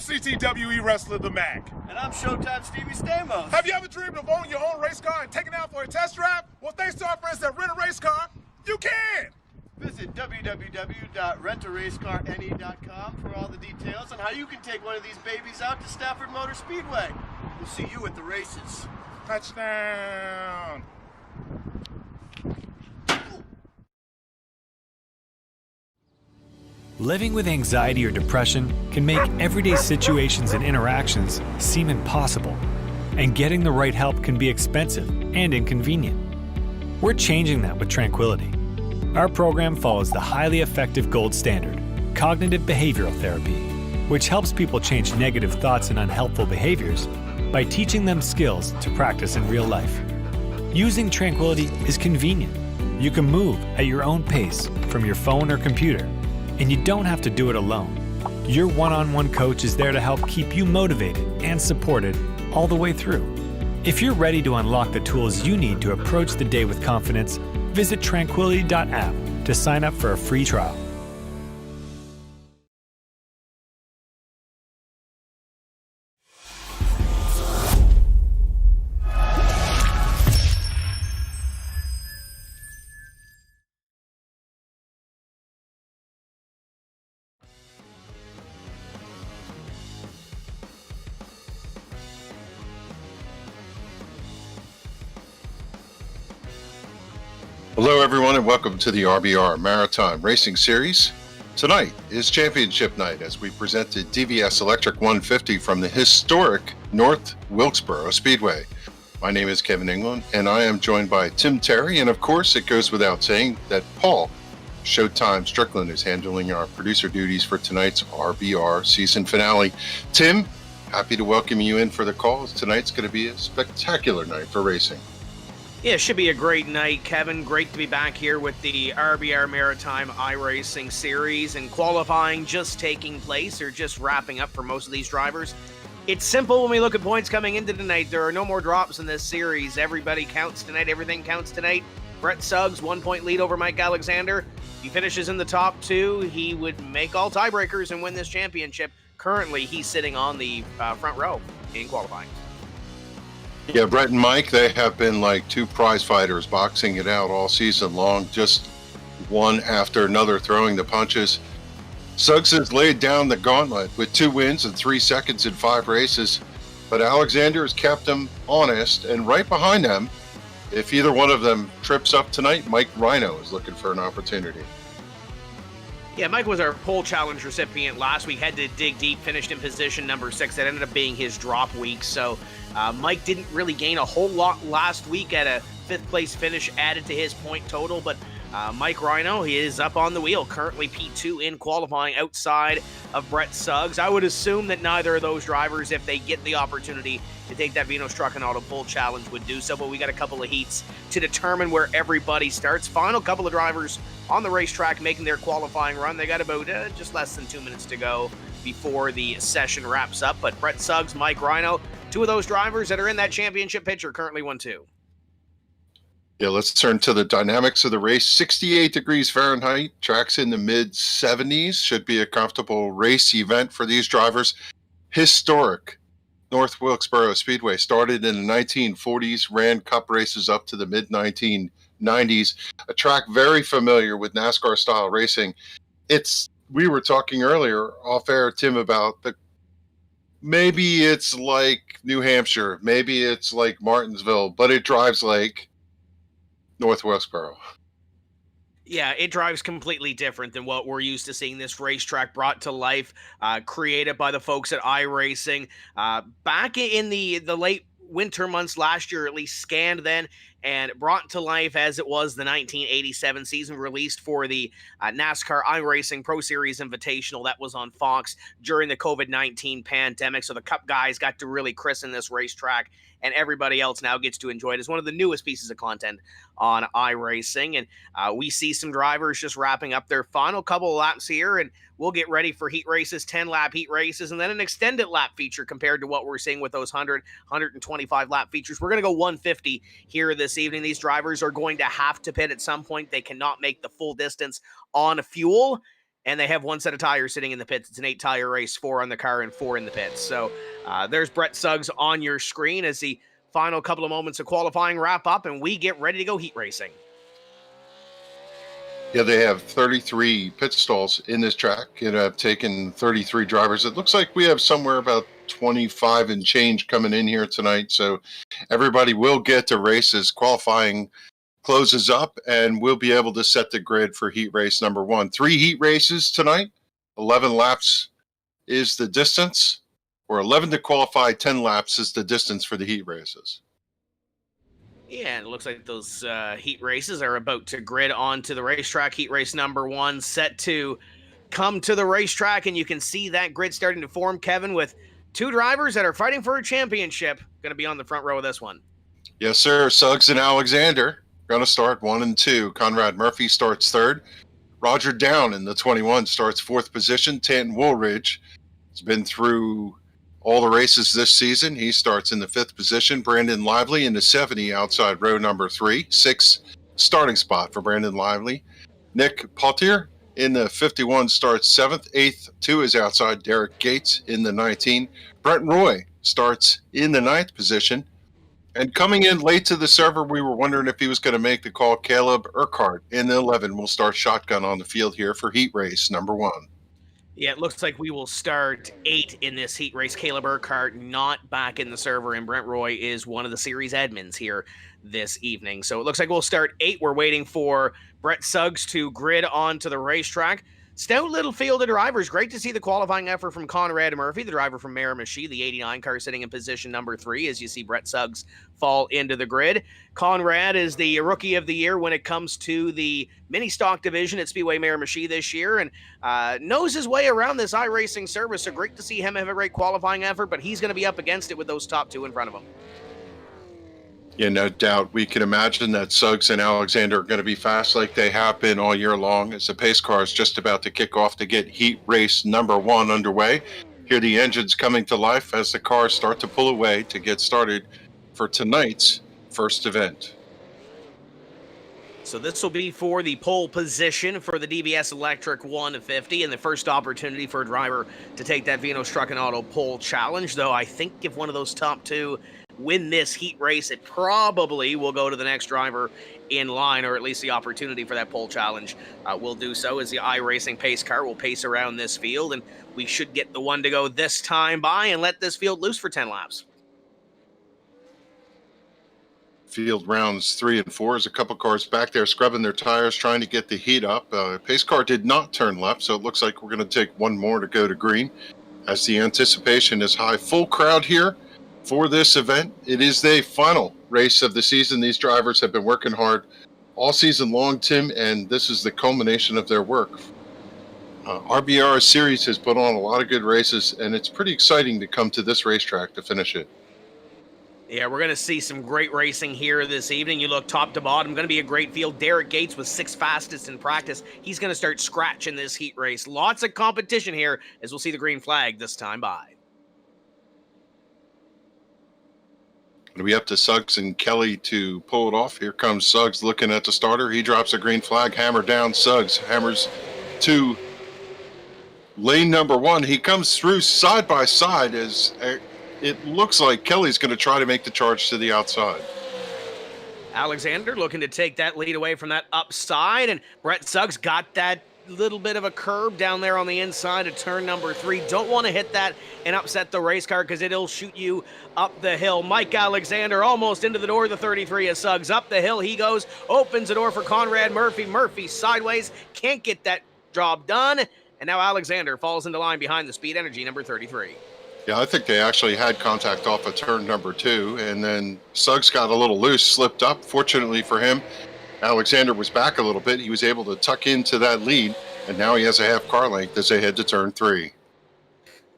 CTWE wrestler The Mac. And I'm Showtime Stevie Stamos. Have you ever dreamed of owning your own race car and taking it out for a test drive? Well, thanks to our friends that Rent a Race Car, you can! Visit www.rentaracecarne.com for all the details on how you can take one of these babies out to Stafford Motor Speedway. We'll see you at the races. Touchdown! Living with anxiety or depression can make everyday situations and interactions seem impossible, and getting the right help can be expensive and inconvenient. We're changing that with Tranquility. Our program follows the highly effective gold standard, cognitive behavioral therapy, which helps people change negative thoughts and unhelpful behaviors by teaching them skills to practice in real life. Using Tranquility is convenient. You can move at your own pace from your phone or computer, and you don't have to do it alone. Your one-on-one coach is there to help keep you motivated and supported all the way through. If you're ready to unlock the tools you need to approach the day with confidence, visit tranquility.app to sign up for a free trial. Hello everyone and welcome to the RBR Maritime Racing Series. Tonight is championship night as we presented DVS Electric 150 from the historic North Wilkesboro Speedway. My name is Kevin England and I am joined by Tim Terry, and of course it goes without saying that Paul Showtime Strickland is handling our producer duties for tonight's RBR season finale. Tim, happy to welcome you in for the call. Tonight's going to be a spectacular night for racing. Yeah, it should be a great night, Kevin. Great to be back here with the RBR Maritime iRacing Series, and qualifying just taking place or just wrapping up for most of these drivers. It's simple when we look at points coming into tonight. There are no more drops in this series. Everybody counts tonight. Everything counts tonight. Brett Suggs, 1 point lead over Mike Alexander. If he finishes in the top two, he would make all tiebreakers and win this championship. Currently, he's sitting on the front row in qualifying. Yeah, Brett and Mike, they have been like two prize fighters boxing it out all season long, just one after another throwing the punches. Suggs has laid down the gauntlet with 2 wins and 3 seconds in 5 races, but Alexander has kept him honest, and right behind them, if either one of them trips up tonight, Mike Rhino is looking for an opportunity. Yeah, Mike was our pole challenge recipient last week, had to dig deep, finished in position number 6. That ended up being his drop week, so Mike didn't really gain a whole lot last week at a 5th place finish added to his point total, but Mike Rhino, he is up on the wheel, currently P2 in qualifying outside of Brett Suggs. I would assume that neither of those drivers, if they get the opportunity to take that Vino's Truck and Auto Pole Challenge, would do so, but we got a couple of heats to determine where everybody starts. Final couple of drivers on the racetrack making their qualifying run. They got about just less than 2 minutes to go before the session wraps up, but Brett Suggs, Mike Rhino, 2 of those drivers that are in that championship picture currently 1-2. Yeah, let's turn to the dynamics of the race. 68 degrees Fahrenheit, tracks in the mid-70s. Should be a comfortable race event for these drivers. Historic North Wilkesboro Speedway started in the 1940s, ran cup races up to the mid-1990s. A track very familiar with NASCAR-style racing. We were talking earlier off-air, Tim, about maybe it's like New Hampshire, maybe it's like Martinsville, but it drives like North Wilkesboro. Yeah, it drives completely different than what we're used to seeing this racetrack brought to life, created by the folks at iRacing. Back in the late winter months last year, at least scanned then, and brought to life as it was the 1987 season, released for the NASCAR iRacing Pro Series Invitational that was on Fox during the COVID-19 pandemic. So the Cup guys got to really christen this racetrack, and everybody else now gets to enjoy it. It's one of the newest pieces of content on iRacing, and we see some drivers just wrapping up their final couple of laps here, and we'll get ready for heat races, 10-lap heat races, and then an extended lap feature compared to what we're seeing with those 125 lap features. We're going to go 150 here this evening. These drivers are going to have to pit at some point. They cannot make the full distance on fuel. and they have one set of tires sitting in the pits. It's an 8-tire race, 4 on the car and 4 in the pits. So there's Brett Suggs on your screen as the final couple of moments of qualifying wrap up, and we get ready to go heat racing. Yeah, they have 33 pit stalls in this track and have taken 33 drivers. It looks like we have somewhere about 25 and change coming in here tonight. So everybody will get to race as qualifying closes up, and we'll be able to set the grid for heat race number 1. 3 heat races tonight. 11 laps is the distance, or 11 to qualify, 10 laps is the distance for the heat races. Yeah, and it looks like those heat races are about to grid onto the racetrack. Heat race number 1 set to come to the racetrack, and you can see that grid starting to form, Kevin, with 2 drivers that are fighting for a championship going to be on the front row of this one. Yes, sir. Suggs and Alexander going to start 1 and 2. Conrad Murphy starts 3rd. Roger Down in the 21 starts 4th position. Tanton Woolridge has been through all the races this season. He starts in the 5th position. Brandon Lively in the 70 outside row number 3. 6th starting spot for Brandon Lively. Nick Potier in the 51 starts 7th. 8th to his outside. Derek Gates in the 19. Brent Roy starts in the 9th position. And coming in late to the server, we were wondering if he was going to make the call. Caleb Urquhart in the 11 will start shotgun on the field here for heat race number 1. Yeah, it looks like we will start 8 in this heat race. Caleb Urquhart not back in the server, and Brent Roy is one of the series admins here this evening. So it looks like we'll start 8. We're waiting for Brett Suggs to grid onto the racetrack. Stout little field of drivers. Great to see the qualifying effort from Conrad Murphy, the driver from Miramichi, the 89 car sitting in position number 3 as you see Brett Suggs fall into the grid. Conrad is the rookie of the year when it comes to the mini stock division at Speedway Miramichi this year, and knows his way around this iRacing service. So great to see him have a great qualifying effort, but he's going to be up against it with those top 2 in front of him. Yeah, no doubt. We can imagine that Suggs and Alexander are going to be fast like they have been all year long as the pace car is just about to kick off to get heat race number 1 underway. Hear the engines coming to life as the cars start to pull away to get started for tonight's first event. So this will be for the pole position for the DVS Electric 150 and the first opportunity for a driver to take that Vinos Truck and Auto pole challenge, though I think if one of those top 2 win this heat race, it probably will go to the next driver in line, or at least the opportunity for that pole challenge will do so, as the iRacing pace car will pace around this field, and we should get the one to go this time by and let this field loose for 10 laps. Field rounds 3 and 4 as a couple cars back there scrubbing their tires, trying to get the heat up. Pace car did not turn left, so it looks like we're going to take one more to go to green as the anticipation is high. Full crowd here for this event. It is the final race of the season. These drivers have been working hard all season long, Tim, and this is the culmination of their work. RBR Series has put on a lot of good races, and it's pretty exciting to come to this racetrack to finish it. Yeah, we're going to see some great racing here this evening. You look top to bottom, going to be a great field. Derek Gates was 6th fastest in practice. He's going to start scratching this heat race. Lots of competition here as we'll see the green flag this time by. It'll be up to Suggs and Kelly to pull it off. Here comes Suggs looking at the starter. He drops a green flag, hammer down. Suggs hammers to lane number 1. He comes through side by side as it looks like Kelly's going to try to make the charge to the outside. Alexander looking to take that lead away from that upside, and Brett Suggs got that little bit of a curb down there on the inside of turn number 3. Don't want to hit that and upset the race car because it'll shoot you up the hill. Mike Alexander almost into the door of the 33 as Suggs. Up the hill he goes, opens the door for Conrad Murphy. Murphy sideways, can't get that job done, and now Alexander falls into line behind the Speed Energy number 33. Yeah, I think they actually had contact off of turn number 2, and then Suggs got a little loose, slipped up. Fortunately for him, Alexander was back a little bit. He was able to tuck into that lead, and now he has a half car length as they head to turn 3.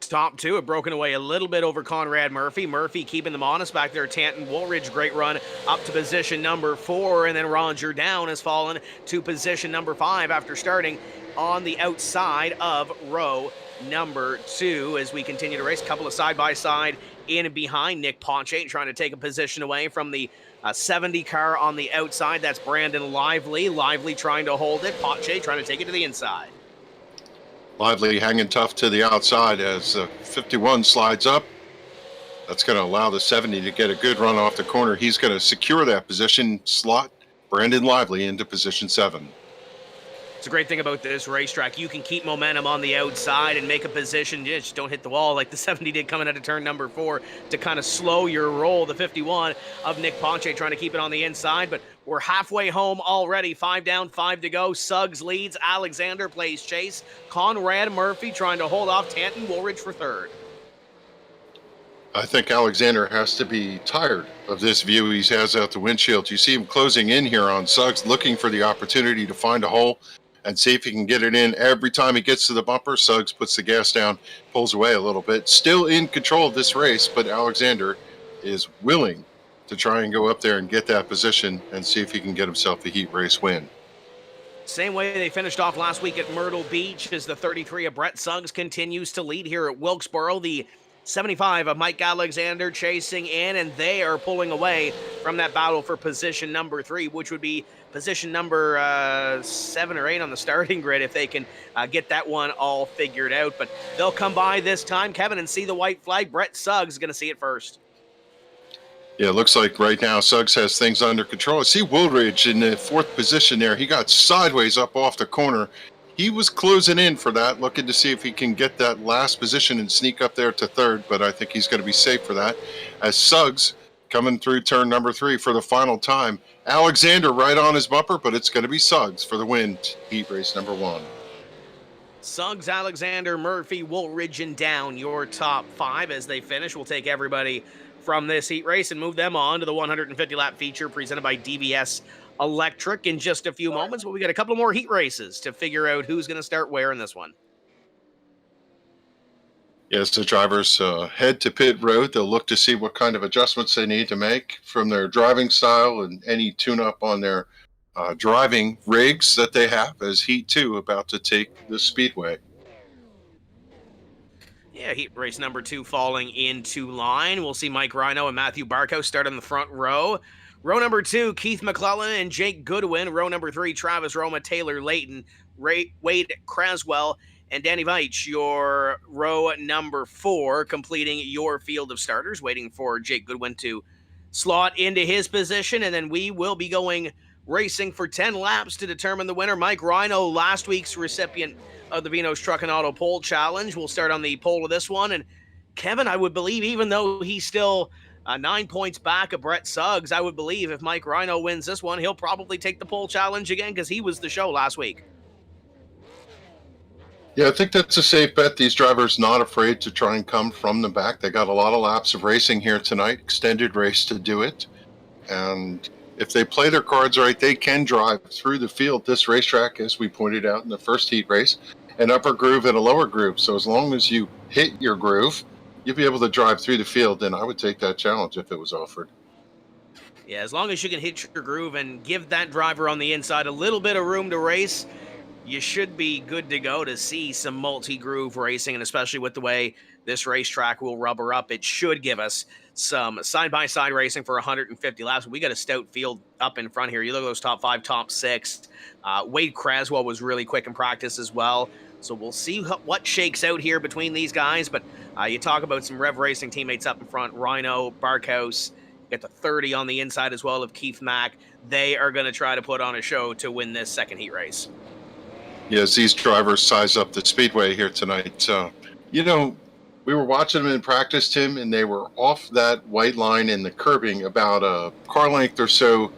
Top 2 have broken away a little bit over Conrad Murphy. Murphy keeping them honest back there. Tanton Woolridge, great run up to position number 4, and then Roger Down has fallen to position number 5 after starting on the outside of row number 2 as we continue to race. A couple of side-by-side in and behind. Nick Ponche trying to take a position away from the 70 car on the outside. That's Brandon Lively. Lively trying to hold it. Ponche trying to take it to the inside. Lively hanging tough to the outside as 51 slides up. That's going to allow the 70 to get a good run off the corner. He's going to secure that position, slot Brandon Lively into position 7. It's a great thing about this racetrack. You can keep momentum on the outside and make a position. Just don't hit the wall like the 70 did coming out of turn number 4 to kind of slow your roll. The 51 of Nick Ponche trying to keep it on the inside, but we're halfway home already. 5 down, 5 to go. Suggs leads. Alexander plays chase. Conrad Murphy trying to hold off Tanton Woolridge for 3rd. I think Alexander has to be tired of this view he has out the windshield. You see him closing in here on Suggs, looking for the opportunity to find a hole and see if he can get it in. Every time he gets to the bumper, Suggs puts the gas down, pulls away a little bit. Still in control of this race, but Alexander is willing to try and go up there and get that position and see if he can get himself a heat race win. Same way they finished off last week at Myrtle Beach as the 33 of Brett Suggs continues to lead here at Wilkesboro. The 75 of Mike Alexander chasing in, and they are pulling away from that battle for position number 3, which would be position number 7 or 8 on the starting grid if they can get that one all figured out. But they'll come by this time, Kevin, and see the white flag. Brett Suggs is going to see it first. Yeah, it looks like right now Suggs has things under control. I see Woolridge in the 4th position there. He got sideways up off the corner. He was closing in for that, looking to see if he can get that last position and sneak up there to 3rd, but I think he's going to be safe for that. As Suggs coming through turn number 3 for the final time. Alexander right on his bumper, but it's going to be Suggs for the win. Heat race number 1. Suggs, Alexander, Murphy, Woolridge, and down your top 5 as they finish. We'll take everybody from this heat race and move them on to the 150-lap feature presented by DVS Electric in just a few moments, but we got a couple more heat races to figure out who's going to start where in this one. Yes, the drivers head to pit road. They'll look to see what kind of adjustments they need to make from their driving style and any tune-up on their driving rigs that they have as Heat 2 about to take the speedway. Yeah, heat race number 2 falling into line. We'll see Mike Rhino and Matthew Barkow start on the front row. Row number 2, Keith McClellan and Jake Goodwin. Row number 3, Travis Roma, Taylor Layton, Wade Craswell, and Danny Veitch. Your row number 4, completing your field of starters, waiting for Jake Goodwin to slot into his position. And then we will be going racing for 10 laps to determine the winner. Mike Rhino, last week's recipient of the Vinos Truck and Auto Pole Challenge. We'll start on the pole of this one. And Kevin, I would believe, even though he's still 9 points back of Brett Suggs, I would believe if Mike Rhino wins this one, he'll probably take the pole challenge again because he was the show last week. Yeah, I think that's a safe bet. These drivers not afraid to try and come from the back. They got a lot of laps of racing here tonight, extended race to do it. And if they play their cards right, they can drive through the field. This racetrack, as we pointed out in the first heat race, an upper groove and a lower groove. So as long as you hit your groove, you'll be able to drive through the field, and I would take that challenge if it was offered. Yeah, as long as you can hit your groove and give that driver on the inside a little bit of room to race, you should be good to go to see some multi-groove racing, and especially with the way this racetrack will rubber up, it should give us some side-by-side racing for 150 laps. We got a stout field up in front here. You look at those top 5, top 6. Wade Craswell was really quick in practice as well. So we'll see what shakes out here between these guys. But you talk about some Rev Racing teammates up in front. Rhino, Barkhouse, get the 30 on the inside as well of Keith Mack. They are going to try to put on a show to win this second heat race. Yes, these drivers size up the speedway here tonight. We were watching them in practice, Tim, and they were off that white line in the curbing about a car length or so.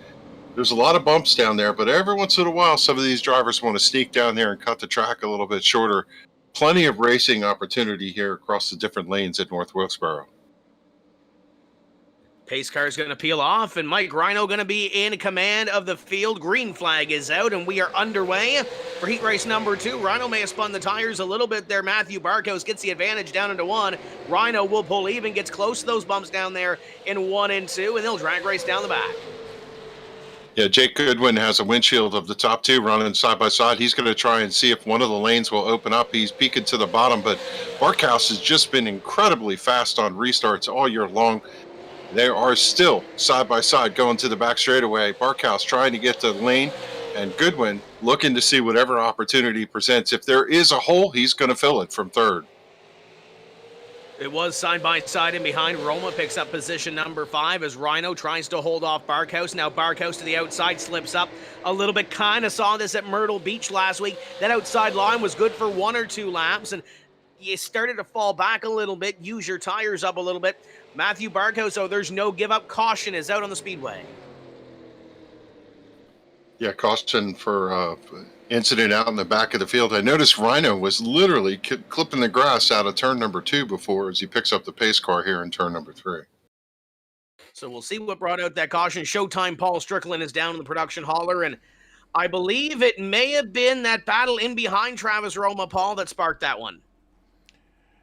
There's a lot of bumps down there, but every once in a while, some of these drivers want to sneak down there and cut the track a little bit shorter. Plenty of racing opportunity here across the different lanes at North Wilkesboro. Pace car is going to peel off, and Mike Rhino going to be in command of the field. Green flag is out, and we are underway for heat race number 2. Rhino may have spun the tires a little bit there. Matthew Barkhouse gets the advantage down into 1. Rhino will pull even, gets close to those bumps down there in 1 and 2, and they'll drag race down the back. Yeah, Jake Goodwin has a windshield of the top 2 running side by side. He's going to try and see if one of the lanes will open up. He's peeking to the bottom, but Barkhouse has just been incredibly fast on restarts all year long. They are still side by side going to the back straightaway. Barkhouse trying to get to the lane, And Goodwin looking to see whatever opportunity presents. If there is a hole, he's going to fill it from third. It was side by side and behind. Roma picks up position number 5 as Rhino tries to hold off Barkhouse. Now Barkhouse to the outside, slips up a little bit. Kind of saw this at Myrtle Beach last week. That outside line was good for 1 or 2 laps, and you started to fall back a little bit, use your tires up a little bit. Matthew Barkhouse, oh, there's no give up. Caution is out on the speedway. Yeah, caution for incident out in the back of the field. I noticed Rhino was literally clipping the grass out of turn number 2 before as he picks up the pace car here in turn number 3. So we'll see what brought out that caution. Showtime Paul Strickland is down in the production hauler, and I believe it may have been that battle in behind Travis Roma, Paul, that sparked that one.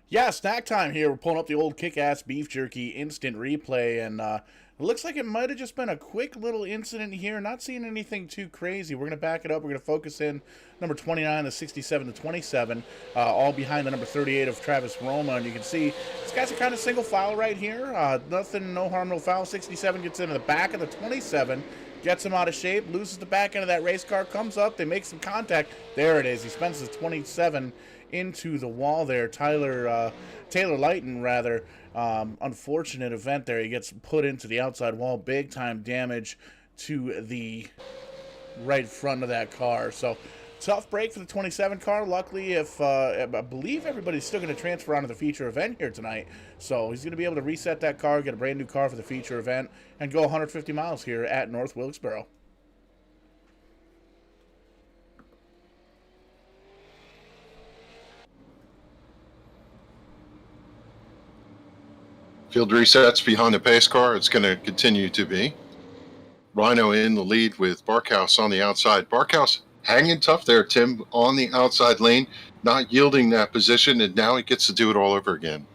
Yeah, snack time here. We're pulling up the old kick-ass beef jerky instant replay, and it looks like it might have just been a quick little incident here. Not seeing anything too crazy. We're going to back it up. We're going to focus in number 29, the 67 to 27, all behind the number 38 of Travis Roma. And you can see this guy's a kind of single file right here. Nothing, no harm, no foul. 67 gets into the back of the 27, gets him out of shape, loses the back end of that race car, comes up, they make some contact. There it is. He spends his 27 into the wall there. Taylor Lighton, rather. Unfortunate event there. He gets put into the outside wall. Big time damage to the right front of that car. So tough break for the 27 car. Luckily, I believe everybody's still going to transfer onto the feature event here tonight. So he's going to be able to reset that car, get a brand new car for the feature event, and go 150 miles here at North Wilkesboro. Field resets behind the pace car. It's going to continue to be. Rhino in the lead with Barkhouse on the outside. Barkhouse hanging tough there, Tim, on the outside lane, not yielding that position, and now he gets to do it all over again.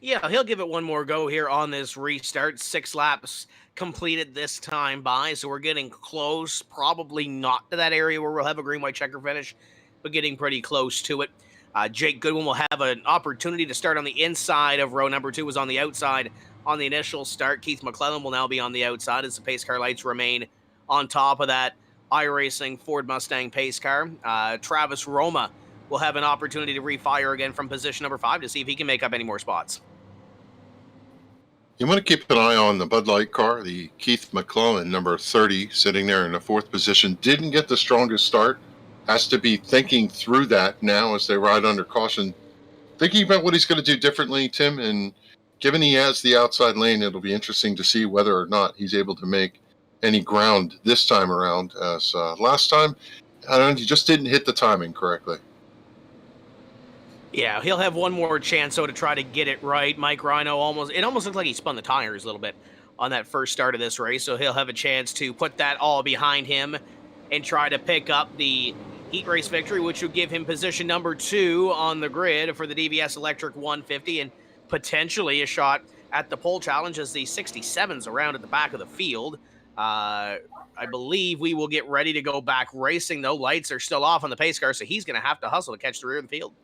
Yeah, he'll give it one more go here on this restart. 6 laps completed this time by, so we're getting close. Probably not to that area where we'll have a green-white checker finish, but getting pretty close to it. Jake Goodwin will have an opportunity to start on the inside of row number 2, was on the outside on the initial start. Keith McClellan will now be on the outside as the pace car lights remain on top of that iRacing Ford Mustang pace car. Travis Roma will have an opportunity to refire again from position number 5 to see if he can make up any more spots. You want to keep an eye on the Bud Light car. The Keith McClellan, number 30, sitting there in the 4th position, didn't get the strongest start. Has to be thinking through that now as they ride under caution, thinking about what he's going to do differently, Tim. And given he has the outside lane, it'll be interesting to see whether or not he's able to make any ground this time around. As last time, I don't know, he just didn't hit the timing correctly. Yeah, he'll have one more chance, though, to try to get it right. Mike Rhino almost looked like he spun the tires a little bit on that first start of this race, so he'll have a chance to put that all behind him and try to pick up the heat race victory, which would give him position number 2 on the grid for the DVS Electric 150 and potentially a shot at the pole challenge as the 67's around at the back of the field. I believe we will get ready to go back racing, though. Lights are still off on the pace car, so he's going to have to hustle to catch the rear of the field.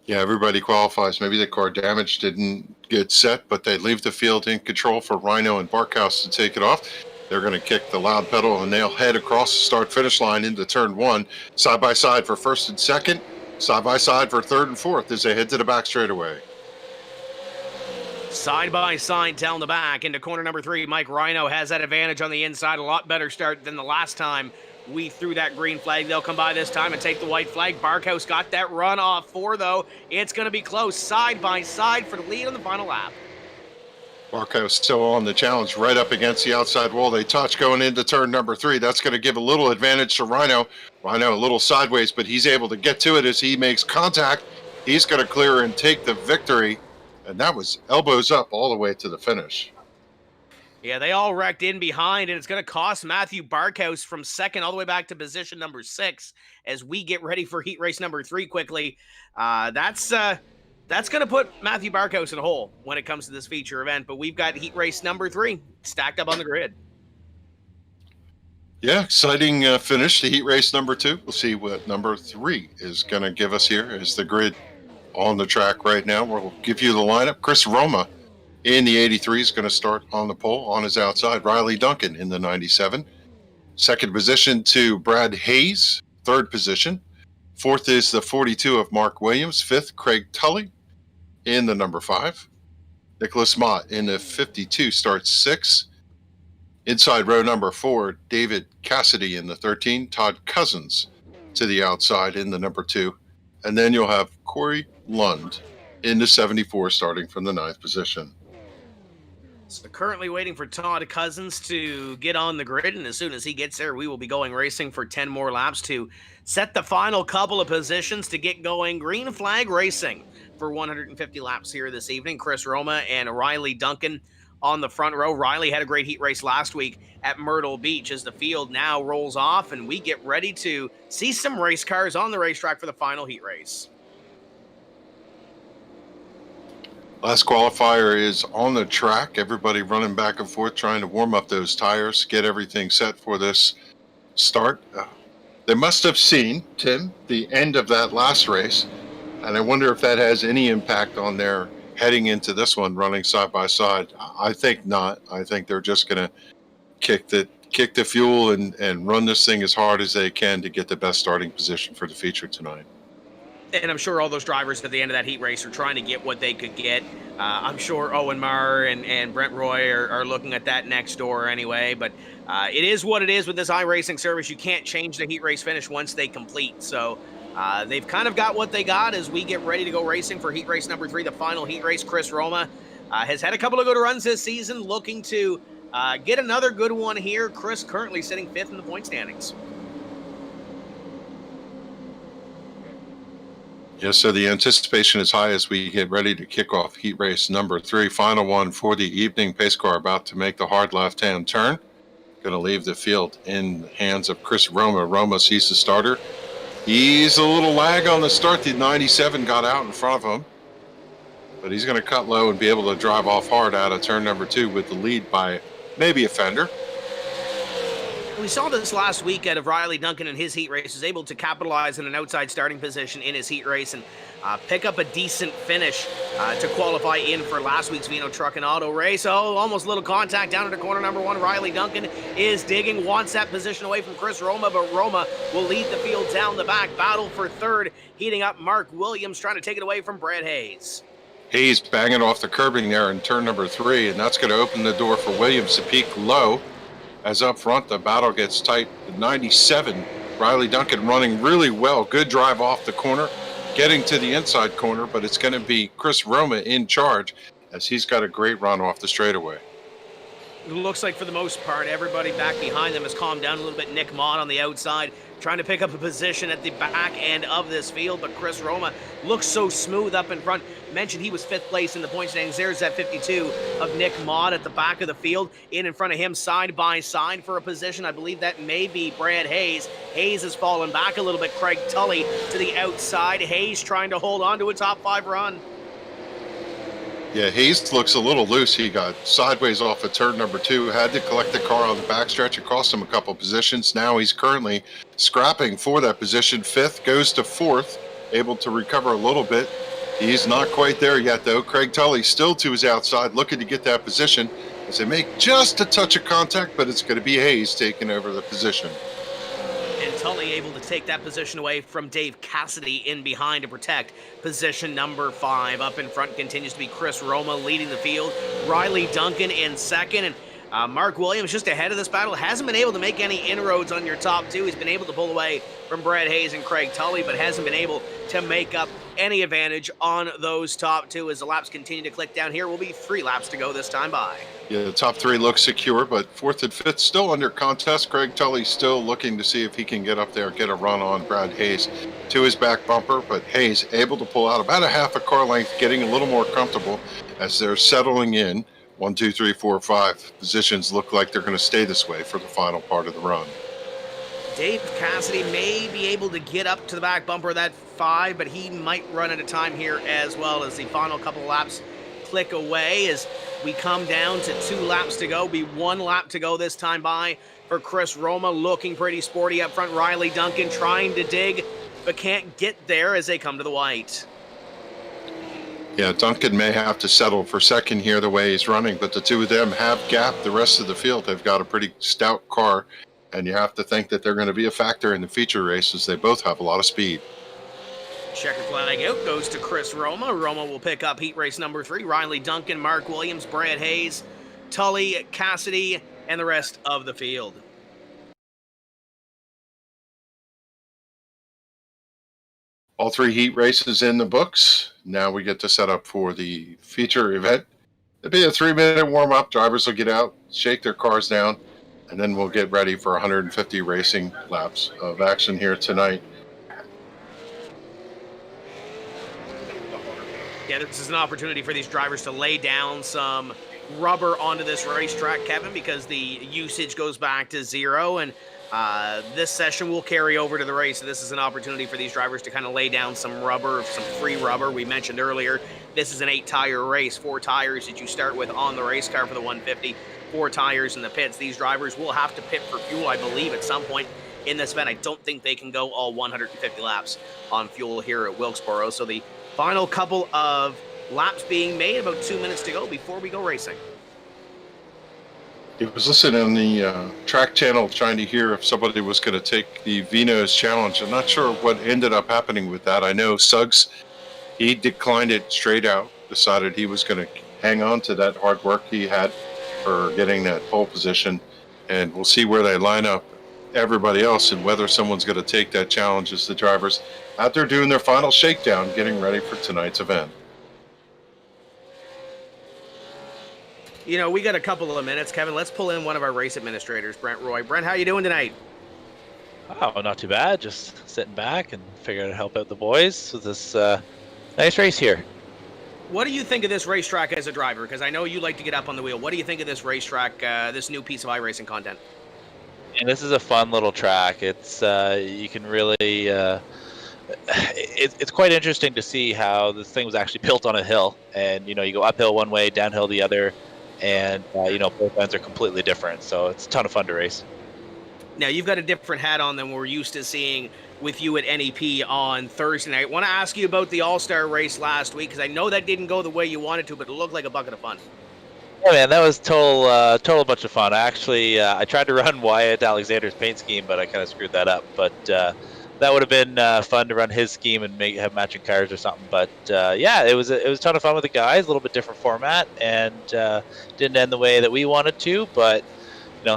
Yeah, everybody qualifies. Maybe the car damage didn't get set, but they leave the field in control for Rhino and Barkhouse to take it off. They're going to kick the loud pedal and they'll head across the start-finish line into turn 1. Side-by-side for 1st and 2nd. Side-by-side for 3rd and 4th as they head to the back straightaway. Side-by-side down the back into corner number 3. Mike Rhino has that advantage on the inside. A lot better start than the last time we threw that green flag. They'll come by this time and take the white flag. Barkhouse got that run off 4, though. It's going to be close. Side-by-side for the lead on the final lap. Barkhouse still on the challenge, right up against the outside wall. They touch going into turn number 3. That's going to give a little advantage to Rhino. Rhino a little sideways, but he's able to get to it as he makes contact. He's going to clear and take the victory. And that was elbows up all the way to the finish. Yeah, they all wrecked in behind, and it's going to cost Matthew Barkhouse from 2nd all the way back to position number 6 as we get ready for heat race number 3 quickly. That's going to put Matthew Barkhouse in a hole when it comes to this feature event, but we've got heat race number 3 stacked up on the grid. Yeah, exciting finish to heat race number 2. We'll see what number 3 is going to give us here as the grid on the track right now. We'll give you the lineup. Chris Roma in the 83 is going to start on the pole on his outside. Riley Duncan in the 97. Second position to Brad Hayes, third position. Fourth is the 42 of Mark Williams. Fifth, Craig Tully in the number 5. Nicholas Mott in the 52 starts 6th. Inside row number 4, David Cassidy in the 13. Todd Cousins to the outside in the number 2. And then you'll have Corey Lund in the 74 starting from the 9th position. So currently waiting for Todd Cousins to get on the grid, and as soon as he gets there, we will be going racing for 10 more laps to set the final couple of positions to get going. Green flag racing for 150 laps here this evening. Chris Roma and Riley Duncan on the front row. Riley had a great heat race last week at Myrtle Beach as the field now rolls off and we get ready to see some race cars on the racetrack for the final heat race. Last qualifier is on the track. Everybody running back and forth trying to warm up those tires, get everything set for this start. They must have seen, Tim, the end of that last race, and I wonder if that has any impact on their heading into this one running side by side. I think not. I think they're just going to kick the fuel and run this thing as hard as they can to get the best starting position for the feature tonight. And I'm sure all those drivers at the end of that heat race are trying to get what they could get. I'm sure Owen Marr and Brent Roy are looking at that next door anyway. But it is what it is with this iRacing service. You can't change the heat race finish once they complete. So they've kind of got what they got as we get ready to go racing for heat race number 3, the final heat race. Chris Roma has had a couple of good runs this season, looking to get another good one here. Chris currently sitting 5th in the point standings. Yes, so the anticipation is high as we get ready to kick off heat race number 3. Final one for the evening. Pace car about to make the hard left-hand turn. Going to leave the field in the hands of Chris Roma. Roma sees the starter. He's a little lag on the start. The 97 got out in front of him. But he's going to cut low and be able to drive off hard out of turn number 2 with the lead by maybe a fender. We saw this last week out of Riley Duncan in his heat race. Was able to capitalize in an outside starting position in his heat race and pick up a decent finish to qualify in for last week's Vino Truck and Auto race. Oh, almost little contact down into corner number 1. Riley Duncan is digging, wants that position away from Chris Roma, but Roma will lead the field down the back. Battle for 3rd, heating up Mark Williams, trying to take it away from Brad Hayes. Hayes banging off the curbing there in turn number 3, and that's going to open the door for Williams to peak low. As up front, the battle gets tight. The 97, Riley Duncan running really well. Good drive off the corner, getting to the inside corner, but it's going to be Chris Roma in charge as he's got a great run off the straightaway. It looks like for the most part, everybody back behind them has calmed down a little bit. Nick Mott on the outside, trying to pick up a position at the back end of this field, but Chris Roma looks so smooth up in front. Mentioned he was 5th place in the point standings. There's that 52 of Nick Mott at the back of the field. In front of him, side by side for a position. I believe that may be Brad Hayes. Hayes has fallen back a little bit. Craig Tully to the outside. Hayes trying to hold on to a top 5 run. Yeah, Hayes looks a little loose. He got sideways off of turn number 2, had to collect the car on the backstretch. It cost him a couple positions. Now he's currently scrapping for that position. 5th, goes to 4th, able to recover a little bit. He's not quite there yet, though. Craig Tully still to his outside, looking to get that position as they make just a touch of contact, but it's going to be Hayes taking over the position. And Tully able to take that position away from Dave Cassidy in behind to protect position number 5. Up in front continues to be Chris Roma leading the field. Riley Duncan in 2nd. And Mark Williams just ahead of this battle. Hasn't been able to make any inroads on your top 2. He's been able to pull away from Brad Hayes and Craig Tully, but hasn't been able to make up any advantage on those top 2 as the laps continue to click down. Here will be 3 laps to go this time by. Yeah, the top 3 look secure, but 4th and 5th still under contest. Craig Tully still looking to see if he can get up there, get a run on Brad Hayes to his back bumper, but Hayes able to pull out about a half a car length, getting a little more comfortable as they're settling in. 1, 2, 3, 4, 5 positions look like they're going to stay this way for the final part of the run. Dave Cassidy may be able to get up to the back bumper of that 5, but he might run out of time here as well as the final couple of laps click away as we come down to 2 laps to go. Be 1 lap to go this time by for Chris Roma, looking pretty sporty up front. Riley Duncan trying to dig, but can't get there as they come to the white. Yeah, Duncan may have to settle for 2nd here the way he's running, but the 2 of them have gapped the rest of the field. They've got a pretty stout car and you have to think that they're going to be a factor in the feature races. They both have a lot of speed. Checker flag out goes to Chris Roma. Roma will pick up heat race number 3. Riley Duncan, Mark Williams, Brad Hayes, Tully, Cassidy, and the rest of the field. All 3 heat races in the books. Now we get to set up for the feature event. It'll be a 3-minute warm-up. Drivers will get out, shake their cars down, and then we'll get ready for 150 racing laps of action here tonight. Yeah, this is an opportunity for these drivers to lay down some rubber onto this racetrack, Kevin, because the usage goes back to 0, and this session will carry over to the race. So this is an opportunity for these drivers to kind of lay down some rubber, some free rubber. We mentioned earlier, this is an 8-tire race, 4 tires that you start with on the race car for the 150, 4 tires in the pits. These drivers will have to pit for fuel, I believe, at some point in this event. I don't think they can go all 150 laps on fuel here at Wilkesboro. So the final couple of laps being made, about 2 minutes to go before we go racing. He was listening on the track channel trying to hear if somebody was going to take the VEINOTTE'S challenge. I'm not sure what ended up happening with that. I know Suggs, he declined it straight out, decided he was going to hang on to that hard work he had for getting that pole position, and we'll see where they line up everybody else and whether someone's going to take that challenge as the drivers out there doing their final shakedown, getting ready for tonight's event. You know, we got a couple of minutes, Kevin. Let's pull in one of our race administrators, Brent Roy. Brent, how you doing tonight? Oh, not too bad. Just sitting back and figuring out to help out the boys with this nice race here. What do you think of this racetrack as a driver? Because I know you like to get up on the wheel. What do you think of this racetrack, this new piece of iRacing content? And this is a fun little track. It's you can really it's quite interesting to see how this thing was actually built on a hill, and you go uphill one way, downhill the other, and both ends are completely different. So it's a ton of fun to race. Now you've got a different hat on than we're used to seeing with you at NEP on Thursday night. I want to ask you about the All-Star race last week, because I know that didn't go the way you wanted to, but it looked like a bucket of fun. Yeah, man, that was total bunch of fun. Actually, I tried to run Wyatt Alexander's paint scheme, but I kind of screwed that up. But that would have been fun to run his scheme and have matching cars or something. But yeah, it was a ton of fun with the guys. A little bit different format, and didn't end the way that we wanted to, but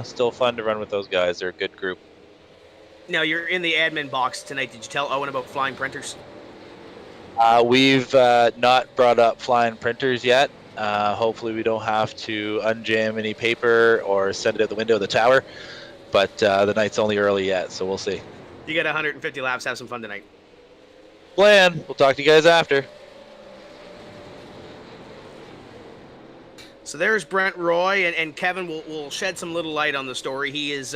still fun to run with those guys. They're a good group. Now you're in the admin box tonight. Did you tell Owen about flying printers? We've not brought up flying printers yet. Hopefully we don't have to unjam any paper or send it out the window of the tower, but the night's only early yet, so we'll see. You got 150 laps. Have some fun tonight. Plan. We'll talk to you guys after. So there's Brent Roy, and Kevin will shed some little light on the story. He is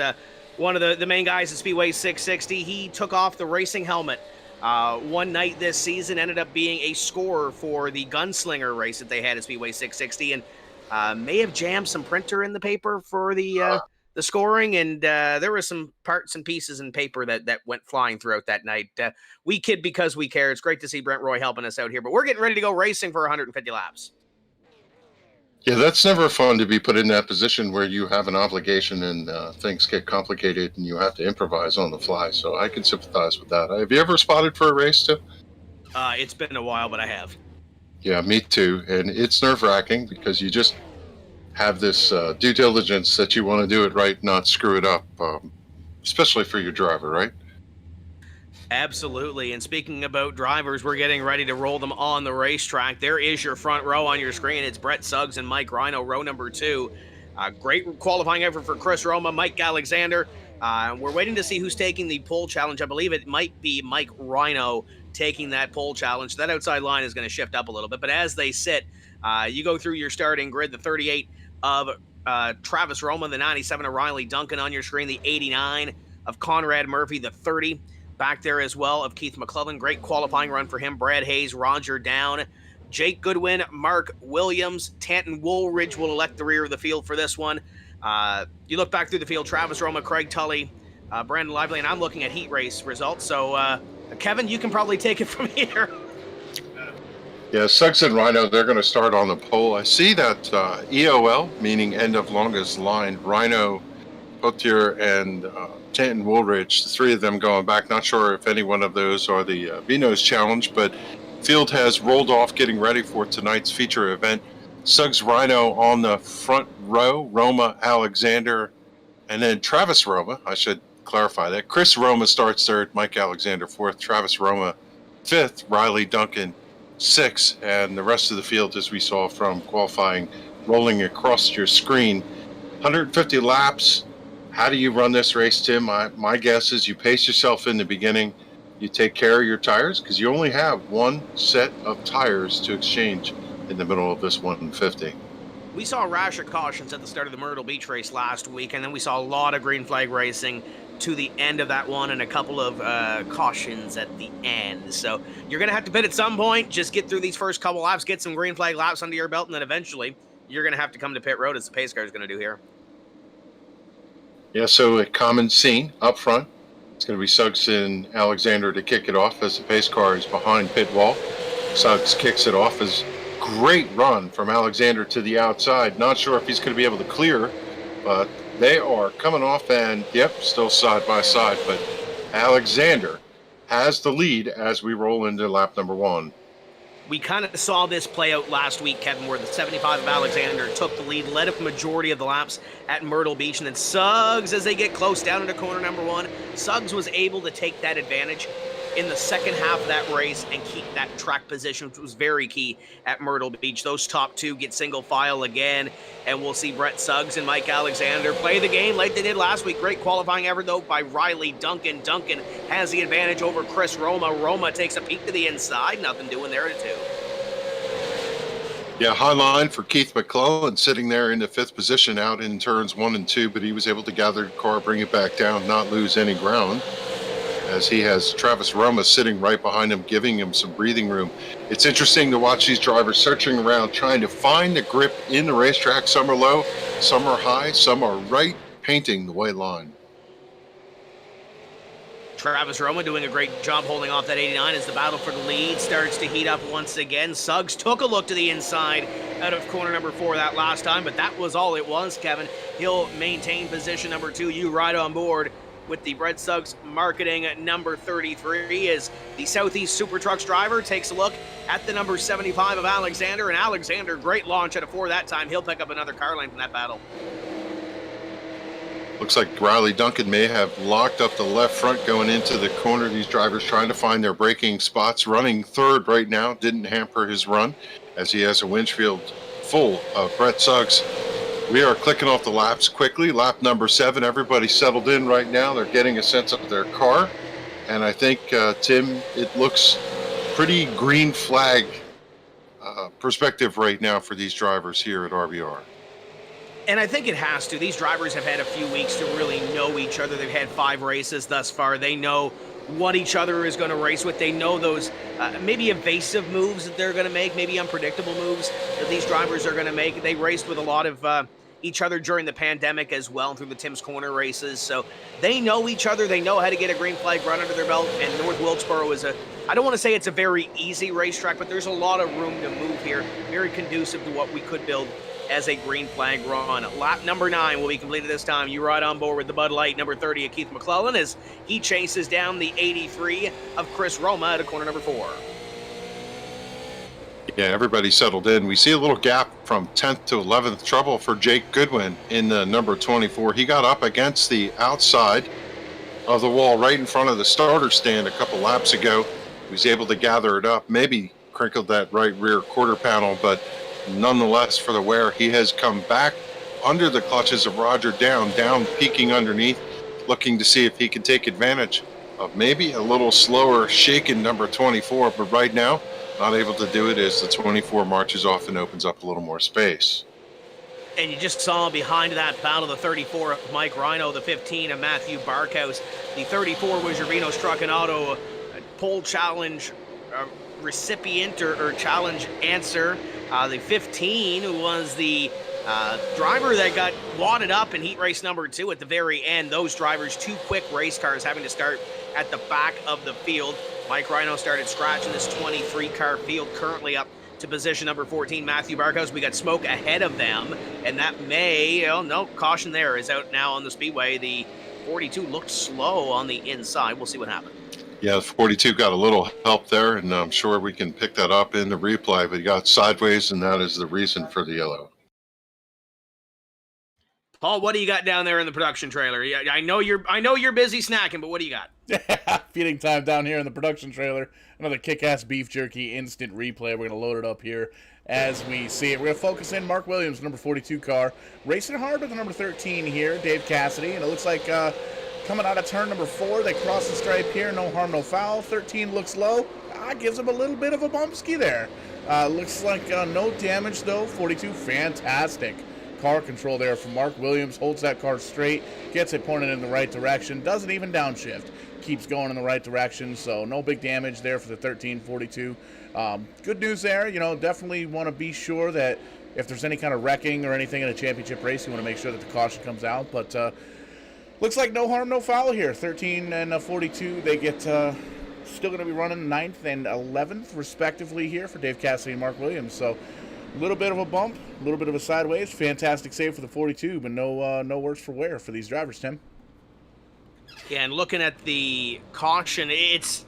one of the main guys at Speedway 660. He took off the racing helmet one night this season, ended up being a scorer for the Gunslinger race that they had at Speedway 660, and may have jammed some printer in the paper for the scoring, and there were some parts and pieces in paper that went flying throughout that night. We kid because we care. It's great to see Brent Roy helping us out here, but we're getting ready to go racing for 150 laps. Yeah, that's never fun to be put in that position where you have an obligation and things get complicated and you have to improvise on the fly. So I can sympathize with that. Have you ever spotted for a race, Tim? It's been a while, but I have. Yeah, me too. And it's nerve-wracking because you just have this due diligence that you want to do it right, not screw it up, especially for your driver, right? Absolutely. And speaking about drivers, we're getting ready to roll them on the racetrack. There is your front row on your screen. It's Brett Suggs and Mike Rhino, row number 2. Great qualifying effort for Chris Roma, Mike Alexander. We're waiting to see who's taking the pole challenge. I believe it might be Mike Rhino taking that pole challenge. That outside line is going to shift up a little bit. But as they sit, you go through your starting grid, the 38 of Travis Roma, the 97 of Riley Duncan on your screen, the 89 of Conrad Murphy, the 30 back there as well of Keith McClellan. Great qualifying run for him. Brad Hayes, Roger Down, Jake Goodwin, Mark Williams, Tanton Woolridge will elect the rear of the field for this one. You look back through the field, Travis Roma, Craig Tully, Brandon Lively, and I'm looking at heat race results. So, Kevin, you can probably take it from here. Yeah, Suggs and Rhino, they're going to start on the pole. I see that EOL, meaning end of longest line. Rhino Potier and Tanton Woolridge, the three of them going back. Not sure if any one of those are the VEINOTTE'S Challenge, but field has rolled off getting ready for tonight's feature event. Suggs Rhino on the front row, Roma, Alexander, and then Travis Roma. I should clarify that. Chris Roma starts third, Mike Alexander fourth, Travis Roma fifth, Riley Duncan sixth, and the rest of the field, as we saw from qualifying, rolling across your screen. 150 laps. How do you run this race, Tim? My guess is you pace yourself in the beginning. You take care of your tires because you only have one set of tires to exchange in the middle of this 150. We saw a rash of cautions at the start of the Myrtle Beach race last week, and then we saw a lot of green flag racing to the end of that one and a couple of cautions at the end. So you're going to have to pit at some point. Just get through these first couple laps, get some green flag laps under your belt, and then eventually you're going to have to come to pit road as the pace car is going to do here. Yeah, so a common scene up front. It's going to be Suggs and Alexander to kick it off as the pace car is behind pit wall. Suggs kicks it off as great run from Alexander to the outside. Not sure if he's going to be able to clear, but they are coming off and, yep, still side by side. But Alexander has the lead as we roll into lap number one. We kind of saw this play out last week, Kevin, where the 75 of Alexander took the lead, led a majority of the laps at Myrtle Beach, and then Suggs, as they get close down into corner number one, Suggs was able to take that advantage in the second half of that race and keep that track position, which was very key at Myrtle Beach. Those top two get single file again, and we'll see Brett Suggs and Mike Alexander play the game like they did last week. Great qualifying effort, though, by Riley Duncan. Duncan has the advantage over Chris Roma. Roma takes a peek to the inside. Nothing doing there to two. Yeah, high line for Keith McClellan sitting there in the fifth position out in turns 1 and 2, but he was able to gather the car, bring it back down, not lose any ground, as he has Travis Roma sitting right behind him, giving him some breathing room. It's interesting to watch these drivers searching around, trying to find the grip in the racetrack. Some are low, some are high, some are right, painting the white line. Travis Roma doing a great job holding off that 89 as the battle for the lead starts to heat up once again. Suggs took a look to the inside out of corner number 4 that last time, but that was all it was, Kevin. He'll maintain position number 2. You ride on board with the Brett Suggs marketing at number 33 as the Southeast Super Trucks driver takes a look at the number 75 of Alexander. And Alexander, great launch out of 4 that time. He'll pick up another car lane from that battle. Looks like Riley Duncan may have locked up the left front going into the corner. These drivers trying to find their braking spots. Running third right now didn't hamper his run as he has a windshield full of Brett Suggs. We are clicking off the laps quickly. Lap number 7, everybody settled in right now. They're getting a sense of their car. And I think, Tim, it looks pretty green flag perspective right now for these drivers here at RBR. And I think it has to. These drivers have had a few weeks to really know each other. They've had 5 races thus far. They know what each other is going to race with. They know those maybe evasive moves that they're going to make, maybe unpredictable moves that these drivers are going to make. They raced with a lot of each other during the pandemic as well through the Tim's Corner races. So they know each other. They know how to get a green flag run under their belt. And North Wilkesboro is I don't want to say it's a very easy racetrack, but there's a lot of room to move here. Very conducive to what we could build as a green flag run. Lap number 9 will be completed this time. You ride on board with the Bud Light number 30 of Keith McClellan as he chases down the 83 of Chris Roma at corner number 4. Yeah, everybody settled in. We see a little gap from 10th to 11th. Trouble for Jake Goodwin in the number 24. He got up against the outside of the wall right in front of the starter stand a couple laps ago. He was able to gather it up, maybe crinkled that right rear quarter panel, but nonetheless, for the wear, he has come back under the clutches of Roger down peeking underneath, looking to see if he can take advantage of maybe a little slower shaken number 24, but right now, not able to do it as the 24 marches off and opens up a little more space. And you just saw behind that battle the 34 of Mike Rhino, the 15 of Matthew Barkhouse. The 34 was your VEINOTTE'S Truck and Auto poll challenge recipient or challenge answer. The 15 was the driver that got wadded up in heat race number 2 at the very end. Those drivers, 2 quick race cars having to start at the back of the field. Mike Rhino started scratching this 23 car field, currently up to position number 14, Matthew Barkhouse. We got smoke ahead of them, and that may, oh, no, caution there is out now on the speedway. The 42 looked slow on the inside. We'll see what happens. Yeah, the 42 got a little help there, and I'm sure we can pick that up in the replay, but he got sideways, and that is the reason for the yellow. Paul, what do you got down there in the production trailer? I know you're busy snacking, but what do you got? Yeah, feeding time down here in the production trailer. Another kick-ass beef jerky instant replay. We're going to load it up here as we see it. We're going to focus in Mark Williams, number 42 car. Racing hard with the number 13 here, Dave Cassidy. And it looks like coming out of turn number 4, they cross the stripe here. No harm, no foul. 13 looks low. Gives him a little bit of a bumpski there. Looks like no damage, though. 42, fantastic car control there from Mark Williams. Holds that car straight, gets it pointed in the right direction, doesn't even downshift, keeps going in the right direction, so no big damage there for the 1342. Good news there. Definitely want to be sure that if there's any kind of wrecking or anything in a championship race, you want to make sure that the caution comes out, but looks like no harm, no foul here. 13 and 42, they get still going to be running 9th and 11th respectively here for Dave Cassidy and Mark Williams, so a little bit of a bump, a little bit of a sideways. Fantastic save for the 42, but no worse for wear for these drivers, Tim. Yeah, and looking at the caution,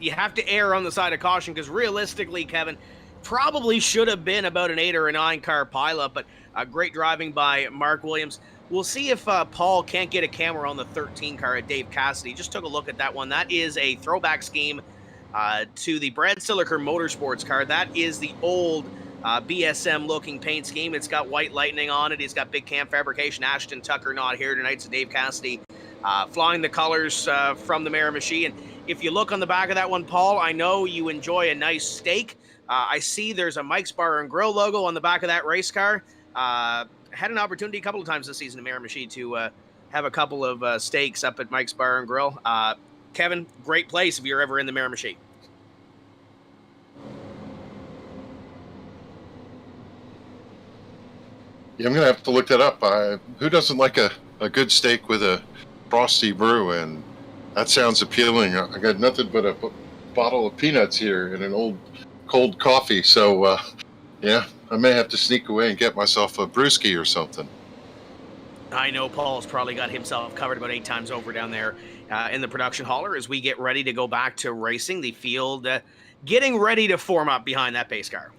you have to err on the side of caution because realistically, Kevin, probably should have been about an 8 or a 9 car pileup, but great driving by Mark Williams. We'll see if Paul can't get a camera on the 13 car at Dave Cassidy. Just took a look at that one. That is a throwback scheme to the Brad Silliker Motorsports car. That is the old BSM looking paint scheme. It's got white lightning on it. It's got big cam fabrication. Ashton Tucker not here tonight, so Dave Cassidy flying the colors from the Miramichi. And if you look on the back of that one, Paul, I know you enjoy a nice steak. I see there's a Mike's Bar and Grill logo on the back of that race car. Had an opportunity a couple of times this season in Miramichi to have a couple of steaks up at Mike's Bar and Grill. Kevin, great place if you're ever in the Miramichi. Yeah, I'm going to have to look that up. Who doesn't like a good steak with a frosty brew? And that sounds appealing. I got nothing but a bottle of peanuts here and an old cold coffee. So, yeah, I may have to sneak away and get myself a brewski or something. I know Paul's probably got himself covered about 8 times over down there in the production hauler as we get ready to go back to racing. The field getting ready to form up behind that pace car.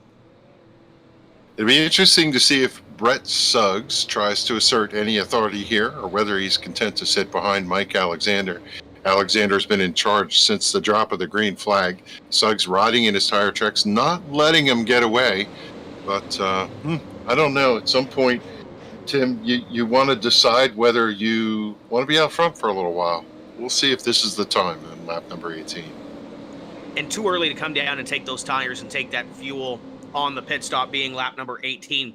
It'd be interesting to see if Brett Suggs tries to assert any authority here or whether he's content to sit behind Mike Alexander. Alexander's been in charge since the drop of the green flag. Suggs riding in his tire tracks, not letting him get away. But I don't know. At some point, Tim, you want to decide whether you want to be out front for a little while. We'll see if this is the time in lap number 18. And too early to come down and take those tires and take that fuel on the pit stop being lap number 18.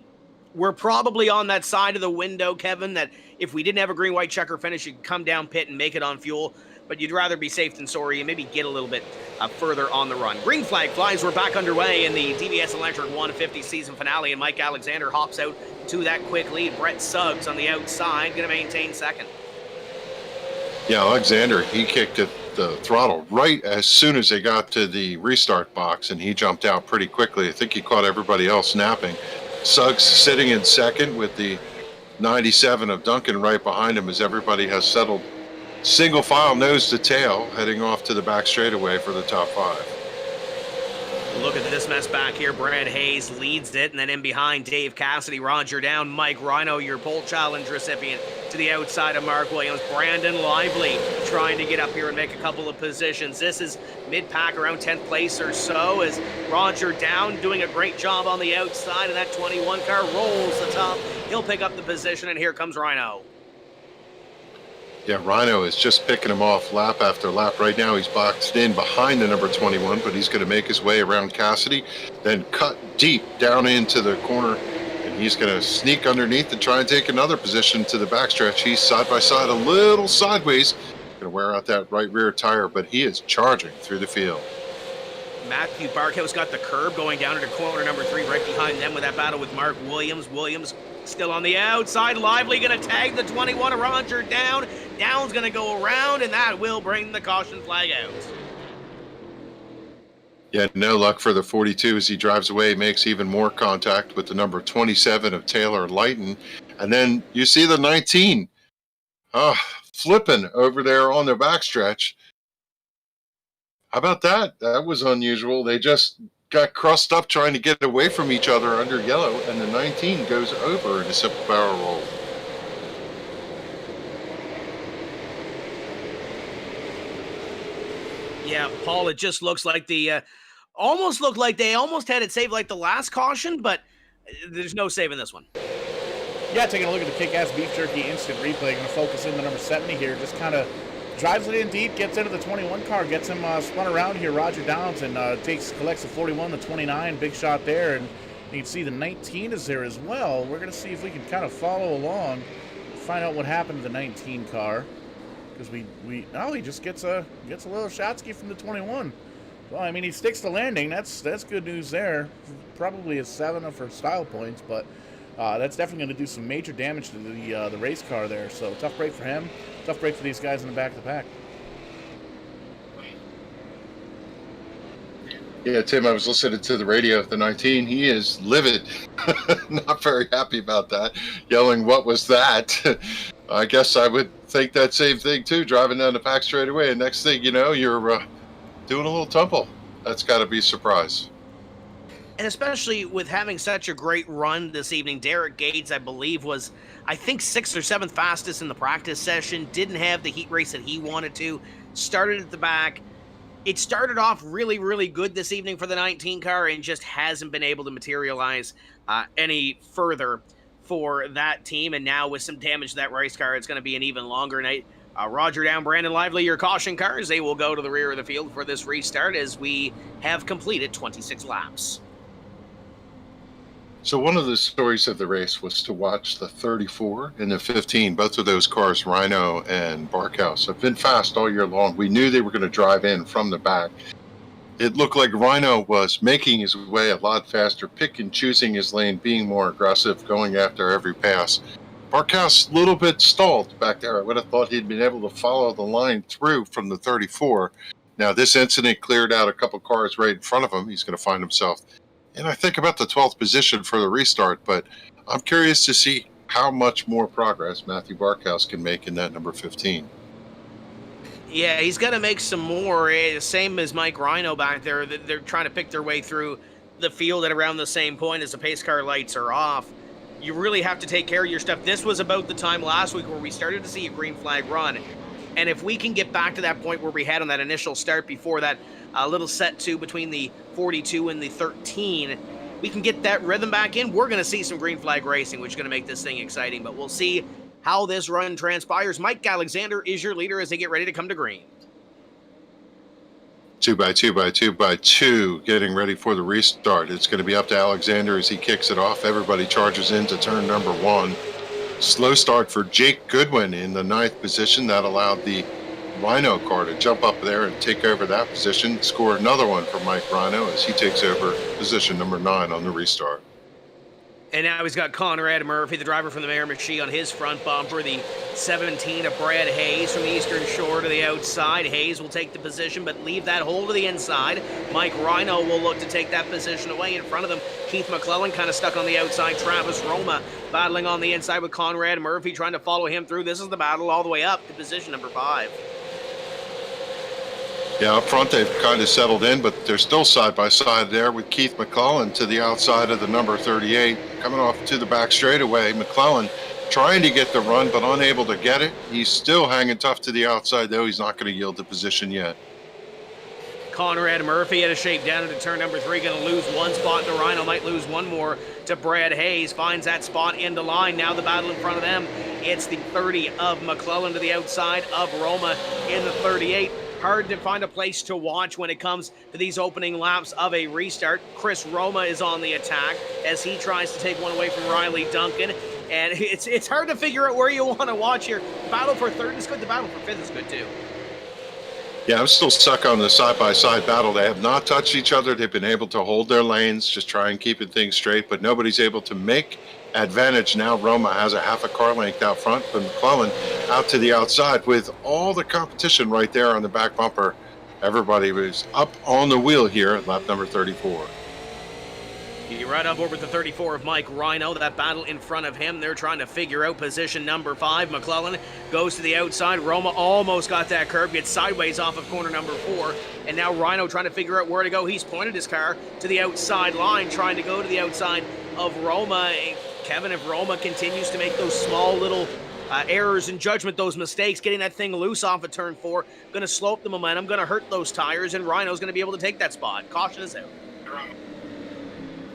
We're probably on that side of the window, Kevin, that if we didn't have a green, white checker finish, you'd come down pit and make it on fuel, but you'd rather be safe than sorry and maybe get a little bit further on the run. Green flag flies. We're back underway in the DVS Electric 150 season finale, and Mike Alexander hops out to that quick lead. Brett Suggs on the outside, going to maintain second. Yeah, Alexander, he kicked at the throttle right as soon as they got to the restart box, and he jumped out pretty quickly. I think he caught everybody else napping. Suggs sitting in second with the 97 of Duncan right behind him as everybody has settled single file nose to tail heading off to the back straightaway for the top 5. Look at this mess back here. Brad Hayes leads it, and then in behind, Dave Cassidy, Roger down, Mike Rhino, your pole challenge recipient, to the outside of Mark Williams. Brandon Lively trying to get up here and make a couple of positions. This is mid-pack, around 10th place or so, as Roger down, doing a great job on the outside, and that 21 car rolls the top. He'll pick up the position, and here comes Rhino. Yeah, Rhino is just picking him off lap after lap. Right now he's boxed in behind the number 21, but he's going to make his way around Cassidy, then cut deep down into the corner, and he's going to sneak underneath and try and take another position to the backstretch. He's side by side, a little sideways, going to wear out that right rear tire, but he is charging through the field. Matthew Barkhouse got the curb going down into corner number 3 right behind them with that battle with Mark Williams. Williams still on the outside. Lively going to tag the 21. Roger down. Down's going to go around, and that will bring the caution flag out. Yeah, no luck for the 42 as he drives away, makes even more contact with the number 27 of Taylor Lighton. And then you see the 19 flipping over there on the backstretch. How about that? That was unusual. They just got crossed up trying to get away from each other under yellow, and the 19 goes over in a simple barrel roll. Yeah, Paul, it just looks like almost looked like they almost had it saved like the last caution, but there's no saving this one. Yeah, taking a look at the kick-ass beef jerky instant replay. Going to focus in the number 70 here. Just kind of drives it in deep, gets into the 21 car, gets him spun around here. Roger Downs and collects the 41, the 29, big shot there, and you can see the 19 is there as well. We're going to see if we can kind of follow along, find out what happened to the 19 car, because he just gets a little shotski from the 21. Well, I mean, he sticks to landing. That's good news there. Probably a 7 for style points, but that's definitely going to do some major damage to the race car there. So tough break for him. Tough break for these guys in the back of the pack. Yeah, Tim, I was listening to the radio at the 19. He is livid. Not very happy about that. Yelling, "What was that?" I guess I would think that same thing, too, driving down the pack straight away. And next thing you know, you're doing a little tumble. That's got to be a surprise. And especially with having such a great run this evening, Derek Gates, I believe, was, 6th or 7th fastest in the practice session. Didn't have the heat race that he wanted to. Started at the back. It started off really, really good this evening for the 19 car and just hasn't been able to materialize any further for that team. And now with some damage to that race car, it's going to be an even longer night. Roger Down, Brandon Lively, your caution cars. They will go to the rear of the field for this restart as we have completed 26 laps. So one of the stories of the race was to watch the 34 and the 15. Both of those cars, Rhino and Barkhouse, have been fast all year long. We knew they were going to drive in from the back. It looked like Rhino was making his way a lot faster, pick and choosing his lane, being more aggressive, going after every pass. Barkhouse a little bit stalled back there. I would have thought he'd been able to follow the line through from the 34. Now, this incident cleared out a couple cars right in front of him. He's going to find himself and I think about the 12th position for the restart, but I'm curious to see how much more progress Matthew Barkhouse can make in that number 15. Yeah, he's got to make some more, same as Mike Rhino back there. They're trying to pick their way through the field at around the same point as the pace car lights are off. You really have to take care of your stuff. This was about the time last week where we started to see a green flag run. And if we can get back to that point where we had on that initial start before that little set two between the 42 and the 13, we can get that rhythm back in. We're going to see some green flag racing, which is going to make this thing exciting. But we'll see how this run transpires. Mike Alexander is your leader as they get ready to come to green. 2 by 2 by 2 by 2, getting ready for the restart. It's going to be up to Alexander as he kicks it off. Everybody charges into turn number 1. Slow start for Jake Goodwin in the 9th position. That allowed the Rhino car to jump up there and take over that position. Score another one for Mike Rhino as he takes over position number 9 on the restart. And now he's got Conrad Murphy, the driver from the Miramichi, on his front bumper. The 17 of Brad Hayes from the Eastern Shore to the outside. Hayes will take the position, but leave that hole to the inside. Mike Rhino will look to take that position away in front of them. Keith McClellan kind of stuck on the outside. Travis Roma battling on the inside with Conrad Murphy trying to follow him through. This is the battle all the way up to position number 5. Yeah, up front they've kind of settled in, but they're still side by side there with Keith McClellan to the outside of the number 38. Coming off to the back straightaway, McClellan trying to get the run, but unable to get it. He's still hanging tough to the outside, though. He's not going to yield the position yet. Conrad Murphy had a shape down into turn number 3, going to lose one spot. The Rhino might lose one more to Brad Hayes. Finds that spot into line. Now the battle in front of them. It's the 30 of McClellan to the outside of Roma in the 38. Hard to find a place to watch when it comes to these opening laps of a restart. Chris Roma is on the attack as he tries to take one away from Riley Duncan. And it's hard to figure out where you want to watch here. The battle for 3rd is good. The battle for 5th is good too. Yeah, I'm still stuck on the side-by-side battle. They have not touched each other. They've been able to hold their lanes, just try and keep things straight, but nobody's able to make advantage. Now Roma has a half a car length out front, but McClellan out to the outside with all the competition right there on the back bumper Everybody was up on the wheel here at lap number 34. You right up over the 34 of Mike Rhino. That battle in front of him. They're trying to figure out position number 5. McClellan goes to the outside. Roma almost got that curb, gets sideways off of corner number 4. And now Rhino trying to figure out where to go. He's pointed his car to the outside line, trying to go to the outside of Roma. Kevin, if Roma continues to make those small little errors in judgment, those mistakes, getting that thing loose off of turn 4, going to slow up the momentum, going to hurt those tires, and Rhino's going to be able to take that spot. Caution is out.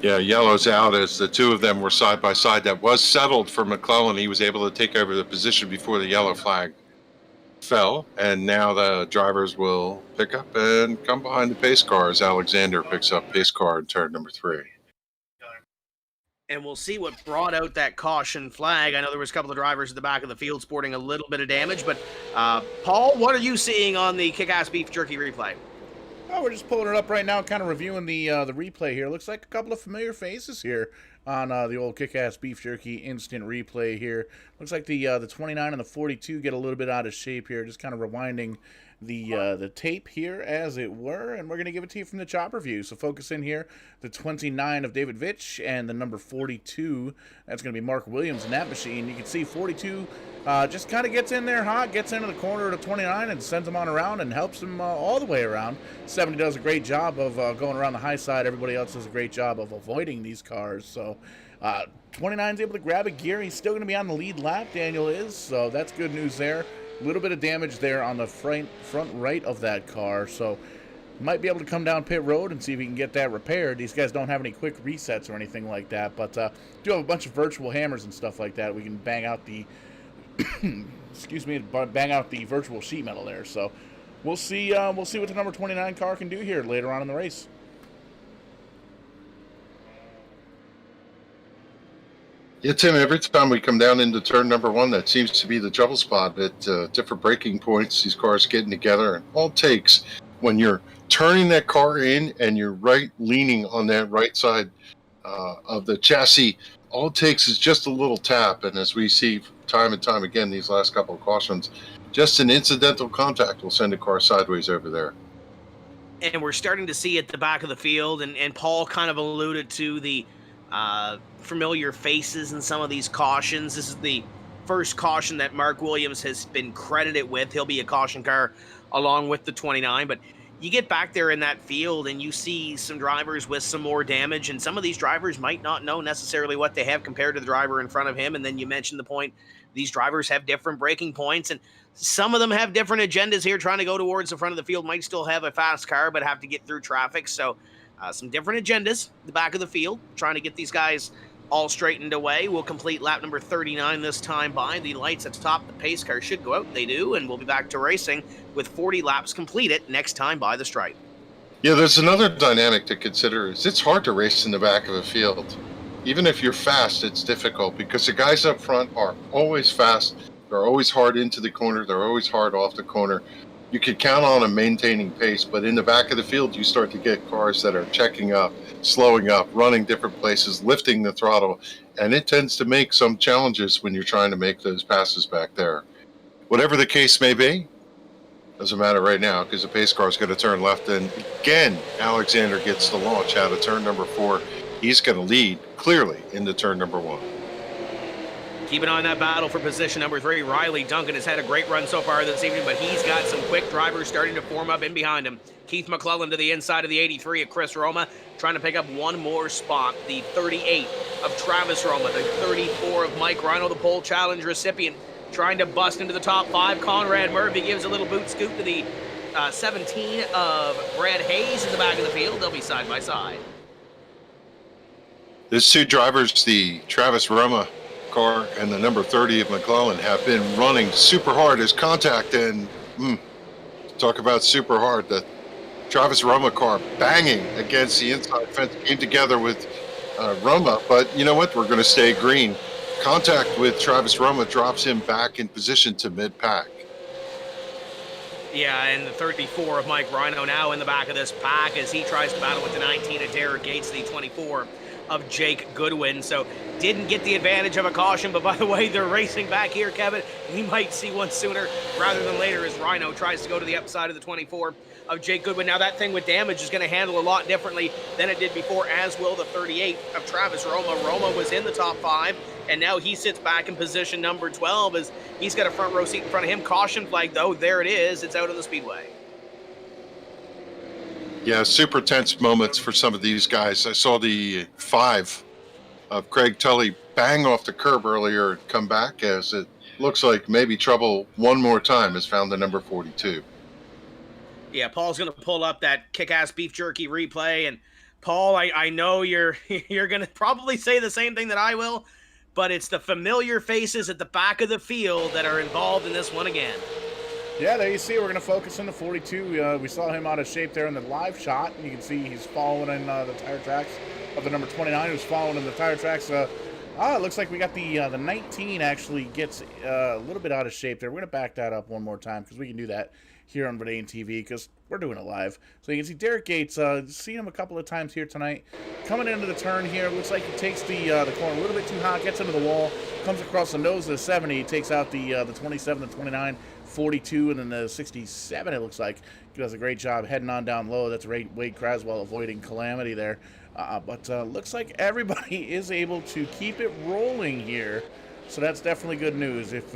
Yeah, yellow's out as the two of them were side by side. That was settled for McClellan. He was able to take over the position before the yellow flag fell, and now the drivers will pick up and come behind the pace car as Alexander picks up pace car in turn number 3. And we'll see what brought out that caution flag. I know there was a couple of drivers at the back of the field sporting a little bit of damage, but Paul, what are you seeing on the Kick-Ass Beef Jerky replay? Oh, we're just pulling it up right now, kind of reviewing the replay here. Looks like a couple of familiar faces here on the old Kick-Ass Beef Jerky instant replay here. Looks like the 29 and the 42 get a little bit out of shape here, just kind of rewinding the tape here, as it were, and we're going to give it to you from the chopper view. So focus in here, the 29 of David Vitch and the number 42, that's going to be Mark Williams in that machine. You can see 42 just kind of gets in there hot, gets into the corner of the 29 and sends him on around and helps him all the way around. 70 does a great job of going around the high side. Everybody else does a great job of avoiding these cars. So 29's able to grab a gear. He's still going to be on the lead lap, Daniel is, so that's good news there. A little bit of damage there on the front right of that car, so might be able to come down pit road and see if we can get that repaired. These guys don't have any quick resets or anything like that, but do have a bunch of virtual hammers and stuff like that. We can bang out the excuse me, bang out the virtual sheet metal there. So we'll see what the number 29 car can do here later on in the race. Yeah, Tim, every time we come down into turn number 1, that seems to be the trouble spot at different braking points. These cars getting together, and all it takes when you're turning that car in and you're leaning on that right side of the chassis, all it takes is just a little tap. And as we see time and time again, these last couple of cautions, just an incidental contact will send a car sideways over there. And we're starting to see at the back of the field, and Paul kind of alluded to the familiar faces in some of these cautions. This is the first caution that Mark Williams has been credited with. He'll be a caution car along with the 29, but you get back there in that field and you see some drivers with some more damage, and some of these drivers might not know necessarily what they have compared to the driver in front of him. And then you mentioned the point, these drivers have different braking points, and some of them have different agendas here, trying to go towards the front of the field, might still have a fast car, but have to get through traffic. So some different agendas, the back of the field, trying to get these guys all straightened away. We'll complete lap number 39 this time by. The lights at the top, the pace car should go out. They do, and we'll be back to racing with 40 laps completed next time by the stripe. Yeah, there's another dynamic to consider. Is it's hard to race in the back of the field. Even if you're fast, it's difficult because the guys up front are always fast. They're always hard into the corner. They're always hard off the corner. You could count on them maintaining pace, but in the back of the field, you start to get cars that are checking up, slowing up, running different places, lifting the throttle, and it tends to make some challenges when you're trying to make those passes back there. Whatever the case may be, doesn't matter right now because the pace car is going to turn left, and again, Alexander gets the launch out of turn number 4. He's going to lead clearly into turn number 1. Keep an eye on that battle for position number 3. Riley Duncan has had a great run so far this evening, but he's got some quick drivers starting to form up in behind him. Keith McClellan to the inside of the 83 of Chris Roma, trying to pick up one more spot. The 38 of Travis Roma, the 34 of Mike Rhino, the pole challenge recipient, trying to bust into the top 5. Conrad Murphy gives a little boot scoop to the 17 of Brad Hayes in the back of the field. They'll be side by side. These two drivers, the Travis Roma car and the number 30 of McClellan, have been running super hard as contact, and talk about super hard. The Travis Roma car banging against the inside fence, came together with Roma, but you know what? We're going to stay green. Contact with Travis Roma drops him back in position to mid-pack. Yeah, and the 34 of Mike Rhino now in the back of this pack as he tries to battle with the 19 of Derek Gates, the 24 of Jake Goodwin. So didn't get the advantage of a caution, but by the way, they're racing back here, Kevin. We might see one sooner rather than later as Rhino tries to go to the upside of the 24 of Jake Goodwin. Now that thing with damage is going to handle a lot differently than it did before, as will the 38 of Travis Roma. Roma was in the top 5, and now he sits back in position number 12 as he's got a front row seat in front of him. Caution flag, though, there it is. It's out on the speedway. Yeah, super tense moments for some of these guys. I saw the 5 of Craig Tully bang off the curb earlier and come back, as it looks like maybe trouble one more time has found the number 42. Yeah, Paul's going to pull up that kick-ass beef jerky replay. And Paul, I know you're going to probably say the same thing that I will, but it's the familiar faces at the back of the field that are involved in this one again. Yeah, there you see, we're going to focus on the 42. We saw him out of shape there in the live shot, and you can see he's following in the tire tracks of the number 29, who's following in the tire tracks. It looks like we got the 19 actually gets a little bit out of shape there. We're going to back that up one more time because we can do that here on Verdane TV because we're doing it live. So you can see Derek Gates, seen him a couple of times here tonight. Coming into the turn here, looks like he takes the corner a little bit too hot, gets into the wall, comes across the nose of the 70, takes out the 27, the 29, 42, and then the 67, it looks like. He does a great job heading on down low. That's Wade Craswell avoiding calamity there. But looks like everybody is able to keep it rolling here. So that's definitely good news. If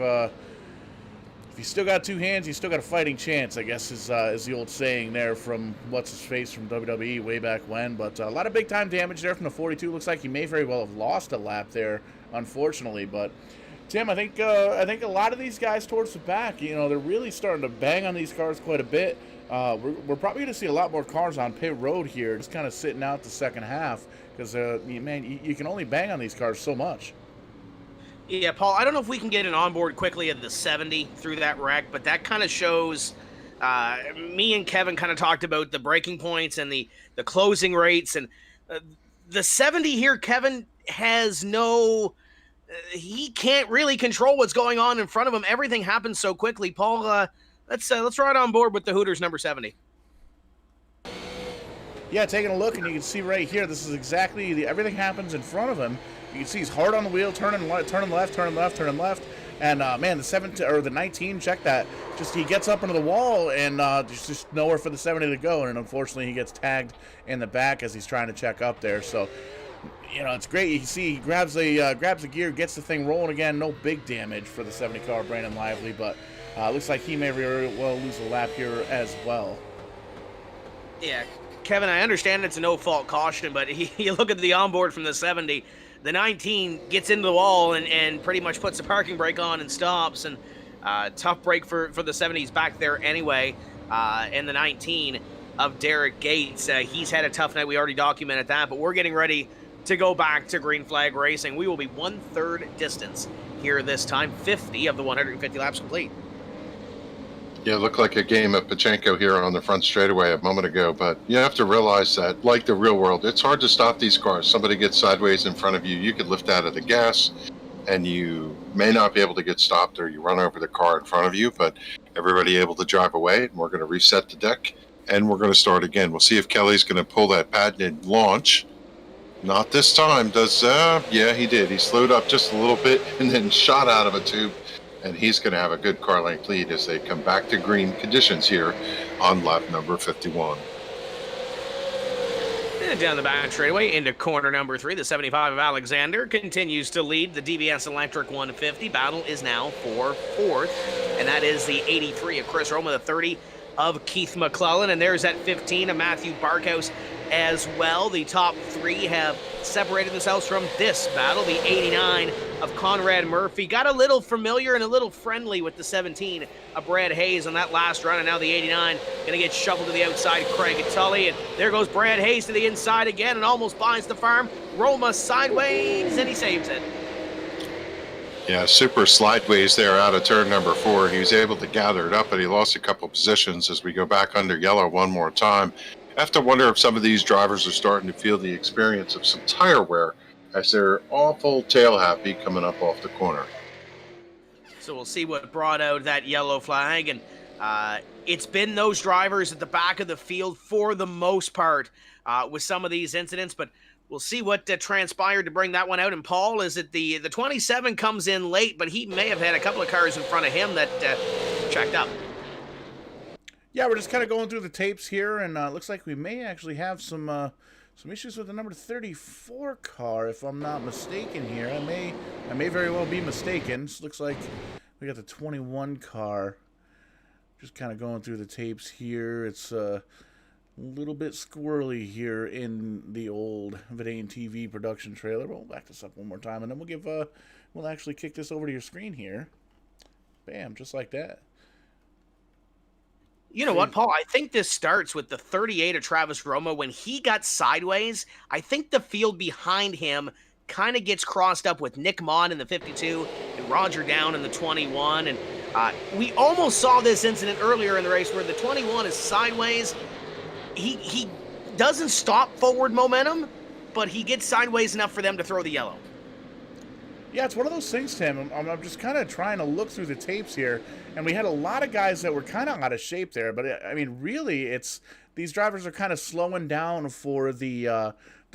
you still got 2 hands, you still got a fighting chance, I guess is the old saying there from what's-his-face from WWE way back when. But a lot of big-time damage there from the 42. Looks like he may very well have lost a lap there, unfortunately. But Tim, I think a lot of these guys towards the back, they're really starting to bang on these cars quite a bit. We're probably going to see a lot more cars on pit road here, just kind of sitting out the second half because, man, you can only bang on these cars so much. Yeah, Paul, I don't know if we can get an onboard quickly of the 70 through that wreck, but that kind of shows me and Kevin kind of talked about the breaking points and the closing rates. And the 70 here, Kevin, has no... he can't really control what's going on in front of him. Everything happens so quickly. Paul, let's ride on board with the Hooters number 70. Yeah, taking a look, and you can see right here, this is exactly everything happens in front of him. You can see he's hard on the wheel, turning left. And man, the 19, check that. Just he gets up into the wall, and there's just nowhere for the 70 to go. And unfortunately, he gets tagged in the back as he's trying to check up there. So, it's great. You can see he grabs the gear, gets the thing rolling again. No big damage for the 70 car, Brandon Lively, but looks like he may very well lose a lap here as well. Yeah, Kevin, I understand it's a no-fault caution, but you look at the onboard from the 70. The 19 gets into the wall and pretty much puts the parking brake on and stops. And tough break for the 70s back there anyway. And the 19 of Derek Gates, he's had a tough night. We already documented that, but we're getting ready to go back to green flag racing. We will be 1/3 distance here this time, 50 of the 150 laps complete. Yeah, it looked like a game of Pachenko here on the front straightaway a moment ago, but you have to realize that, like the real world, it's hard to stop these cars. Somebody gets sideways in front of you, you could lift out of the gas, and you may not be able to get stopped, or you run over the car in front of you, but everybody able to drive away, and we're going to reset the deck, and we're going to start again. We'll see if Kelly's going to pull that patented launch. Not this time. Yeah, he did. He slowed up just a little bit and then shot out of a tube. And he's going to have a good car length lead as they come back to green conditions here on lap number 51. And down the back straightaway into corner number 3, the 75 of Alexander continues to lead the DVS Electric 150. Battle is now for 4th, and that is the 83 of Chris Roma, the 30 of Keith McClellan, and there's that 15 of Matthew Barkhouse as well. The top 3 have separated themselves from this battle. The 89 of Conrad Murphy got a little familiar and a little friendly with the 17 of Brad Hayes on that last run, and now the 89 going to get shuffled to the outside, Craig Tully, and there goes Brad Hayes to the inside again and almost binds the farm. Roma sideways, and he saves it. Yeah, super slideways there out of turn number 4. He was able to gather it up, but he lost a couple positions as we go back under yellow one more time. I have to wonder if some of these drivers are starting to feel the experience of some tire wear as they're awful tail happy coming up off the corner. So we'll see what brought out that yellow flag, and it's been those drivers at the back of the field for the most part with some of these incidents, but we'll see what transpired to bring that one out. And Paul, is it the 27 comes in late, but he may have had a couple of cars in front of him that checked up. Yeah, we're just kind of going through the tapes here, and it looks like we may actually have some issues with the number 34 car, if I'm not mistaken here. I may very well be mistaken. This looks like we got the 21 car. Just kind of going through the tapes here. It's a little bit squirrely here in the old Vidane TV production trailer. We'll back this up one more time, and then we'll actually kick this over to your screen here. Bam, just like that. You know what, Paul? I think this starts with the 38 of Travis Roma. When he got sideways, I think the field behind him kind of gets crossed up with Nick Mott in the 52 and Roger Down in the 21. And we almost saw this incident earlier in the race where the 21 is sideways. He doesn't stop forward momentum, but he gets sideways enough for them to throw the yellow. Yeah, it's one of those things, Tim. I'm just kind of trying to look through the tapes here, and we had a lot of guys that were kind of out of shape there. But I mean, really, these drivers are kind of slowing down for the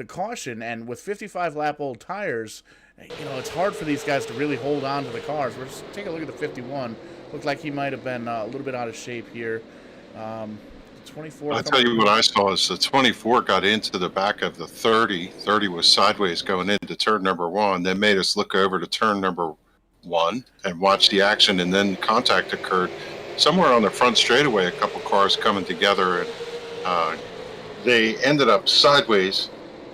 caution, and with 55-lap-old tires, you know, it's hard for these guys to really hold on to the cars. We're just take a look at the 51. Looked like he might have been a little bit out of shape here. 24. I'll tell you what I saw is the 24 got into the back of the 30. 30 was sideways going into turn number 1. Then made us look over to turn number 1 and watch the action, and then contact occurred somewhere on the front straightaway. A couple cars coming together, and they ended up sideways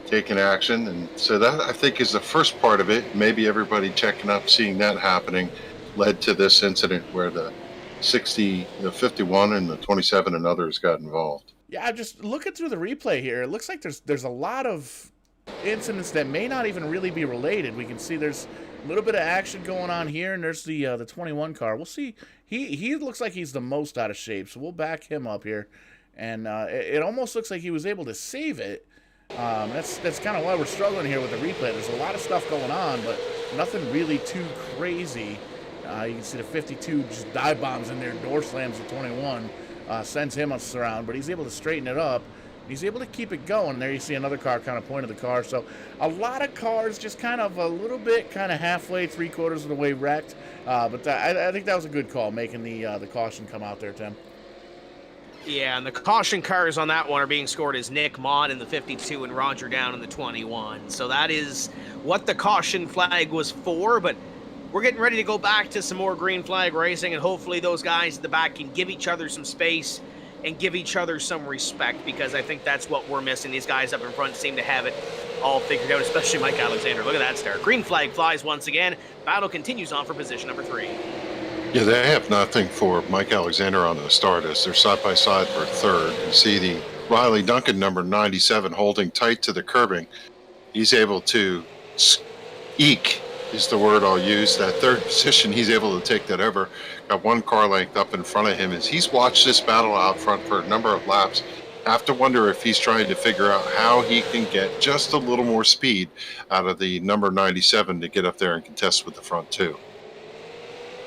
taking action. And so that, I think, is the first part of it. Maybe everybody checking up, seeing that happening, led to this incident where the 60, the 51, and the 27 and others got involved. Yeah, just looking through the replay here, it looks like there's a lot of incidents that may not even really be related. We can see there's a little bit of action going on here, and there's the 21 car. We'll see. He looks like he's the most out of shape, so we'll back him up here. And it almost looks like he was able to save it. That's kind of why we're struggling here with the replay. There's a lot of stuff going on, but nothing really too crazy. You can see the 52 just dive bombs in there, door slams the 21, sends him around, but he's able to straighten it up. He's able to keep it going. There you see another car kind of point of the car. So a lot of cars just kind of a little bit kind of halfway, 3/4 of the way wrecked. But I think that was a good call, making the caution come out there, Tim. Yeah, and the caution cars on that one are being scored as Nick Mott in the 52 and Roger Down in the 21. So that is what the caution flag was for, but we're getting ready to go back to some more green flag racing, and hopefully those guys at the back can give each other some space and give each other some respect, because I think that's what we're missing. These guys up in front seem to have it all figured out, especially Mike Alexander. Look at that start. Green flag flies once again. Battle continues on for position number 3. Yeah, they have nothing for Mike Alexander on the start as they're side by side for third. You see the Riley Duncan number 97 holding tight to the curbing. He's able to eke is the word I'll use. That third position, he's able to take that over. Got one car length up in front of him as he's watched this battle out front for a number of laps. Have to wonder if he's trying to figure out how he can get just a little more speed out of the number 97 to get up there and contest with the front two.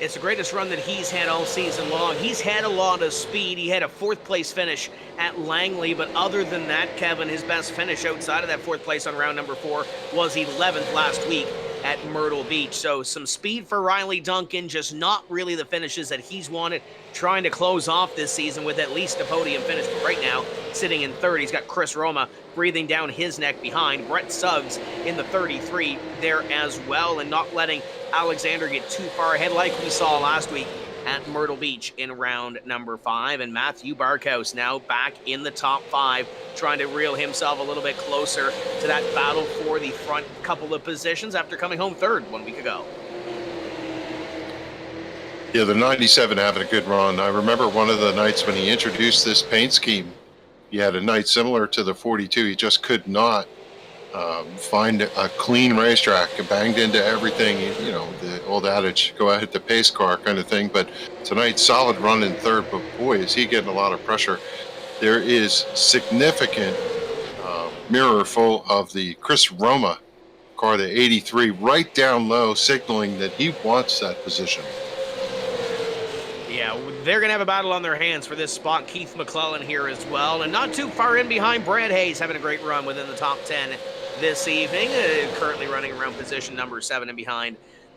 It's the greatest run that he's had all season long. He's had a lot of speed. He had a 4th place finish at Langley, but other than that, Kevin, his best finish outside of that 4th place on round number 4 was 11th last week at Myrtle Beach. So some speed for Riley Duncan, just not really the finishes that he's wanted, trying to close off this season with at least a podium finish. But right now, sitting in 3rd, he's got Chris Roma breathing down his neck behind. Brett Suggs in the 33 there as well, and not letting Alexander get too far ahead like we saw last week at Myrtle Beach in round number 5. And Matthew Barkhouse now back in the top 5, trying to reel himself a little bit closer to that battle for the front couple of positions after coming home 3rd 1 week ago. Yeah, the 97 having a good run. I remember one of the nights when he introduced this paint scheme, he had a night similar to the 42. He just could not find a clean racetrack, banged into everything, you know, the old adage, go out hit the pace car kind of thing. But tonight, solid run in 3rd, but boy, is he getting a lot of pressure. There is significant mirror full of the Chris Roma car, the 83, right down low, signaling that he wants that position. Yeah, they're going to have a battle on their hands for this spot. Keith McClellan here as well, and not too far in behind Brad Hayes, having a great run within the top 10 this evening, currently running around position number 7 and behind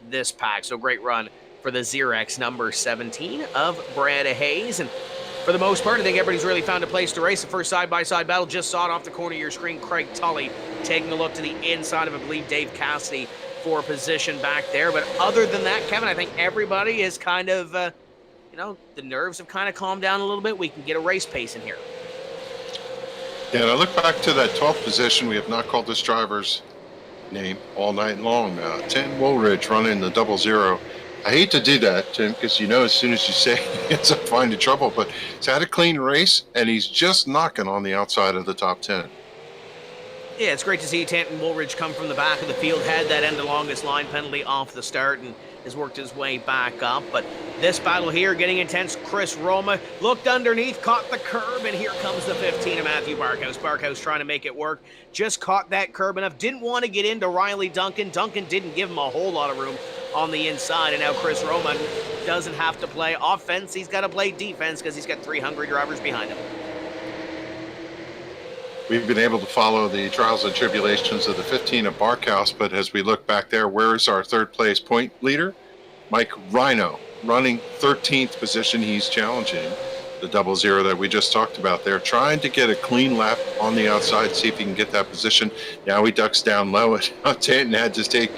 this pack. So great run for the Xerox number 17 of Brad Hayes. And for the most part, I think everybody's really found a place to race. The first side-by-side battle, just saw it off the corner of your screen. Craig Tully taking a look to the inside of, I believe, Dave Cassidy for position back there. But other than that, Kevin, I think everybody is kind of, the nerves have kind of calmed down a little bit. We can get a race pace in here. Yeah, and I look back to that 12th position. We have not called this driver's name all night long. 10 Woolridge running the 00. I hate to do that, Tim, because as soon as you say it, it's a find in trouble. But he's had a clean race, and he's just knocking on the outside of the top 10. Yeah, it's great to see Tanton Woolridge come from the back of the field, had that end of longest line penalty off the start, and has worked his way back up. But this battle here getting intense. Chris Roma looked underneath, caught the curb, and here comes the 15 of Matthew Barkhouse. Barkhouse trying to make it work, just caught that curb enough, didn't want to get into Riley Duncan. Duncan didn't give him a whole lot of room on the inside, and now Chris Roma doesn't have to play offense. He's got to play defense because he's got 3 hungry drivers behind him. We've been able to follow the trials and tribulations of the 15 of Barkhouse, but as we look back there, where is our third place point leader? Mike Rhino, running 13th position. He's challenging the 00 that we just talked about there, trying to get a clean lap on the outside, see if he can get that position. Now he ducks down low, and Tanton had to take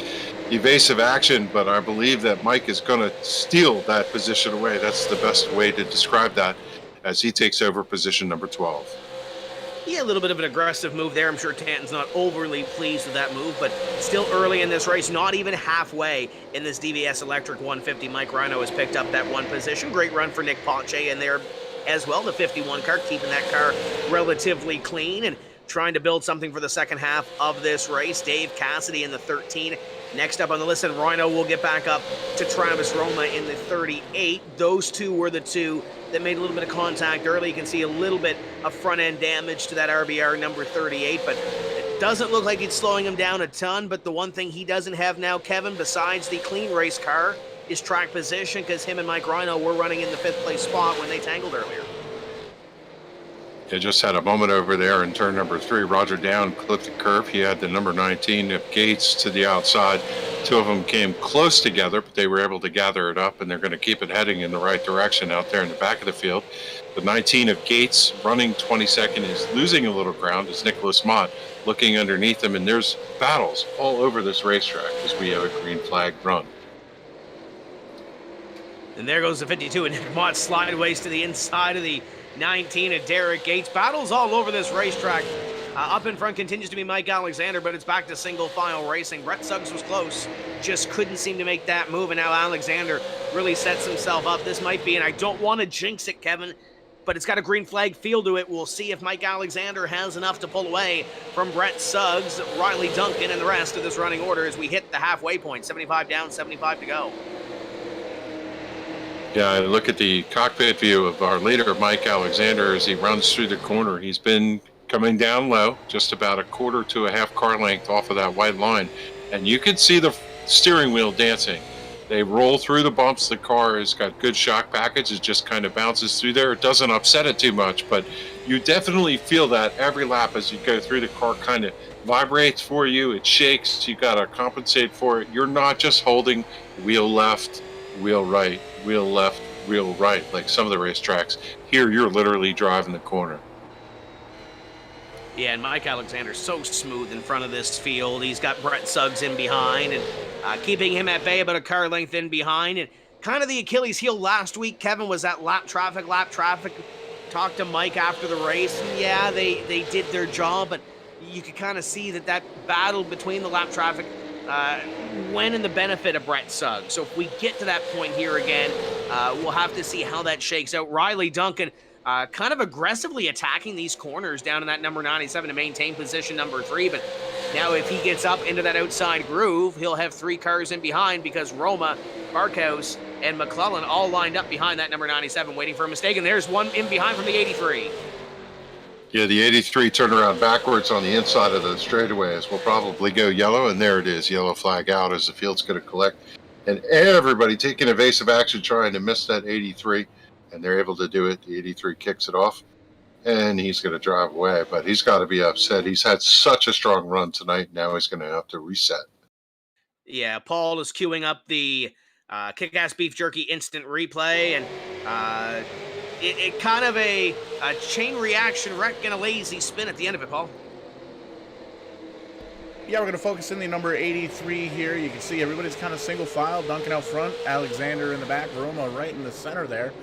evasive action, but I believe that Mike is going to steal that position away. That's the best way to describe that, as he takes over position number 12. Yeah, a little bit of an aggressive move there. I'm sure Tanton's not overly pleased with that move, but still early in this race, not even halfway in this DVS Electric 150. Mike Rhino has picked up that one position. Great run for Nick Pache in there as well, the 51 car, keeping that car relatively clean and trying to build something for the second half of this race. Dave Cassidy in the 13. Next up on the list, and Rhino will get back up to Travis Roma in the 38. Those two were the two that made a little bit of contact early. You can see a little bit of front-end damage to that RBR number 38, but it doesn't look like it's slowing him down a ton. But the one thing he doesn't have now, Kevin, besides the clean race car, is track position, because him and Mike Rhino were running in the 5th place spot when they tangled earlier. They just had a moment over there in turn number 3. Roger Down clipped the curve. He had the number 19 of Gates to the outside. Two of them came close together, but they were able to gather it up, and they're going to keep it heading in the right direction out there in the back of the field. The 19 of Gates running 22nd is losing a little ground as Nicholas Mott looking underneath him, and there's battles all over this racetrack as we have a green flag run. And there goes the 52, and Nick Mott slideways to the inside of the 19 of Derek Gates. Battles all over this racetrack. Up in front continues to be Mike Alexander, but it's back to single file racing. Brett Suggs was close, just couldn't seem to make that move, and now Alexander really sets himself up. This might be, and I don't want to jinx it, Kevin, but it's got a green flag feel to it. We'll see if Mike Alexander has enough to pull away from Brett Suggs, Riley Duncan, and the rest of this running order as we hit the halfway point. 75 down, 75 to go. Yeah, I look at the cockpit view of our leader, Mike Alexander, as he runs through the corner. He's been coming down low, just about a quarter to a half car length off of that white line. And you can see the steering wheel dancing. They roll through the bumps. The car has got good shock package. It just kind of bounces through there. It doesn't upset it too much, but you definitely feel that every lap as you go through. The car kind of vibrates for you. It shakes. You got to compensate for it. You're not just holding wheel left, wheel right, wheel left, wheel right, like some of the racetracks. Here, you're literally driving the corner. Yeah, and Mike Alexander's so smooth in front of this field. He's got Brett Suggs in behind and keeping him at bay about a car length in behind. And kind of the Achilles heel last week, Kevin, was that lap traffic. Talked to Mike after the race. And yeah, they did their job, but you could kind of see that battle between the lap traffic went in the benefit of Brett Suggs. So if we get to that point here again, we'll have to see how that shakes out. Riley Duncan kind of aggressively attacking these corners down in that number 97 to maintain position number 3. But now if he gets up into that outside groove, he'll have 3 cars in behind because Roma, Barkhouse, and McClellan all lined up behind that number 97 waiting for a mistake. And there's one in behind from the 83. Yeah, the 83 turned around backwards on the inside of the straightaways. We'll probably go yellow, and there it is, yellow flag out as the field's going to collect. And everybody taking evasive action trying to miss that 83, and they're able to do it. The 83 kicks it off. and he's going to drive away. But he's got to be upset. He's had such a strong run tonight. Now he's going to have to reset. Yeah, Paul is queuing up the Kick-Ass Beef Jerky instant replay, and it kind of a chain reaction wreck and a lazy spin at the end of it, Paul. Yeah, we're going to focus in the number 83 here. You can see everybody's kind of single file. Duncan out front, Alexander in the back, Roma right in the center there.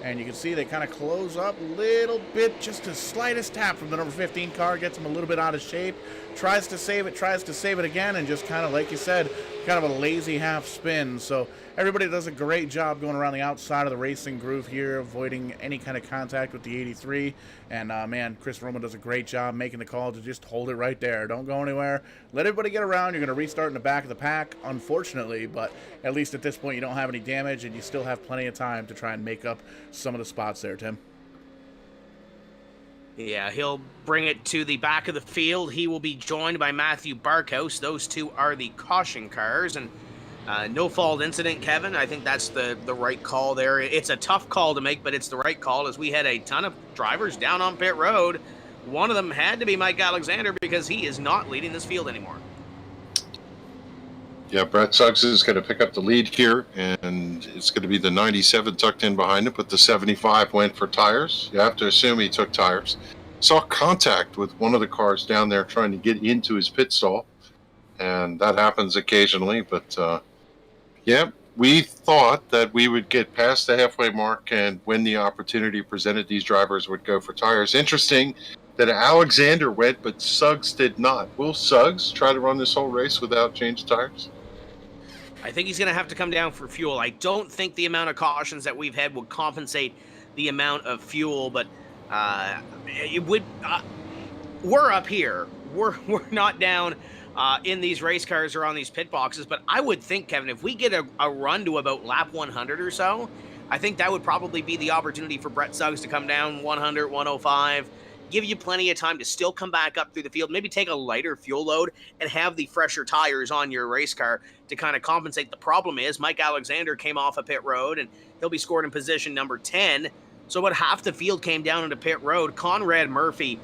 And you can see they kind of close up a little bit, just the slightest tap from the number 15 car, gets him a little bit out of shape, tries to save it again, and just kind of, like you said, kind of a lazy half spin. So everybody does a great job going around the outside of the racing groove here, avoiding any kind of contact with the 83. And, man, Chris Roma does a great job making the call to just hold it right there. Don't go anywhere. Let everybody get around. You're going to restart in the back of the pack, unfortunately, but at least at this point you don't have any damage, and you still have plenty of time to try and make up some of the spots there, Tim. Yeah, he'll bring it to the back of the field. He will be joined by Matthew Barkhouse. Those two are the caution cars, and no fault incident, Kevin. I think that's the right call there. It's a tough call to make, but it's the right call, as we had a ton of drivers down on pit road. One of them had to be Mike Alexander, because he is not leading this field anymore. Yeah, Brett Suggs is going to pick up the lead here, and it's going to be the 97 tucked in behind him, but the 75 went for tires. You have to assume he took tires. Saw contact with one of the cars down there trying to get into his pit stall, and that happens occasionally. But, yeah, we thought that we would get past the halfway mark, and when the opportunity presented, these drivers would go for tires. Interesting that Alexander went, but Suggs did not. Will Suggs try to run this whole race without changed tires? I think he's going to have to come down for fuel. I don't think the amount of cautions that we've had will compensate the amount of fuel, but it would. We're up here. We're not down in these race cars or on these pit boxes, but I would think, Kevin, if we get a run to about lap 100 or so, I think that would probably be the opportunity for Brett Suggs to come down 100, 105, give you plenty of time to still come back up through the field, maybe take a lighter fuel load and have the fresher tires on your race car to kind of compensate. The problem is Mike Alexander came off a pit road, and he'll be scored in position number 10. So about half the field came down into pit road. Conrad Murphy,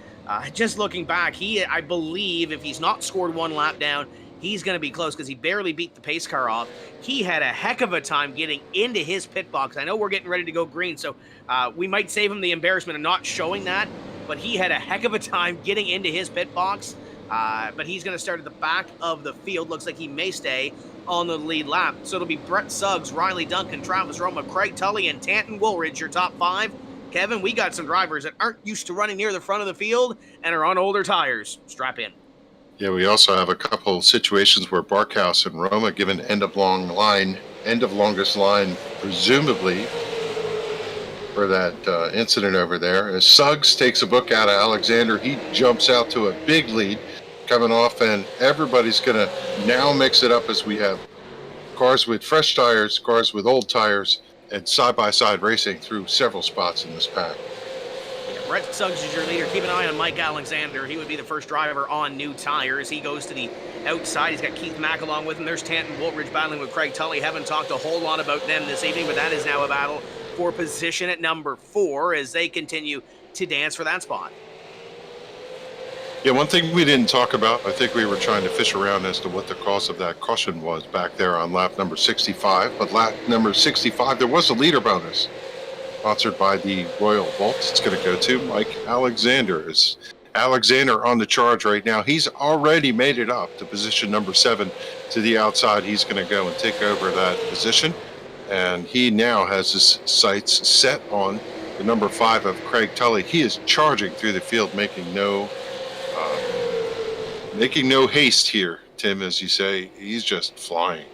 just looking back, I believe if he's not scored one lap down, he's going to be close, because he barely beat the pace car off. He had a heck of a time getting into his pit box. I know we're getting ready to go green, so we might save him the embarrassment of not showing that, but he had a heck of a time getting into his pit box. But he's going to start at the back of the field. Looks like he may stay on the lead lap. So it'll be Brett Suggs, Riley Duncan, Travis Roma, Craig Tully, and Tanton Woolridge, your top five. Kevin, we got some drivers that aren't used to running near the front of the field and are on older tires. Strap in. Yeah, we also have a couple situations where Barkhouse and Roma given end of longest line, presumably for that incident over there. As Suggs takes a book out of Alexander, he jumps out to a big lead coming off, and everybody's going to now mix it up as we have cars with fresh tires, cars with old tires, and side-by-side racing through several spots in this pack. Brett Suggs is your leader. Keep an eye on Mike Alexander. He would be the first driver on new tires. He goes to the outside. He's got Keith Mack along with him. There's Tanton Woolridge battling with Craig Tully. Haven't talked a whole lot about them this evening, but that is now a battle for position at number 4 as they continue to dance for that spot. Yeah, one thing we didn't talk about, I think we were trying to fish around as to what the cause of that caution was back there on lap number 65. But lap number 65, there was a leader bonus sponsored by the Royal Vault. It's going to go to Mike Alexander. Is Alexander on the charge right now? He's already made it up to position number 7 to the outside. He's going to go and take over that position. And he now has his sights set on the number 5 of Craig Tully. He is charging through the field, making no haste here, Tim, as you say. He's just flying.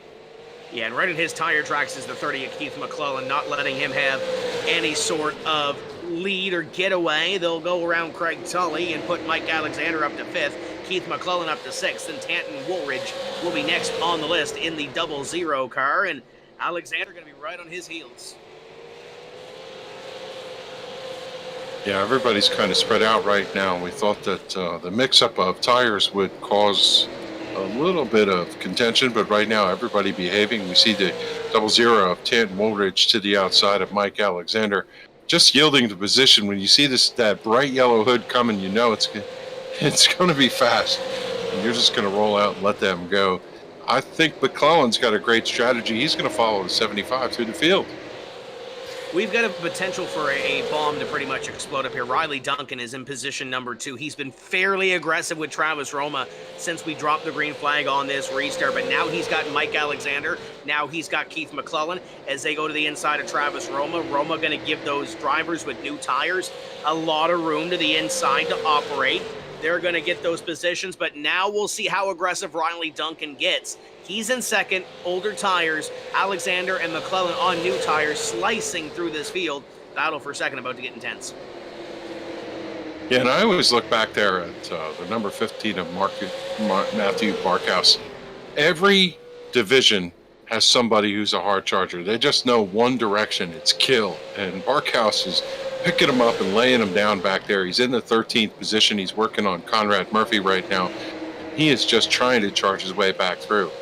Yeah, and right in his tire tracks is the 30 of Keith McClellan, not letting him have any sort of lead or getaway. They'll go around Craig Tully and put Mike Alexander up to 5th, Keith McClellan up to 6th, and Tanton Woolridge will be next on the list in the 00 car, and Alexander going to be right on his heels. Yeah, everybody's kind of spread out right now. We thought that the mix-up of tires would cause a little bit of contention, but right now everybody behaving. We see the 00 of Tanton Woolridge to the outside of Mike Alexander. just yielding the position. When you see that bright yellow hood coming, you know it's going to be fast. And you're just going to roll out and let them go. I think McClellan's got a great strategy. He's going to follow the 75 through the field. We've got a potential for a bomb to pretty much explode up here. Riley Duncan is in position number 2. He's been fairly aggressive with Travis Roma since we dropped the green flag on this restart, but now he's got Mike Alexander. Now he's got Keith McClellan as they go to the inside of Travis Roma. Roma going to give those drivers with new tires a lot of room to the inside to operate. They're going to get those positions, but now we'll see how aggressive Riley Duncan gets. He's in second, older tires. Alexander and McClellan on new tires, slicing through this field. Battle for second about to get intense. Yeah, and I always look back there at the number 15 of Matthew Barkhouse. Every division has somebody who's a hard charger. They just know one direction, it's kill. And Barkhouse is picking him up and laying him down back there. He's in the 13th position. He's working on Conrad Murphy right now. He is just trying to charge his way back through.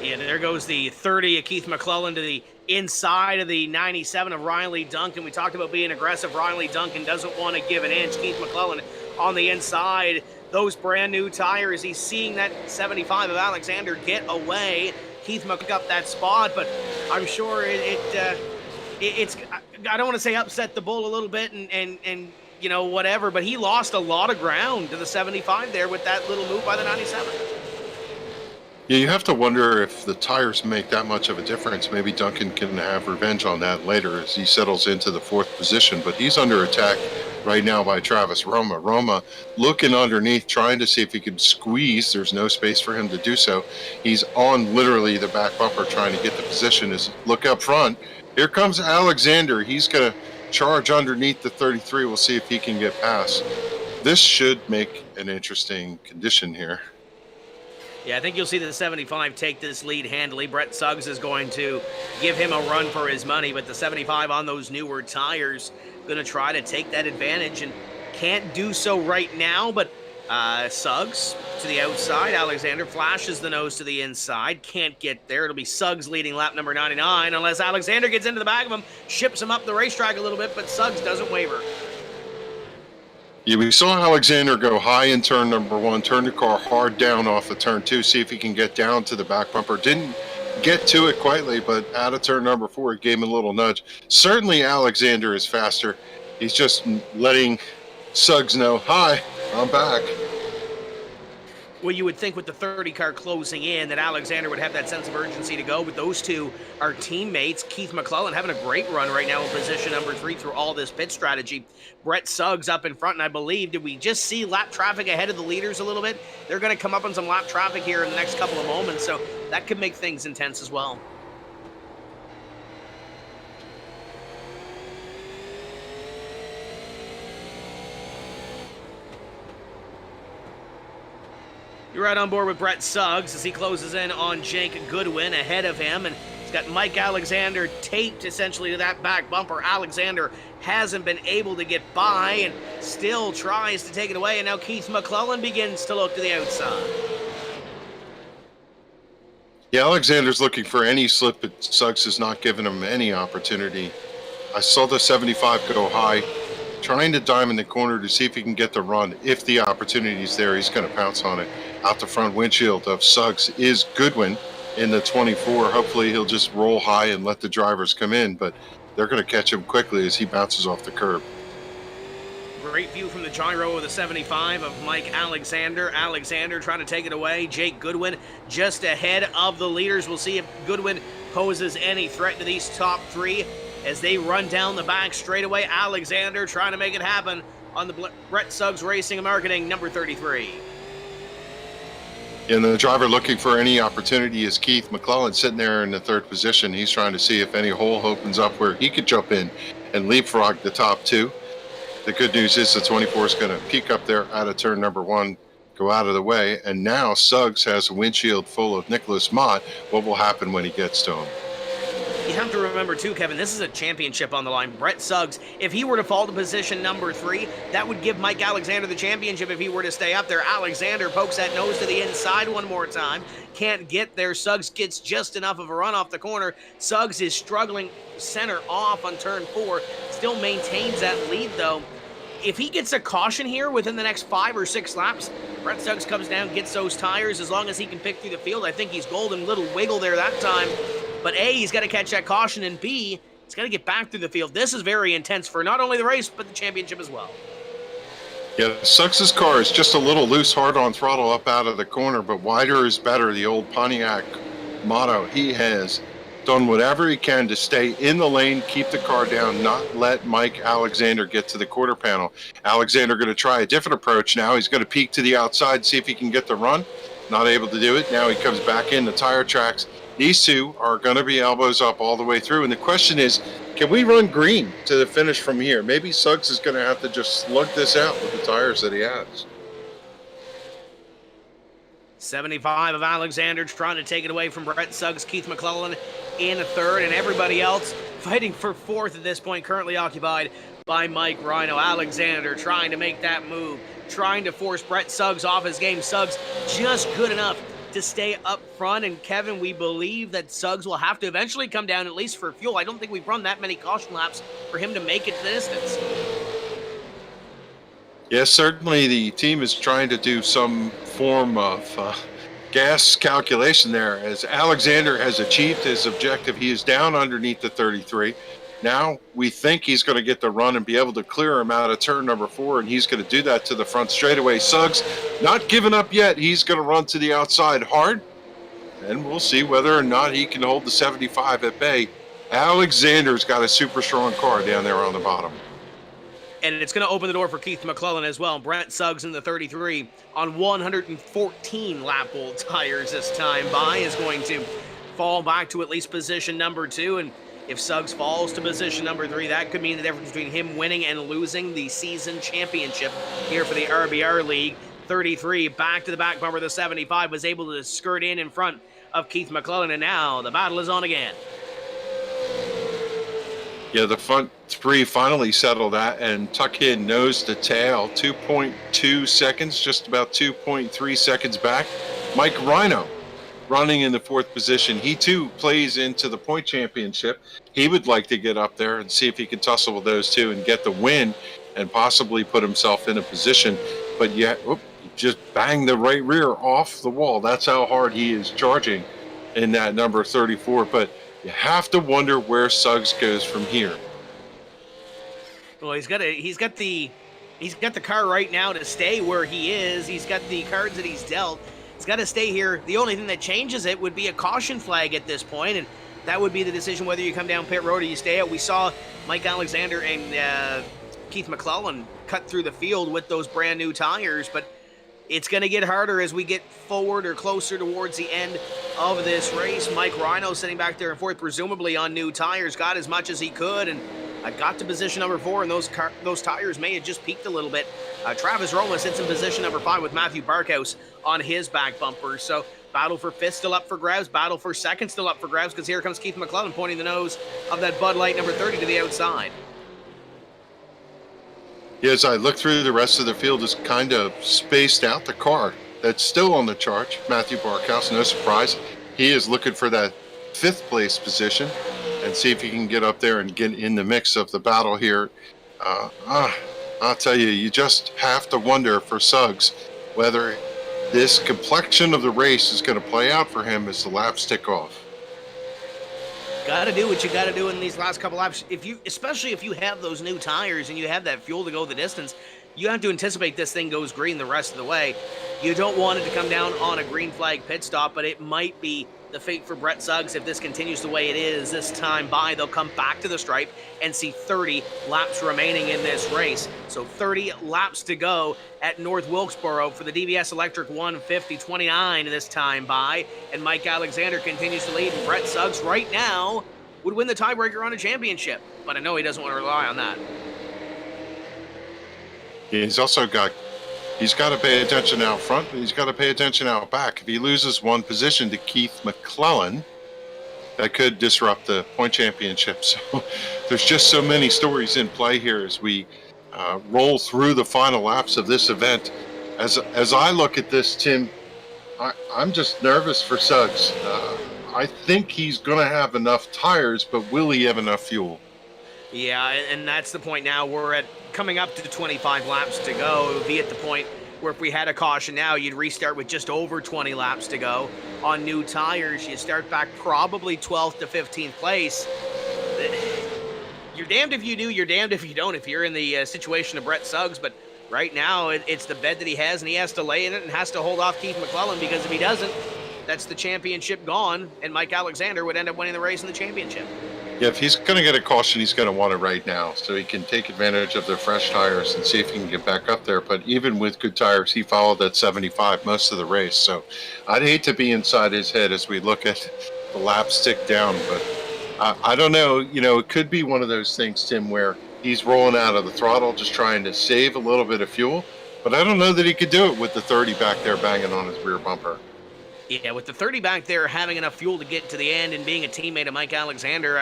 Yeah, there goes the 30 of Keith McClellan to the inside of the 97 of Riley Duncan. We talked about being aggressive. Riley Duncan doesn't want to give an inch. Keith McClellan on the inside. Those brand new tires. He's seeing that 75 of Alexander get away. Keith McClellan up that spot, but I'm sure it's I don't want to say upset the bull a little bit and you know, whatever, but he lost a lot of ground to the 75 there with that little move by the 97. Yeah, you have to wonder if the tires make that much of a difference. Maybe Duncan can have revenge on that later as he settles into the 4th position, but he's under attack right now by Travis Roma. Roma looking underneath, trying to see if he can squeeze. There's no space for him to do so. He's on literally the back bumper trying to get the position. Look up front. Here comes Alexander. He's going to charge underneath the 33. We'll see if he can get past. This should make an interesting condition here. Yeah, I think you'll see the 75 take this lead handily. Brett Suggs is going to give him a run for his money, but the 75 on those newer tires going to try to take that advantage and can't do so right now, but Suggs to the outside. Alexander flashes the nose to the inside. Can't get there. It'll be Suggs leading lap number 99 unless Alexander gets into the back of him, ships him up the racetrack a little bit, but Suggs doesn't waver. Yeah, we saw Alexander go high in turn number 1, turn the car hard down off of turn 2, see if he can get down to the back bumper. Didn't get to it quietly, but out of turn number 4, it gave him a little nudge. Certainly Alexander is faster. He's just letting Suggs know, hi, I'm back. Well, you would think with the 30 car closing in that Alexander would have that sense of urgency to go, but those two are teammates. Keith McClellan having a great run right now in position number 3 through all this pit strategy. Brett Suggs up in front, and I believe, did we just see lap traffic ahead of the leaders a little bit? They're going to come up on some lap traffic here in the next couple of moments, so that could make things intense as well. You're right on board with Brett Suggs as he closes in on Jake Goodwin ahead of him, and he's got Mike Alexander taped essentially to that back bumper. Alexander hasn't been able to get by and still tries to take it away, and now Keith McClellan begins to look to the outside. Yeah, Alexander's looking for any slip, but Suggs has not given him any opportunity. I saw the 75 go high, trying to dime in the corner to see if he can get the run. If the opportunity's there, he's going to pounce on it. Out the front windshield of Suggs is Goodwin in the 24. Hopefully he'll just roll high and let the drivers come in, but they're going to catch him quickly as he bounces off the curb. Great view from the gyro of the 75 of Mike Alexander. Alexander trying to take it away. Jake Goodwin just ahead of the leaders. We'll see if Goodwin poses any threat to these top 3 as they run down the back straightaway. Alexander trying to make it happen on the Brett Suggs Racing and Marketing number 33. And the driver looking for any opportunity is Keith McClellan, sitting there in the 3rd position. He's trying to see if any hole opens up where he could jump in and leapfrog the top 2. The good news is the 24 is going to peek up there out of turn number 1, go out of the way, and now Suggs has a windshield full of Nicholas Mott. What will happen when he gets to him? You have to remember too, Kevin, this is a championship on the line. Brett Suggs, if he were to fall to position number 3, that would give Mike Alexander the championship if he were to stay up there. Alexander pokes that nose to the inside one more time. Can't get there. Suggs gets just enough of a run off the corner. Suggs is struggling center off on turn 4. Still maintains that lead though. If he gets a caution here within the next 5 or 6 laps, Brett Suggs comes down, gets those tires. As long as he can pick through the field, I think he's golden. Little wiggle there that time. But A, he's got to catch that caution, and B, he's got to get back through the field. This is very intense for not only the race, but the championship as well. Yeah, Suggs' car is just a little loose, hard on throttle up out of the corner, but wider is better, the old Pontiac motto. He has done whatever he can to stay in the lane, keep the car down, not let Mike Alexander get to the quarter panel. Alexander going to try a different approach now. He's going to peek to the outside, see if he can get the run. Not able to do it. Now he comes back in the tire tracks. These two are going to be elbows up all the way through. And the question is, can we run green to the finish from here? Maybe Suggs is going to have to just slug this out with the tires that he has. 75 of Alexander trying to take it away from Brett Suggs. Keith McClellan in 3rd, and everybody else fighting for 4th at this point, currently occupied by Mike Rhino. Alexander trying to make that move, trying to force Brett Suggs off his game. Suggs just good enough to stay up front, and Kevin, we believe that Suggs will have to eventually come down, at least for fuel. I don't think we've run that many caution laps for him to make it the distance. Yes, certainly the team is trying to do some form of gas calculation there, as Alexander has achieved his objective. He is down underneath the 33. Now we think he's going to get the run and be able to clear him out of turn number 4, and he's going to do that to the front straightaway. Suggs not giving up yet. He's going to run to the outside hard, and we'll see whether or not he can hold the 75 at bay. Alexander's got a super strong car down there on the bottom. And it's going to open the door for Keith McClellan as well. Brett Suggs in the 33 on 114 lap-old tires this time by is going to fall back to at least position number 2, and if Suggs falls to position number 3, that could mean the difference between him winning and losing the season championship here for the RBR League. 33 back to the back bumper. The 75 was able to skirt in front of Keith McClellan, and now the battle is on again. Yeah, the front 3 finally settled that and tuck in nose to tail. 2.2 seconds, just about 2.3 seconds back. Mike Rhino running in the 4th position. He too plays into the point championship. He would like to get up there and see if he can tussle with those two and get the win and possibly put himself in a position. But yet, just bang the right rear off the wall. That's how hard he is charging in that number 34. But you have to wonder where Suggs goes from here. Well, he's got the car right now to stay where he is. He's got the cards that he's dealt. He's got to stay here. The only thing that changes it would be a caution flag at this point, and that would be the decision whether you come down pit road or you stay out. We saw Mike Alexander and Keith McClellan cut through the field with those brand new tires, but it's going to get harder as we get forward or closer towards the end of this race. Mike Rhino sitting back there in 4th, presumably on new tires, got as much as he could, and got to position number 4, and those tires may have just peaked a little bit. Travis Roma sits in position number 5 with Matthew Barkhouse on his back bumper. So battle for 5th still up for grabs, battle for 2nd still up for grabs, because here comes Keith McClellan pointing the nose of that Bud Light number 30 to the outside. Yeah, as I look through, the rest of the field is kind of spaced out. The car that's still on the charge, Matthew Barkhouse, no surprise. He is looking for that 5th place position and see if he can get up there and get in the mix of the battle here. I'll tell you, you just have to wonder for Suggs whether this complexion of the race is going to play out for him as the laps tick off. Got to do what you got to do in these last couple laps. Especially if you have those new tires and you have that fuel to go the distance, you have to anticipate this thing goes green the rest of the way. You don't want it to come down on a green flag pit stop, but it might be the fate for Brett Suggs if this continues the way it is this time by. They'll come back to the stripe and see 30 laps remaining in this race. So 30 laps to go at North Wilkesboro for the DVS Electric 150.29 this time by. And Mike Alexander continues to lead. And Brett Suggs right now would win the tiebreaker on a championship. But I know he doesn't want to rely on that. He's also got to pay attention out front, but he's got to pay attention out back. If he loses one position to Keith McClellan, that could disrupt the point championship. So there's just so many stories in play here as we roll through the final laps of this event. As I look at this, Tim, I'm just nervous for Suggs. I think he's going to have enough tires, but will he have enough fuel? Yeah, and that's the point now. We're coming up to 25 laps to go. It would be at the point where if we had a caution now, you'd restart with just over 20 laps to go. On new tires, you start back probably 12th to 15th place. You're damned if you do, you're damned if you don't, if you're in the situation of Brett Suggs. But right now, it's the bed that he has, and he has to lay in it and has to hold off Keith McClellan, because if he doesn't, that's the championship gone, and Mike Alexander would end up winning the race in the championship. Yeah, if he's going to get a caution, he's going to want it right now, so he can take advantage of the fresh tires and see if he can get back up there. But even with good tires, he followed that 75 most of the race. So I'd hate to be inside his head as we look at the laps tick down. But I don't know. You know, it could be one of those things, Tim, where he's rolling out of the throttle, just trying to save a little bit of fuel. But I don't know that he could do it with the 30 back there banging on his rear bumper. Yeah, with the 30 back there, having enough fuel to get to the end and being a teammate of Mike Alexander,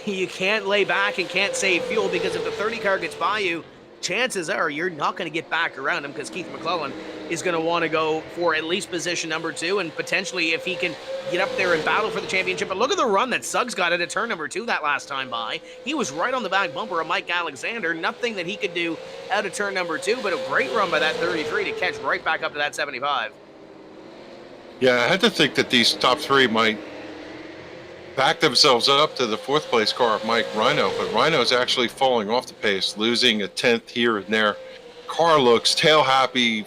you can't lay back and can't save fuel, because if the 30 car gets by you, chances are you're not going to get back around him, because Keith McClellan is going to want to go for at least position number 2, and potentially if he can get up there and battle for the championship. But look at the run that Suggs got at turn number 2 that last time by. He was right on the back bumper of Mike Alexander. Nothing that he could do out of turn number 2, but a great run by that 33 to catch right back up to that 75. Yeah, I had to think that these top 3 might back themselves up to the 4th place car of Mike Rhino, but Rhino's actually falling off the pace, losing a 10th here and there. Car looks tail happy,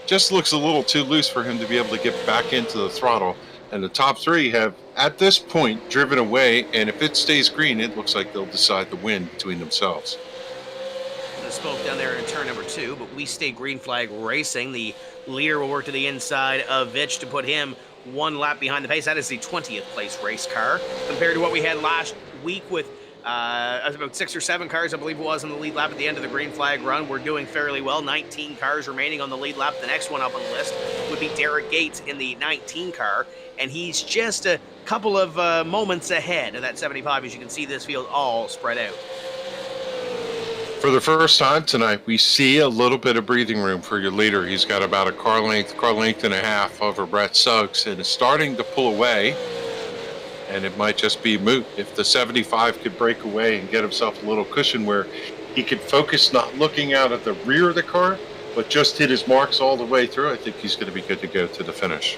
just looks a little too loose for him to be able to get back into the throttle. And the top 3 have, at this point, driven away, and if it stays green, it looks like they'll decide the win between themselves. The smoke down there in turn number 2, but we stay green flag racing. The leader will work to the inside of Vitch to put him 1 lap behind the pace. That is the 20th place race car compared to what we had last week with about 6 or 7 cars, I believe it was, on the lead lap at the end of the green flag run. We're doing fairly well. 19 cars remaining on the lead lap. The next one up on the list would be Derek Gates in the 19 car, and he's just a couple of moments ahead of that 75. As you can see, this field all spread out. For the first time tonight, we see a little bit of breathing room for your leader. He's got about a car length and a half over Brett Suggs, and is starting to pull away, and it might just be moot. If the 75 could break away and get himself a little cushion where he could focus not looking out at the rear of the car, but just hit his marks all the way through, I think he's going to be good to go to the finish.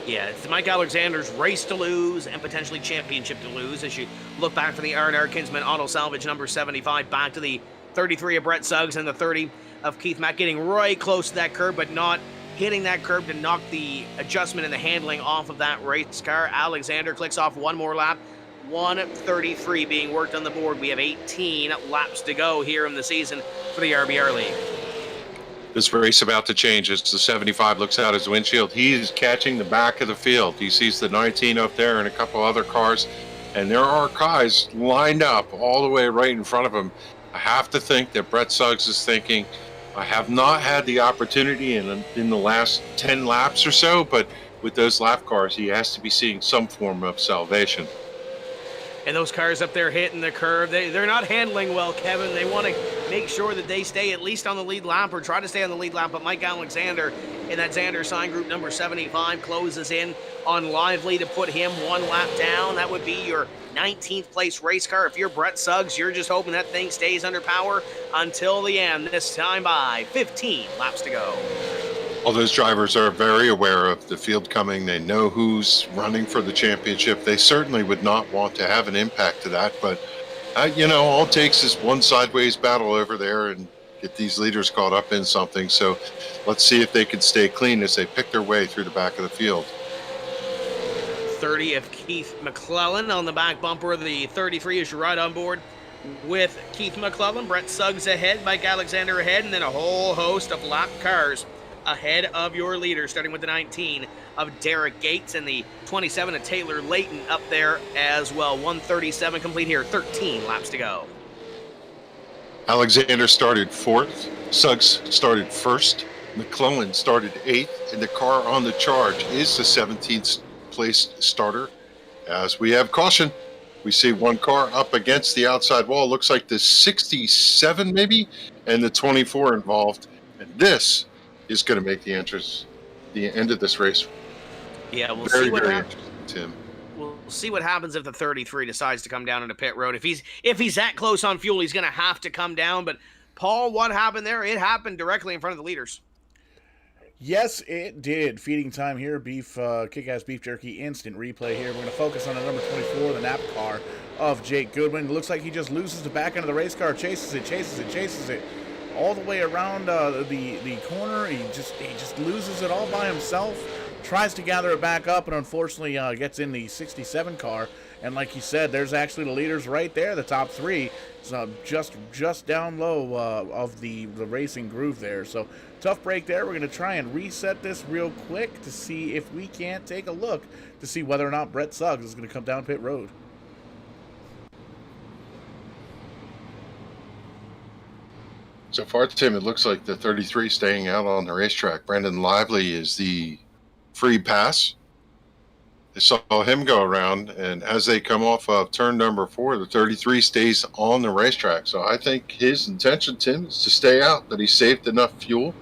Yeah, it's Mike Alexander's race to lose and potentially championship to lose as you look back from the R&R Kinsman Auto Salvage number 75 back to the 33 of Brett Suggs and the 30 of Keith Mack, getting right close to that curb but not hitting that curb to knock the adjustment and the handling off of that race car. Alexander clicks off 1 more lap. 1:33 being worked on the board. We have 18 laps to go here in the season for the RBR League. This race about to change as the 75 looks out his windshield. He's catching the back of the field. He sees the 19 up there and a couple other cars, and there are guys lined up all the way right in front of him. I have to think that Brett Suggs is thinking, I have not had the opportunity in the last 10 laps or so, but with those lap cars, he has to be seeing some form of salvation. And those cars up there hitting the curve, they're not handling well, Kevin. They want to make sure that they stay at least on the lead lap or try to stay on the lead lap. But Mike Alexander in that Xander sign group number 75 closes in on Lively to put him 1 lap down. That would be your 19th place race car. If you're Brett Suggs, you're just hoping that thing stays under power until the end. This time by 15 laps to go. All those drivers are very aware of the field coming. They know who's running for the championship. They certainly would not want to have an impact to that. But, all it takes is one sideways battle over there and get these leaders caught up in something. So let's see if they can stay clean as they pick their way through the back of the field. 30 of Keith McClellan on the back bumper of the 33 as you ride on board with Keith McClellan. Brett Suggs ahead, Mike Alexander ahead, and then a whole host of lap cars ahead of your leader, starting with the 19 of Derek Gates and the 27 of Taylor Layton up there as well. 1:37 complete here, 13 laps to go. Alexander started 4th, Suggs started 1st, McClellan started 8th, and the car on the charge is the 17th place starter As we have caution, we see one car up against the outside wall. Looks like the 67 maybe, and the 24 involved. And this is going to make the end of this race. Yeah, we'll very, see what very happens. interesting, Tim. We'll see what happens if the 33 decides to come down into pit road. If he's that close on fuel, he's going to have to come down. But Paul, what happened there? It happened directly in front of the leaders. Yes, it did. Feeding time here. Kick-ass beef jerky instant replay here. We're going to focus on the number 24, the nap car of Jake Goodwin. It looks like he just loses the back end of the race car, chases it all the way around the corner. He just loses it all by himself. Tries to gather it back up, and unfortunately gets in the 67 car. And like you said, there's actually the leaders right there, the top three. So just down low of the racing groove there. So tough break there. We're going to try and reset this real quick to see if we can't take a look to see whether or not Brett Suggs is going to come down pit road. So far, Tim, it looks like the 33 staying out on the racetrack. Brandon Lively is the free pass. They saw him go around, and as they come off of turn number 4, the 33 stays on the racetrack. So I think his intention, Tim, is to stay out, that he saved enough fuel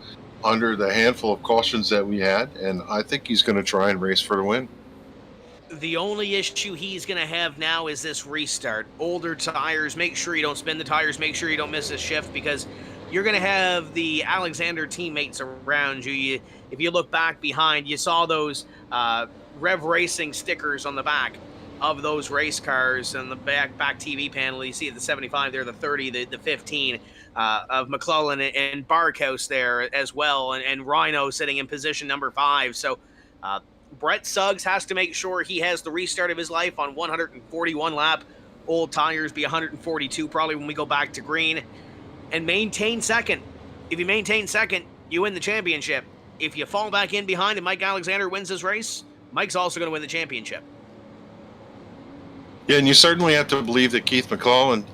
under the handful of cautions that we had, and I think he's going to try and race for the win. The only issue he's going to have now is this restart. Older tires, make sure you don't spin the tires, make sure you don't miss a shift, because you're going to have the Alexander teammates around you. If you look back behind, you saw those Rev Racing stickers on the back of those race cars, and the back TV panel. You see the 75 there, the 30, the 15 of McClellan and Barkhouse there as well, and Rhino sitting in position number 5. So Brett Suggs has to make sure he has the restart of his life on 141 lap. Old tires be 142 probably when we go back to green, and maintain second. If you maintain second, you win the championship. If you fall back in behind and Mike Alexander wins this race, Mike's also going to win the championship. Yeah, and you certainly have to believe that Keith McClellan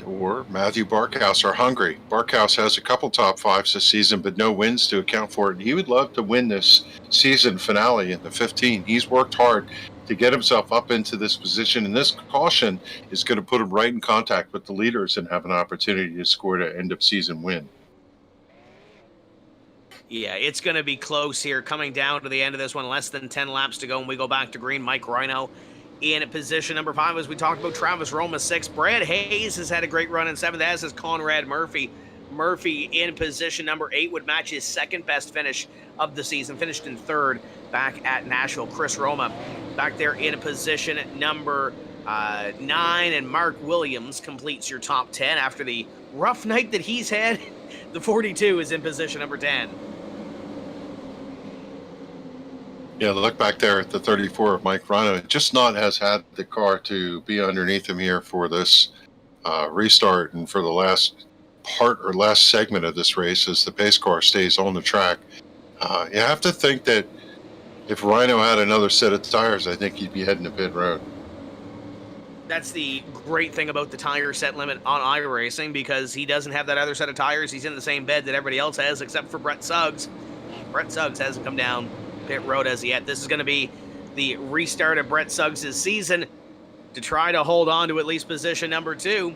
or Matthew Barkhouse are hungry. Barkhouse has a couple top 5s this season, but no wins to account for it. He would love to win this season finale in the 15. He's worked hard to get himself up into this position, and this caution is going to put him right in contact with the leaders and have an opportunity to score the end-of-season win. Yeah, it's going to be close here, coming down to the end of this one. Less than 10 laps to go, and we go back to green. Mike Rhino in position number 5, as we talked about. Travis Roma 6. Brad Hayes has had a great run in 7th, as is Conrad Murphy. Murphy in position number 8 would match his second best finish of the season. Finished in 3rd back at Nashville. Chris Roma back there in position number 9, and Mark Williams completes your top 10 after the rough night that he's had. The 42 is in position number 10. Yeah, look back there at the 34 of Mike Rhino. Just not has had the car to be underneath him here for this restart and for the last segment of this race as the pace car stays on the track. You have to think that if Rhino had another set of tires, I think he'd be heading to pit road. That's the great thing about the tire set limit on iRacing, because he doesn't have that other set of tires. He's in the same bed that everybody else has, except for Brett Suggs. Brett Suggs hasn't come down pit road as yet. This is going to be the restart of Brett Suggs' season to try to hold on to at least position number 2.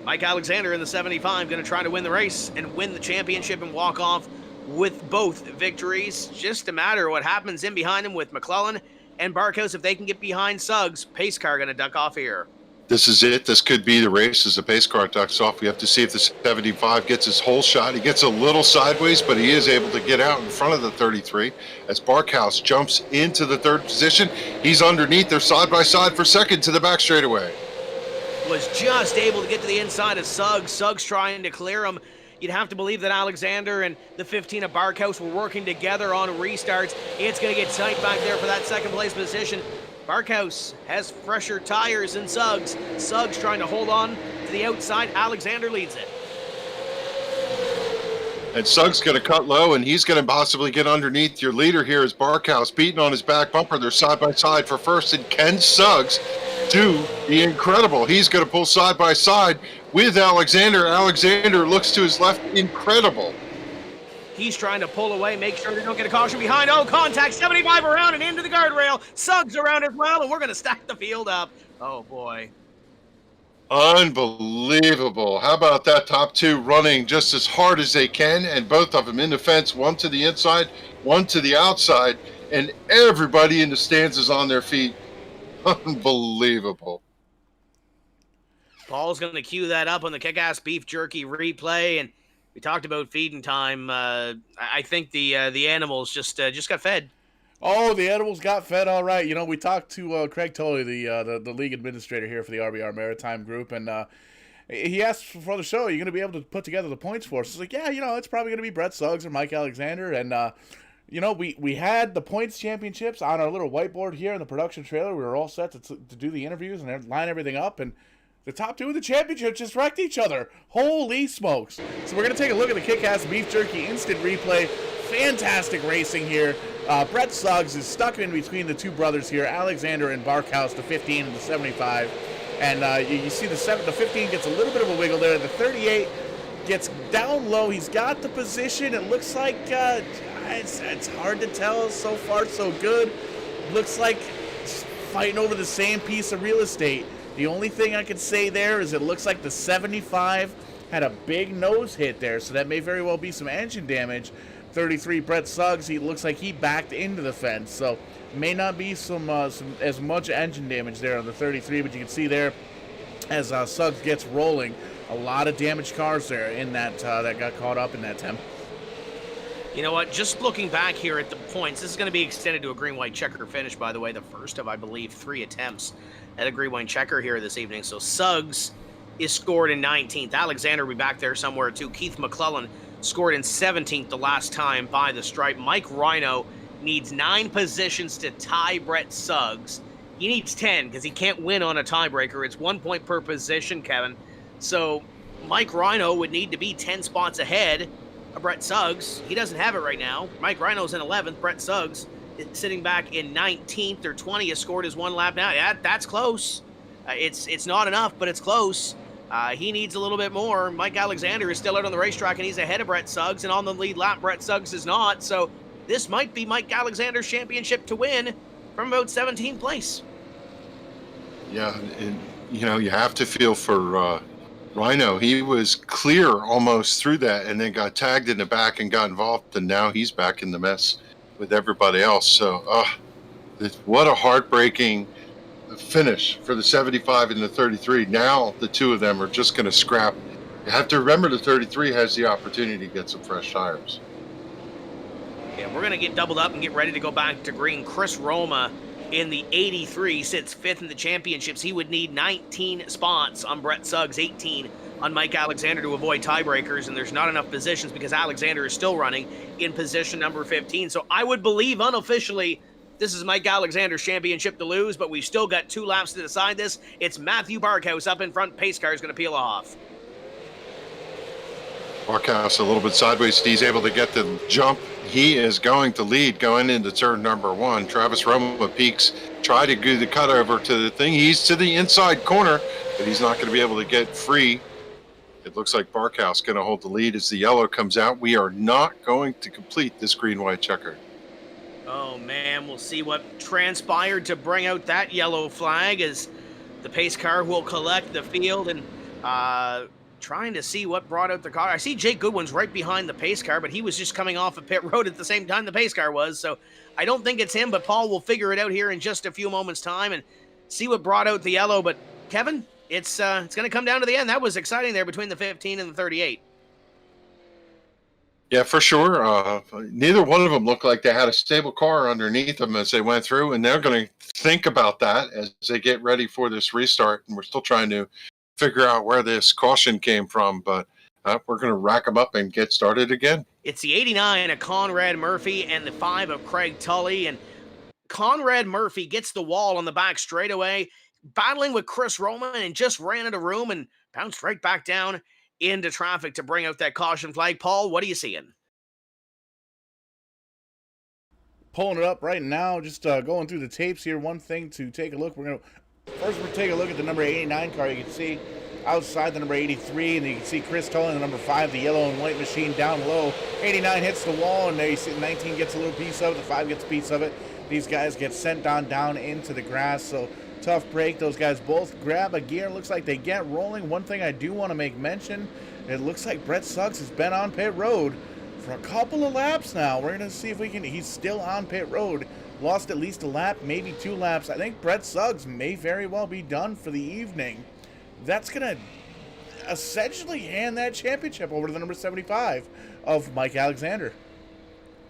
Mike Alexander in the 75 going to try to win the race and win the championship and walk off with both victories. Just a matter of what happens in behind him with McClellan and Barkhouse. If they can get behind Suggs, pace car going to duck off here. This is it. This could be the race as the pace car ducks off. We have to see if the 75 gets his whole shot. He gets a little sideways, but he is able to get out in front of the 33 as Barkhouse jumps into the 3rd position. He's underneath. They're side by side for 2nd to the back straightaway. Was just able to get to the inside of Suggs. Suggs trying to clear him. You'd have to believe that Alexander and the 15 of Barkhouse were working together on restarts. It's going to get tight back there for that 2nd place position. Barkhouse has fresher tires than Suggs. Suggs trying to hold on to the outside. Alexander leads it. And Suggs going to cut low, and he's going to possibly get underneath. Your leader here is Barkhouse, beating on his back bumper. They're side by side for 1st, and Ken Suggs do the incredible. He's going to pull side by side with Alexander. Alexander looks to his left. Incredible. He's trying to pull away, make sure they don't get a caution behind. Oh, contact, 75 around and into the guardrail. Suggs around as well, and we're going to stack the field up. Oh, boy. Unbelievable. How about that top two running just as hard as they can, and both of them in the fence, one to the inside, one to the outside, and everybody in the stands is on their feet. Unbelievable. Paul's going to cue that up on the kick-ass beef jerky replay, and we talked about feeding time. I think the animals just got fed. Oh, the animals got fed all right. You know, we talked to Craig Tully, the league administrator here for the RBR Maritime group, and he asked for the show, are you going to be able to put together the points for us? He's like, yeah, you know, it's probably going to be Brett Suggs or Mike Alexander, and you know, we had the points championships on our little whiteboard here in the production trailer. We were all set to do the interviews and line everything up, and the top two of the championship just wrecked each other. Holy smokes. So we're going to take a look at the kick-ass beef jerky instant replay. Fantastic racing here. Brett Suggs is stuck in between the two brothers here, Alexander and Barkhouse, the 15 and the 75. And you see the 15 gets a little bit of a wiggle there. The 38 gets down low. He's got the position. It looks like it's hard to tell. So far, so good. Looks like fighting over the same piece of real estate. The only thing I could say there is it looks like the 75 had a big nose hit there, so that may very well be some engine damage. 33 Brett Suggs, he looks like he backed into the fence, so may not be some as much engine damage there on the 33, but you can see there as Suggs gets rolling, a lot of damaged cars there in that that got caught up in that temp. You know what? Just looking back here at the points, this is going to be extended to a green-white checker finish, by the way, the first of, I believe, 3 attempts at a green-white checker here this evening. So Suggs is scored in 19th. Alexander will be back there somewhere, too. Keith McClellan scored in 17th the last time by the stripe. Mike Rhino needs 9 positions to tie Brett Suggs. He needs 10 because he can't win on a tiebreaker. It's 1 point per position, Kevin. So Mike Rhino would need to be 10 spots ahead of Brett Suggs. He doesn't have it right now. Mike Rhino's in 11th. Brett Suggs is sitting back in 19th or 20th. Scored his 1 lap now. Yeah, that's close. It's not enough, but it's close. He needs a little bit more. Mike Alexander is still out on the racetrack, and he's ahead of Brett Suggs. And on the lead lap, Brett Suggs is not. So this might be Mike Alexander's championship to win from about 17th place. Yeah, and you know, you have to feel for Rhino. He was clear almost through that and then got tagged in the back and got involved, and now he's back in the mess with everybody else. So what a heartbreaking finish for the 75 and the 33. Now the two of them are just going to scrap. You have to remember the 33 has the opportunity to get some fresh tires. Yeah, we're going to get doubled up and get ready to go back to green. Chris Roma in the 83 sits 5th in the championships. He would need 19 spots on Brett Suggs, 18 on Mike Alexander to avoid tiebreakers, and there's not enough positions because Alexander is still running in position number 15. So I would believe unofficially this is Mike Alexander's championship to lose, but we've still got 2 laps to decide this. It's Matthew Barkhouse up in front. Pace car is going to peel off. Barkhouse a little bit sideways. He's able to get the jump. He is going to lead going into turn number 1. Travis Roma peaks, try to do the cutover to the thing. He's to the inside corner, but he's not going to be able to get free. It looks like Barkhouse going to hold the lead as the yellow comes out. We are not going to complete this green-white checker. Oh, man, we'll see what transpired to bring out that yellow flag as the pace car will collect the field and trying to see what brought out the car. I see Jake Goodwin's right behind the pace car, but he was just coming off of pit road at the same time the pace car was, so I don't think it's him, but Paul will figure it out here in just a few moments' time and see what brought out the yellow. But, Kevin, it's going to come down to the end. That was exciting there between the 15 and the 38. Yeah, for sure. Neither one of them looked like they had a stable car underneath them as they went through, and they're going to think about that as they get ready for this restart. And we're still trying to figure out where this caution came from, but we're going to rack them up and get started again. It's the 89 of Conrad Murphy and the 5 of Craig Tully, and Conrad Murphy gets the wall on the back straightaway, battling with Chris Roma, and just ran out of room and bounced right back down into traffic to bring out that caution flag. Paul, what are you seeing? Pulling it up right now, just going through the tapes here. One thing to take a look. We're going to take a look at the number 89 car. You can see outside the number 83, and you can see Chris towing the number 5, the yellow and white machine down low. 89 hits the wall, and there you see 19 gets a little piece of it, the 5 gets a piece of it. These guys get sent down into the grass, so tough break. Those guys both grab a gear. Looks like they get rolling. One thing I do want to make mention, it looks like Brett Suggs has been on pit road for a couple of laps now. We're going to see if we can, he's still on pit road. Lost at least a lap, maybe 2 laps. I think Brett Suggs may very well be done for the evening. That's going to essentially hand that championship over to the number 75 of Mike Alexander.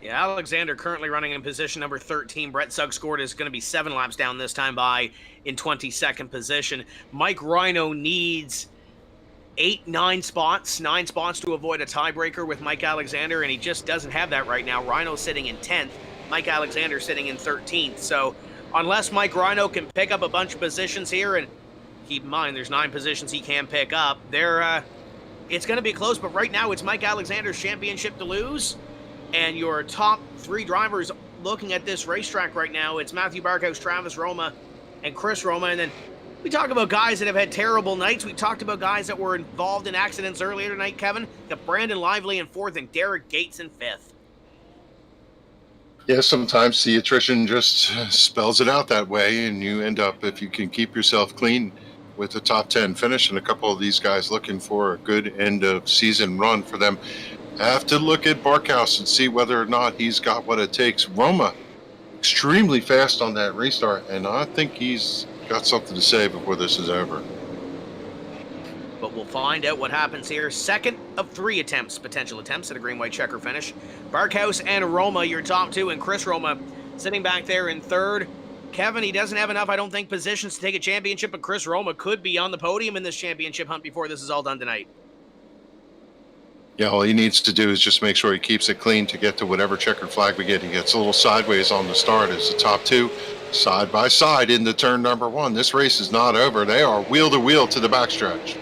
Yeah, Alexander currently running in position number 13. Brett Suggs scored is going to be 7 laps down this time by in 22nd position. Mike Rhino needs 9 spots to avoid a tiebreaker with Mike Alexander, and he just doesn't have that right now. Rhino's sitting in 10th. Mike Alexander sitting in 13th. So unless Mike Rhino can pick up a bunch of positions here, and keep in mind there's 9 positions he can pick up, it's going to be close. But right now it's Mike Alexander's championship to lose. And your top 3 drivers looking at this racetrack right now, it's Matthew Barkhouse, Travis Roma, and Chris Roma. And then we talk about guys that have had terrible nights. We talked about guys that were involved in accidents earlier tonight, Kevin. Got Brandon Lively in 4th and Derek Gates in 5th. Yeah, sometimes the attrition just spells it out that way, and you end up, if you can keep yourself clean, with the top 10 finish, and a couple of these guys looking for a good end of season run for them. Have to look at Barkhouse and see whether or not he's got what it takes. Roma, extremely fast on that restart, and I think he's got something to say before this is over. But we'll find out what happens here. 2nd of 3 potential attempts at a green-white checker finish. Barkhouse and Roma, your top 2, and Chris Roma sitting back there in 3rd. Kevin, he doesn't have enough, I don't think, positions to take a championship, but Chris Roma could be on the podium in this championship hunt before this is all done tonight. Yeah, all he needs to do is just make sure he keeps it clean to get to whatever checkered flag we get. He gets a little sideways on the start as the top 2 side by side into turn number 1. This race is not over. They are wheel to wheel to the backstretch.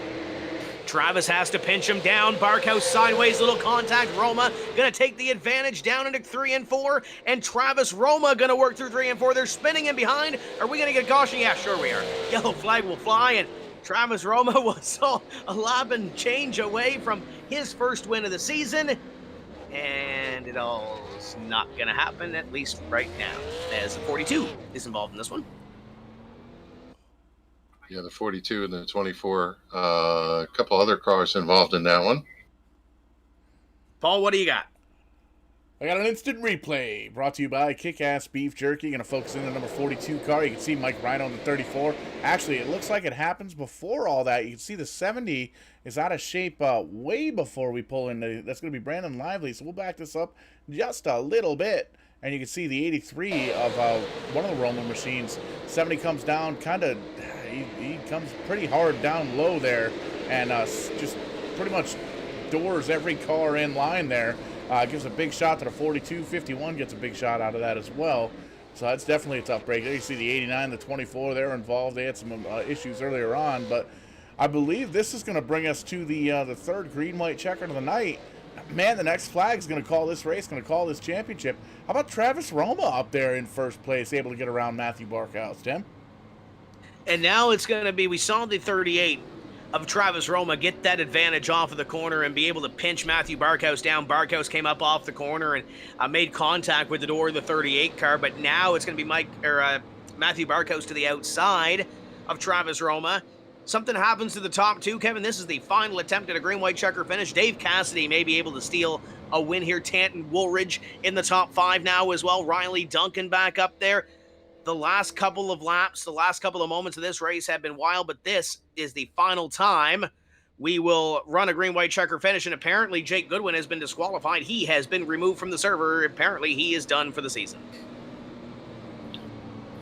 Travis has to pinch him down. Barkhouse sideways, little contact. Roma going to take the advantage down into 3 and 4. And Travis Roma going to work through 3 and 4. They're spinning in behind. Are we going to get caution? Yeah, sure we are. Yellow flag will fly, and Travis Roma was a lap and change away from his first win of the season. And it all is not going to happen, at least right now, as the 42 is involved in this one. Yeah, the 42 and the 24. A couple other cars involved in that one. Paul, what do you got? I got an instant replay brought to you by Kick-Ass Beef Jerky. Going to focus in on the number 42 car. You can see Mike Rhino on the 34. Actually, it looks like it happens before all that. You can see the 70 is out of shape way before we pull in. That's going to be Brandon Lively. So we'll back this up just a little bit. And you can see the 83 of one of the Roma machines. 70 comes down, he comes pretty hard down low there. And just pretty much doors every car in line there. Gives a big shot to the 42. 51 gets a big shot out of that as well. So that's definitely a tough break. There you see the 89, the 24, they're involved. They had some issues earlier on. But I believe this is going to bring us to the 3rd green-white checker of the night. Man, the next flag is going to call this race, going to call this championship. How about Travis Roma up there in 1st place, able to get around Matthew Barkhouse, Tim? And now it's going to be, we saw the 38 of Travis Roma get that advantage off of the corner and be able to pinch Matthew Barkhouse down. Barkhouse came up off the corner and made contact with the door of the 38 car, but now it's going to be Matthew Barkhouse to the outside of Travis Roma. Something happens to the top 2, Kevin. This is the final attempt at a green-white checker finish. Dave Cassidy may be able to steal a win here. Tanton Woolridge in the top 5 now as well. Riley Duncan back up there. The last couple of laps, the last couple of moments of this race have been wild, but this is the final time we will run a green-white checker finish, and apparently Jake Goodwin has been disqualified. He has been removed from the server. Apparently he is done for the season.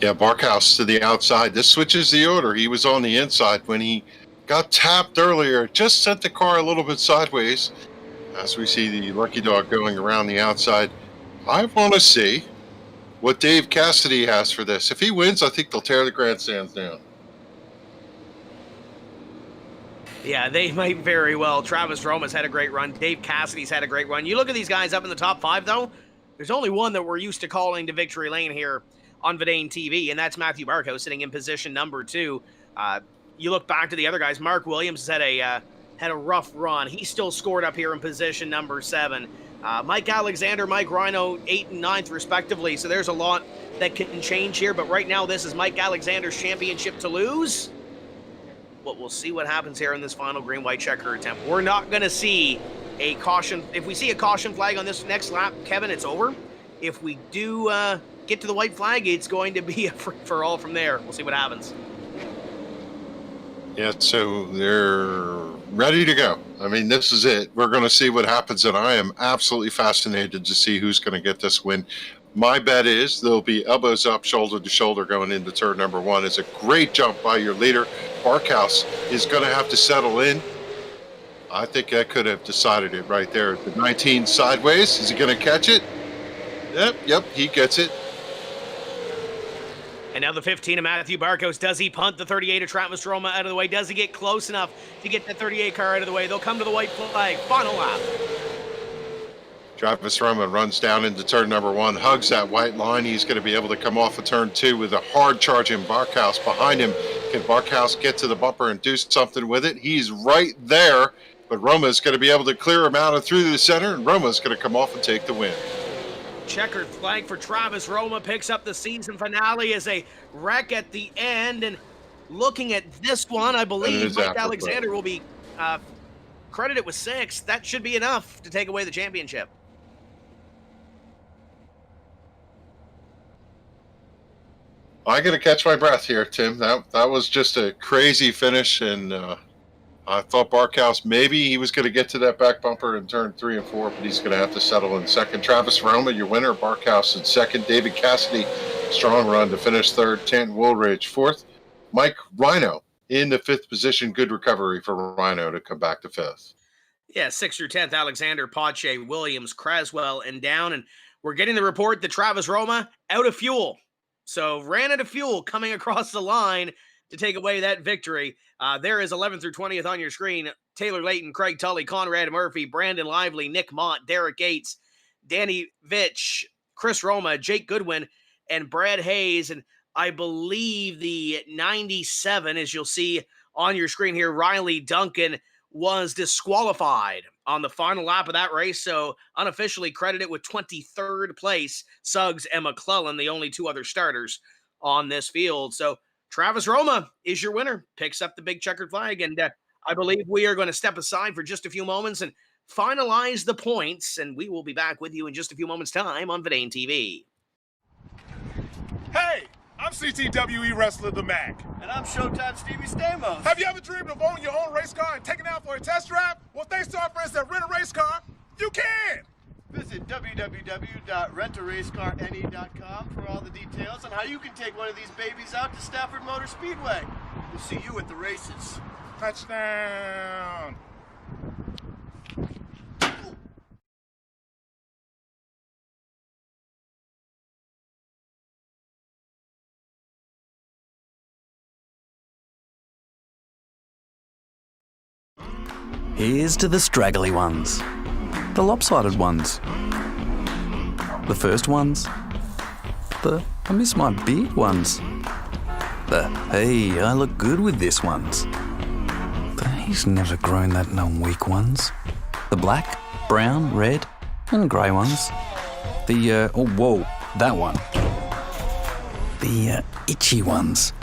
Yeah, Barkhouse to the outside. This switches the order. He was on the inside when he got tapped earlier. Just sent the car a little bit sideways as we see the lucky dog going around the outside. I want to see what Dave Cassidy has for this. If he wins, I think they'll tear the grandstands down. Yeah, they might very well. Travis Roma's had a great run. Dave Cassidy's had a great run. You look at these guys up in the top 5, though. There's only one that we're used to calling to victory lane here on Verdane TV, and that's Matthew Barkhouse sitting in position number 2. you look back to the other guys. Mark Williams had a rough run. He still scored up here in position number 7. Mike Alexander, Mike Rhino, 8th and 9th respectively. So there's a lot that can change here. But right now, this is Mike Alexander's championship to lose. But we'll see what happens here in this final green-white checker attempt. We're not going to see a caution. If we see a caution flag on this next lap, Kevin, it's over. If we do get to the white flag, it's going to be a free-for-all from there. We'll see what happens. Yeah, so they're ready to go. I mean, this is it. We're going to see what happens, and I am absolutely fascinated to see who's going to get this win. My bet is there'll be elbows up, shoulder to shoulder going into turn number 1. It's a great jump by your leader. Barkhouse is going to have to settle in. I think that could have decided it right there. The 19 sideways. Is he going to catch it? Yep, he gets it. And now the 15 of Matthew Barkos. Does he punt the 38 of Travis Roma out of the way? Does he get close enough to get the 38 car out of the way? They'll come to the white flag. Final lap. Travis Roma runs down into turn number 1, hugs that white line. He's going to be able to come off of turn 2 with a hard charging Barkhouse behind him. Can Barkhouse get to the bumper and do something with it? He's right there, but Roma's going to be able to clear him out and through the center, and Roma's going to come off and take the win. Checkered flag for Travis Roma, picks up the season finale as a wreck at the end. And looking at this one, I believe Mike Alexander will be credited with 6. That should be enough to take away the championship. I got to catch my breath here, Tim. That was just a crazy finish, and I thought Barkhouse maybe he was going to get to that back bumper in turn 3 and 4, but he's going to have to settle in second. Travis Roma, your winner. Barkhouse in second. David Cassidy, strong run to finish third. Tanton Woolridge fourth. Mike Rhino in the 5th position. Good recovery for Rhino to come back to 5th. Yeah, 6th through 10th, Alexander, Pache, Williams, Craswell, and down. And we're getting the report that Travis Roma out of fuel. So ran out of fuel coming across the line to take away that victory. There is 11th through 20th on your screen. Taylor Layton, Craig Tully, Conrad Murphy, Brandon Lively, Nick Mott, Derek Gates, Danny Vitch, Chris Roma, Jake Goodwin, and Brad Hayes. And I believe the 97, as you'll see on your screen here, Riley Duncan, was disqualified on the final lap of that race, so unofficially credited with 23rd place. Suggs and McClellan, the only 2 other starters on this field. So Travis Roma is your winner, picks up the big checkered flag, and I believe we are going to step aside for just a few moments and finalize the points, and we will be back with you in just a few moments' time on Vidane TV. Hey, I'm CTWE Wrestler The Mac. And I'm Showtime Stevie Stamos. Have you ever dreamed of owning your own race car and taking it out for a test drive? Well, thanks to our friends that Rent a Race Car, you can! Visit www.rentaracecarne.com for all the details on how you can take one of these babies out to Stafford Motor Speedway. We'll see you at the races. Touchdown! Here's to the straggly ones, the lopsided ones, the first ones, the I miss my beard ones, the hey, I look good with this ones, the he's never grown that numb weak ones, the black, brown, red and grey ones, the oh whoa, that one, the itchy ones,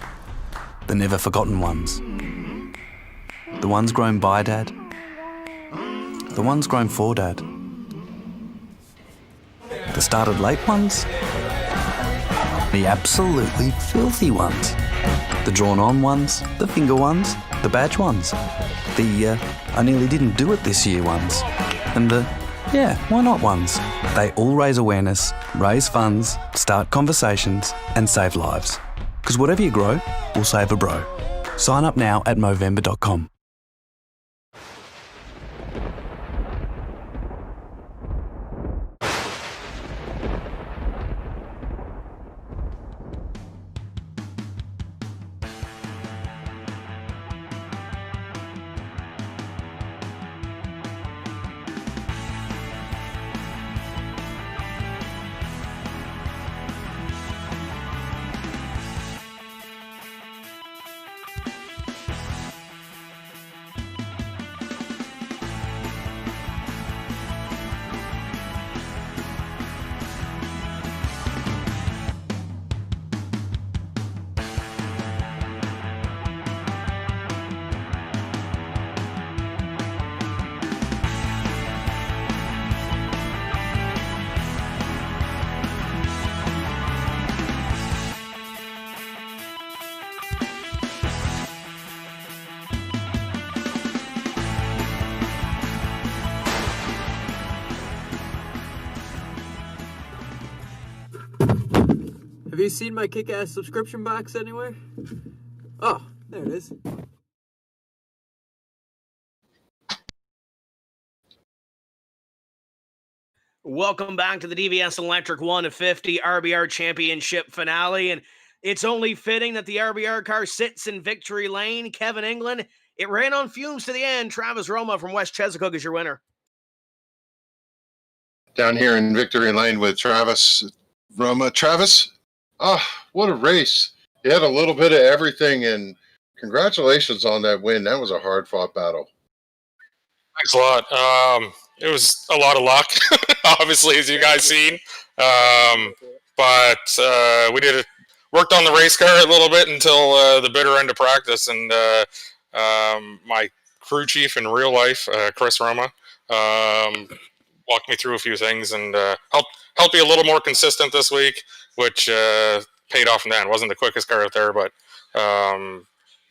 the never forgotten ones, the ones grown by Dad, the ones grown for Dad, the started late ones, the absolutely filthy ones, the drawn on ones, the finger ones, the badge ones, the I nearly didn't do it this year ones, and the yeah, why not ones. They all raise awareness, raise funds, start conversations and save lives. Because whatever you grow will save a bro. Sign up now at Movember.com. you seen my kick-ass subscription box anywhere? Oh, there it is. Welcome back to the DVS Electric 1-50 RBR Championship finale, and it's only fitting that the RBR car sits in victory lane. Kevin England, it ran on fumes to the end. Travis Roma from West Chesapeake is your winner. Down here in victory lane with Travis Roma. Travis, what a race. You had a little bit of everything, and congratulations on that win. That was a hard-fought battle. Thanks a lot. It was a lot of luck, obviously, as you guys seen. But we worked on the race car a little bit until the bitter end of practice, and my crew chief in real life, Chris Roma, walked me through a few things and helped be a little more consistent this week, which paid off in the end. Wasn't the quickest car out there, but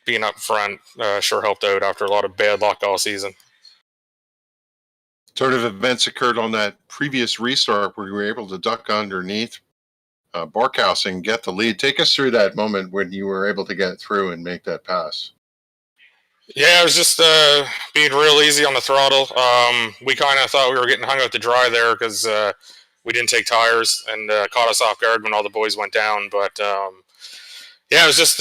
being up front sure helped out after a lot of bad luck all season. Turn of events occurred on that previous restart where you were able to duck underneath Barkhouse and get the lead. Take us through that moment when you were able to get through and make that pass. Yeah, it was just being real easy on the throttle. We kind of thought we were getting hung out to dry there because we didn't take tires and caught us off guard when all the boys went down. But yeah, it was just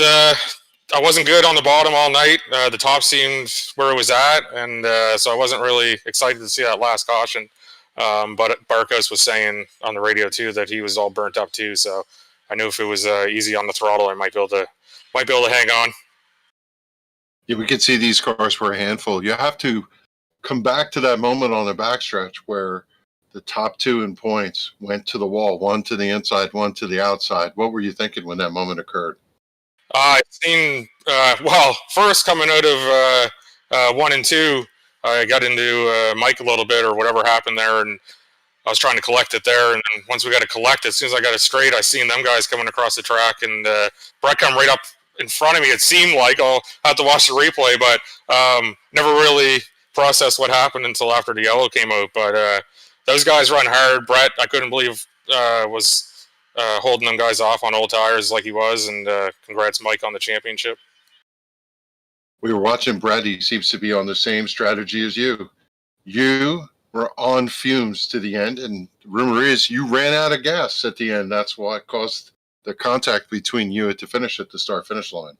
I wasn't good on the bottom all night. The top seemed where it was at, and so I wasn't really excited to see that last caution. But Barkos was saying on the radio too that he was all burnt up too. So I knew if it was easy on the throttle, I might be able to hang on. Yeah, we could see these cars were a handful. You have to come back to that moment on the backstretch where the top two in points went to the wall, one to the inside, one to the outside. What were you thinking when that moment occurred? I seen first coming out of 1 and 2, I got into Mike a little bit or whatever happened there, and I was trying to collect it there. And then once we got it collected, as soon as I got it straight, I seen them guys coming across the track, and Brett come right up in front of me. It seemed like I'll have to watch the replay, but never really processed what happened until after the yellow came out. But those guys run hard. Brett, I couldn't believe was holding them guys off on old tires like he was, and congrats Mike on the championship. We were watching Brett. He seems to be on the same strategy as you. You were on fumes to the end, and rumor is you ran out of gas at the end. That's what caused the contact between you at the finish at the start-finish line.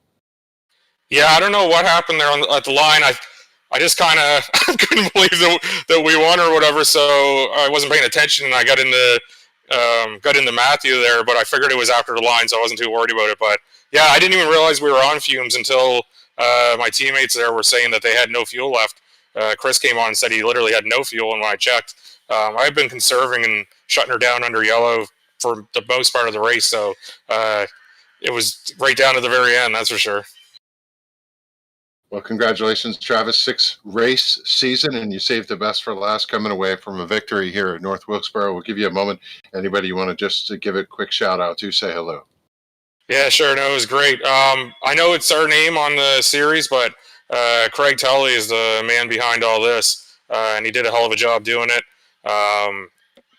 Yeah, I don't know what happened there at the line. I just kind of couldn't believe that we won or whatever, so I wasn't paying attention, and I got into Matthew there, but I figured it was after the line, so I wasn't too worried about it. But yeah, I didn't even realize we were on fumes until my teammates there were saying that they had no fuel left. Chris came on and said he literally had no fuel, and when I checked, I've been conserving and shutting her down under yellow for the most part of the race, so it was right down to the very end, that's for sure. Well, congratulations, Travis. 6 race season, and you saved the best for last, coming away from a victory here at North Wilkesboro. We'll give you a moment. Anybody you want to just to give a quick shout out to, say hello. Yeah, sure. No, it was great. I know it's our name on the series, but Craig Tully is the man behind all this, and he did a hell of a job doing it.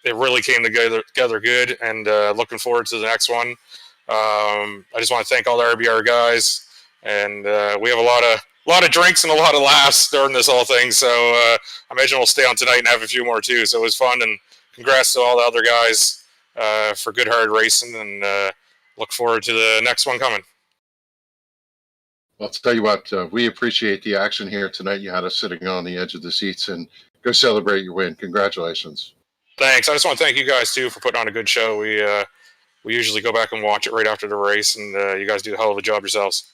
It really came together good, and looking forward to the next one. I just want to thank all the RBR guys, and we have a lot of drinks and a lot of laughs during this whole thing, so I imagine we'll stay on tonight and have a few more too. So it was fun, and congrats to all the other guys for good hard racing, and look forward to the next one coming. Well, I'll tell you what, we appreciate the action here tonight. You had us sitting on the edge of the seats, and go celebrate your win. Congratulations. Thanks. I just want to thank you guys too for putting on a good show. We usually go back and watch it right after the race, and you guys do a hell of a job yourselves.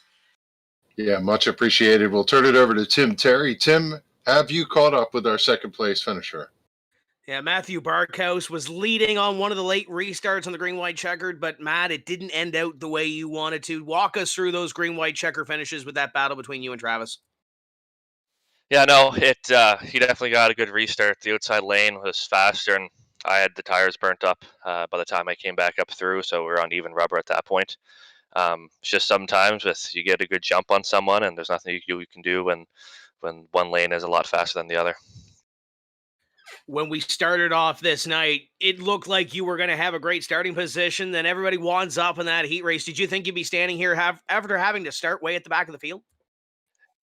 Yeah, much appreciated. We'll turn it over to Tim Terry. Tim, have you caught up with our second place finisher? Yeah, Matthew Barkhouse was leading on one of the late restarts on the green-white checkered, but Matt, it didn't end out the way you wanted to. Walk us through those green-white checker finishes with that battle between you and Travis. Yeah, no, he definitely got a good restart. The outside lane was faster, and I had the tires burnt up by the time I came back up through, so we were on even rubber at that point. It's just sometimes you get a good jump on someone, and there's nothing you can do when one lane is a lot faster than the other. When we started off this night, it looked like you were going to have a great starting position. Then everybody wands up in that heat race. Did you think you'd be standing here after having to start way at the back of the field?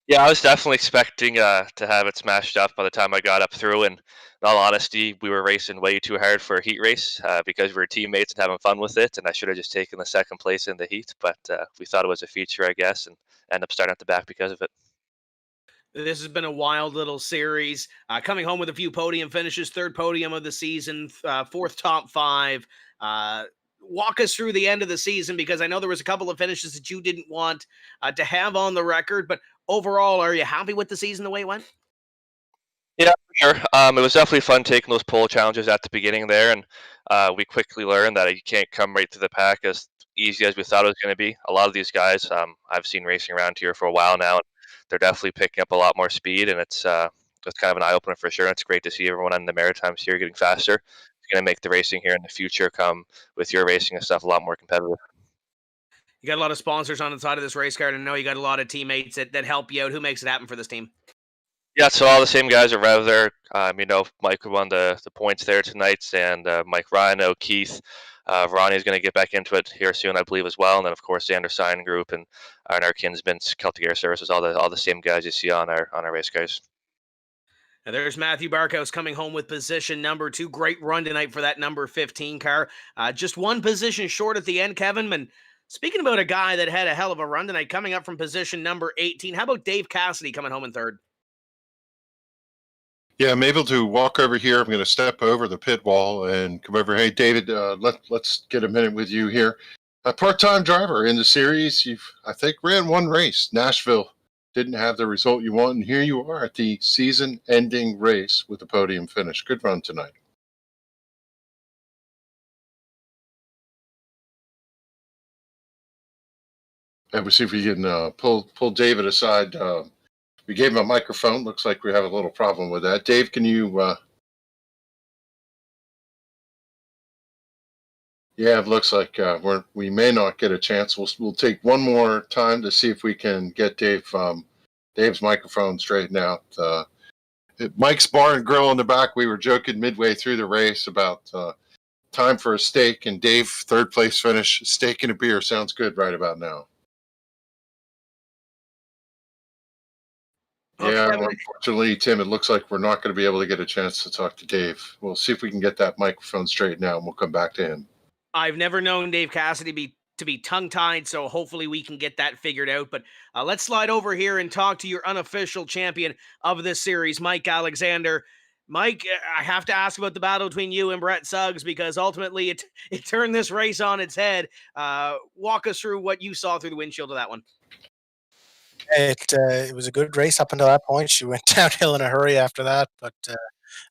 Yeah, I was definitely expecting to have it smashed up by the time I got up through. And in all honesty, we were racing way too hard for a heat race because we were teammates and having fun with it. And I should have just taken the second place in the heat, but we thought it was a feature, I guess, and ended up starting at the back because of it. This has been a wild little series. Coming home with a few podium finishes, third podium of the season, fourth top five. Walk us through the end of the season, because I know there was a couple of finishes that you didn't want to have on the record, but overall, are you happy with the season the way it went? Yeah, sure. It was definitely fun taking those pole challenges at the beginning there, and we quickly learned that you can't come right to the pack as easy as we thought it was going to be. A lot of these guys, I've seen racing around here for a while now, and they're definitely picking up a lot more speed, and it's kind of an eye opener for sure. It's great to see everyone on the Maritimes here getting faster. It's going to make the racing here in the future come with your racing and stuff a lot more competitive. You got a lot of sponsors on the side of this race car, and I know you got a lot of teammates that help you out. Who makes it happen for this team? Yeah, so all the same guys are Rev there. Mike won the points there tonight, and Mike Rhino, Keith, Ronnie's going to get back into it here soon, I believe, as well. And then, of course, Xander Sign Group and our Kinsman, Celtic Air Services, all the same guys you see on our race cars. Now there's Matthew Barkhouse coming home with position number 2. Great run tonight for that number 15 car. Just one position short at the end, Kevin. And speaking about a guy that had a hell of a run tonight, coming up from position number 18, how about Dave Cassidy coming home in third? Yeah, I'm able to walk over here. I'm going to step over the pit wall and come over. Hey, David, let's get a minute with you here. A part-time driver in the series. You've, I think, ran one race. Nashville didn't have the result you want, and here you are at the season-ending race with a podium finish. Good run tonight. And we'll see if we can pull David aside. We gave him a microphone. Looks like we have a little problem with that. Dave, can you... Yeah, it looks like we may not get a chance. We'll take one more time to see if we can get Dave's microphone straightened out. Mike's Bar and Grill in the back, we were joking midway through the race about time for a steak, and Dave, third place finish, steak and a beer. Sounds good right about now. Yeah, well, unfortunately, Tim, it looks like we're not going to be able to get a chance to talk to Dave. We'll see if we can get that microphone straightened out, and we'll come back to him. I've never known Dave Cassidy to be tongue-tied, so hopefully we can get that figured out. But let's slide over here and talk to your unofficial champion of this series, Mike Alexander. Mike, I have to ask about the battle between you and Brett Suggs, because ultimately it turned this race on its head. Walk us through what you saw through the windshield of that one. It was a good race up until that point. She went downhill in a hurry after that, but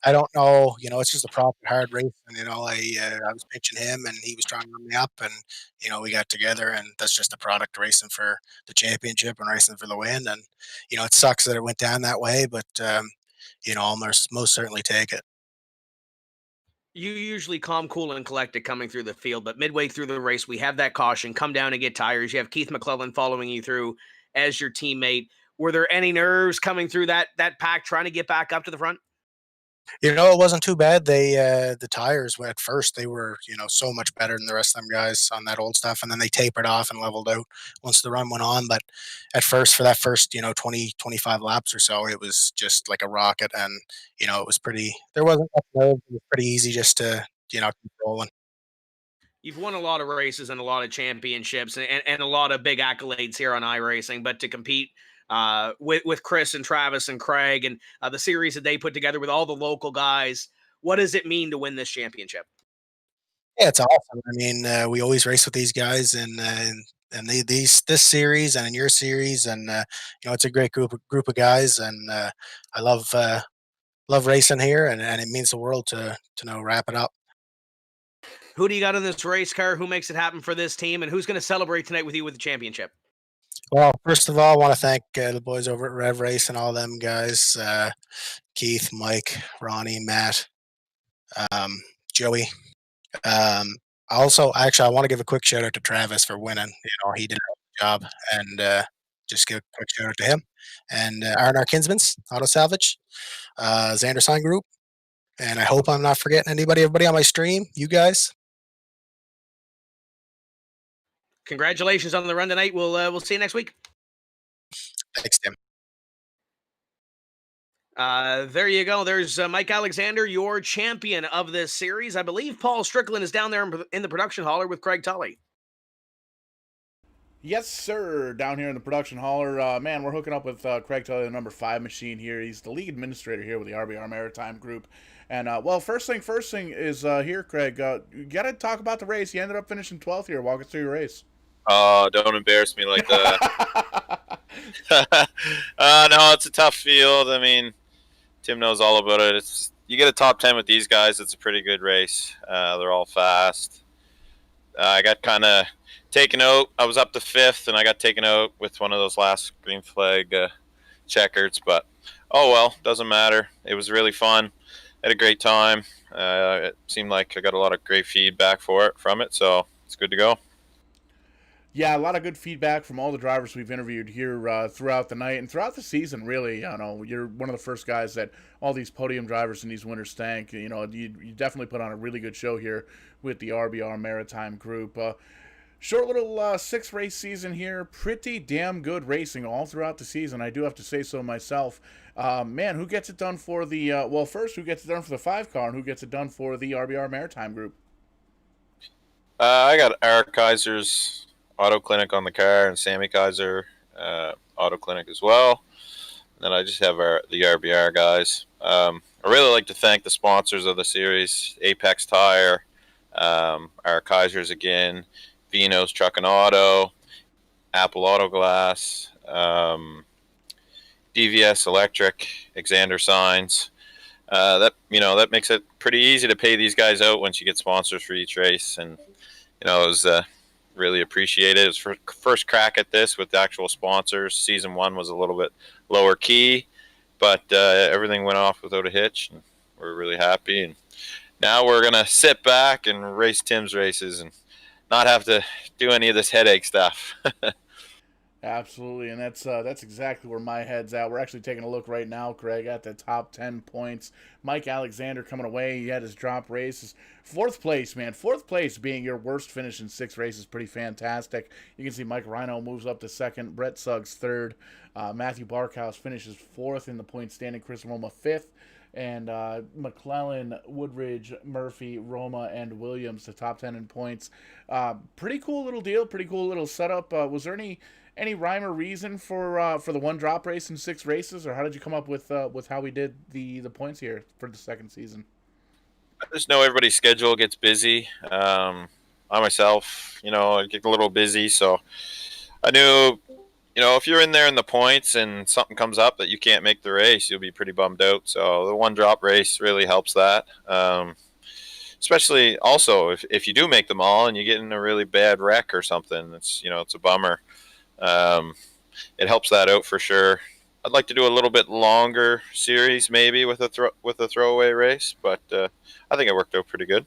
I don't know. It's just a proper hard race, and I was pitching him, and he was trying to run me up, and we got together, and that's just a product racing for the championship and racing for the win. And it sucks that it went down that way, but I'll most certainly take it. You usually calm, cool, and collected coming through the field, but midway through the race, we have that caution. Come down and get tires. You have Keith McClellan following you through as your teammate. Were there any nerves coming through that pack trying to get back up to the front? It wasn't too bad. The tires at first, they were, so much better than the rest of them guys on that old stuff. And then they tapered off and leveled out once the run went on. But at first, for that first, 20, 25 laps or so, it was just like a rocket. And, it was there wasn't much nerves. It was pretty easy just to, keep rolling. You've won a lot of races and a lot of championships and a lot of big accolades here on iRacing, but to compete with Chris and Travis and Craig and the series that they put together with all the local guys, what does it mean to win this championship? Yeah, it's awesome. I mean, we always race with these guys, and this series and in your series, and it's a great group of guys, and I love racing here, and it means the world to wrap it up. Who do you got in this race car? Who makes it happen for this team? And who's going to celebrate tonight with you with the championship? Well, first of all, I want to thank the boys over at Rev Race and all them guys, Keith, Mike, Ronnie, Matt, Joey. Also, actually, I want to give a quick shout out to Travis for winning. He did a job, and just give a quick shout out to him. And R&R Kinsman's Auto Salvage, Xander Sign Group, And I hope I'm not forgetting everybody on my stream, you guys. Congratulations on the run tonight. We'll see you next week. Thanks, Tim. There you go. There's Mike Alexander, your champion of this series. I believe Paul Strickland is down there in the production hauler with Craig Tully. Yes, sir. Down here in the production hauler, man, we're hooking up with Craig Tully, the number 5 machine here. He's the league administrator here with the RBR Maritime Group. And, well, first thing is here, Craig. You got to talk about the race. You ended up finishing 12th here. Walk us through your race. Oh, don't embarrass me like that. No, it's a tough field. I mean, Tim knows all about it. You get a top 10 with these guys, it's a pretty good race. They're all fast. I got kind of taken out. I was up to 5th, and I got taken out with one of those last green flag checkers. But, oh well, doesn't matter. It was really fun. Had a great time. It seemed like I got a lot of great feedback from it, so it's good to go. Yeah, a lot of good feedback from all the drivers we've interviewed here throughout the night and throughout the season, really. You know, you're one of the first guys that all these podium drivers in these winners thank. You know, you definitely put on a really good show here with the RBR Maritime Group. Short little 6-race season here. Pretty damn good racing all throughout the season. I do have to say so myself. Man, who gets it done for the, well, first, who gets it done for the 5-car and who gets it done for the RBR Maritime Group? I got Eric Kaiser's Auto Clinic on the car and Sammy Kaiser Auto Clinic as well. And then I just have the RBR guys. I really like to thank the sponsors of the series: Apex Tire, our Kaisers again, VEINOTTE'S Truck and Auto, Apple Auto Glass, DVS Electric, Xander Signs. That makes it pretty easy to pay these guys out once you get sponsors for each race, and it was really appreciate it. It was first crack at this with the actual sponsors. Season 1 was a little bit lower key, but everything went off without a hitch, and we're really happy. And now we're gonna sit back and race Tim's races and not have to do any of this headache stuff. Absolutely, and that's exactly where my head's at. We're actually taking a look right now, Craig, at the top 10 points. Mike Alexander coming away. He had his drop races. 4th place, man. 4th place being your worst finish in 6 races, pretty fantastic. You can see Mike Rhino moves up to 2nd. Brett Suggs 3rd. Matthew Barkhouse finishes 4th in the point standing. Chris Roma 5th. And McClellan, Woodridge, Murphy, Roma, and Williams, the top 10 in points. Pretty cool little deal. Pretty cool little setup. Was there any rhyme or reason for the one drop race in 6 races, or how did you come up with how we did the points here for the 2nd season? I just know everybody's schedule gets busy. I myself, I get a little busy, so I knew, if you're in there in the points and something comes up that you can't make the race, you'll be pretty bummed out. So the one drop race really helps that. Especially also if you do make them all and you get in a really bad wreck or something, it's a bummer. It helps that out for sure. I'd like to do a little bit longer series maybe with a throwaway race, but I think it worked out pretty good.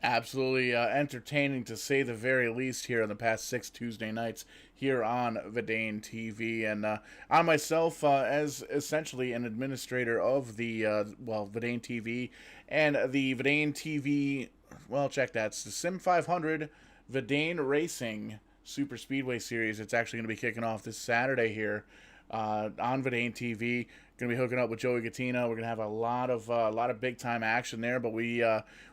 Absolutely entertaining to say the very least here in the past 6 Tuesday nights here on Vidane TV. And I myself, as essentially an administrator of the, Vidane TV and the Vidane TV, well, check that, it's the Sim 500 Vidane Racing Super Speedway Series. It's actually going to be kicking off this Saturday here on Vidane TV. Going to be hooking up with Joey Gattina. We're going to have a lot of big time action there, but we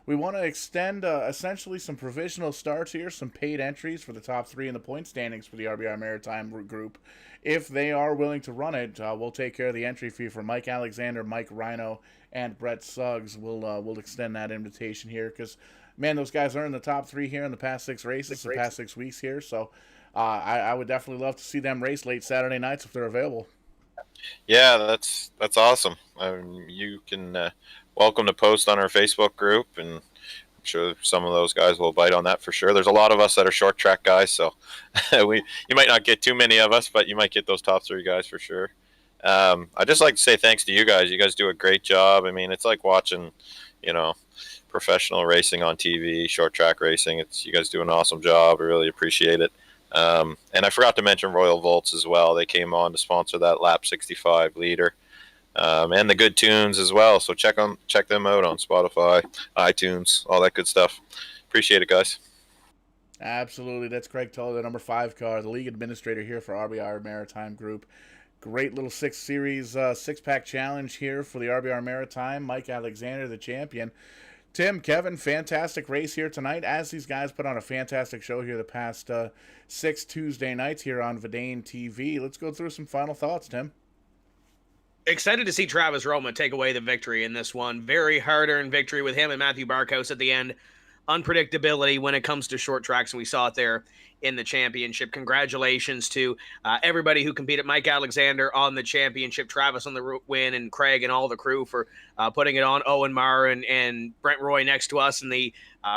want to extend essentially some provisional starts here, some paid entries for the top 3 in the point standings for the RBR Maritime Group. If they are willing to run it, we'll take care of the entry fee for Mike Alexander, Mike Rhino, and Brett Suggs. We'll extend that invitation here because, man, those guys are in the top 3 here in the past 6 races, the past 6 weeks here. So I would definitely love to see them race late Saturday nights if they're available. Yeah, that's awesome. You can welcome to post on our Facebook group, and I'm sure some of those guys will bite on that for sure. There's a lot of us that are short track guys, so you might not get too many of us, but you might get those top 3 guys for sure. I'd just like to say thanks to you guys. You guys do a great job. I mean, it's like watching, professional racing on TV, short track racing. You guys do an awesome job. I really appreciate it. And I forgot to mention Royal Volts as well. They came on to sponsor that Lap 65 leader. and the good tunes as well. So check them out on Spotify, iTunes, all that good stuff. Appreciate it, guys. Absolutely. That's Craig Tull, the number 5 car, the league administrator here for RBR Maritime Group. Great little 6 series, 6-pack challenge here for the RBR Maritime. Mike Alexander, the champion. Tim, Kevin, fantastic race here tonight as these guys put on a fantastic show here the past 6 Tuesday nights here on Verdane TV. Let's go through some final thoughts, Tim. Excited to see Travis Roma take away the victory in this one. Very hard-earned victory with him and Matthew Barkhouse at the end. Unpredictability when it comes to short tracks, and we saw it there in the championship. Congratulations to everybody who competed. Mike Alexander on the championship, Travis on the win, and Craig and all the crew for putting it on. Owen Marr and Brent Roy next to us in the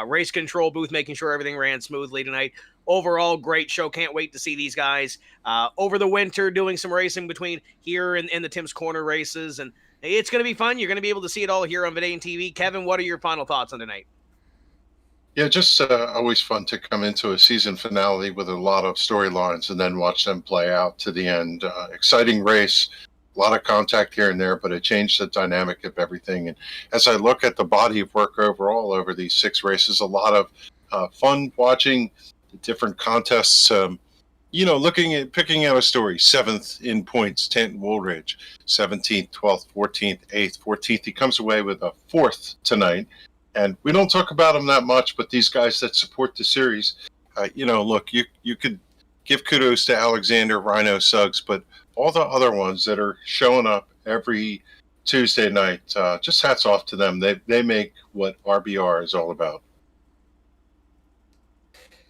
race control booth, making sure everything ran smoothly tonight. Overall, great show. Can't wait to see these guys over the winter doing some racing between here and the Tim's Corner races, and it's going to be fun. You're going to be able to see it all here on Verdane TV. Kevin, what are your final thoughts on tonight? Yeah, just always fun to come into a season finale with a lot of storylines and then watch them play out to the end. Exciting race, a lot of contact here and there, but it changed the dynamic of everything. And as I look at the body of work overall over these 6 races, a lot of fun watching the different contests. Looking at picking out a story. 7th in points, Tanton Woolridge. 17th, 12th, 14th, 8th, 14th. He comes away with a 4th tonight. And we don't talk about them that much, but these guys that support the series, look, you could give kudos to Alexander, Rhino, Suggs, but all the other ones that are showing up every Tuesday night, just hats off to them. They make what RBR is all about.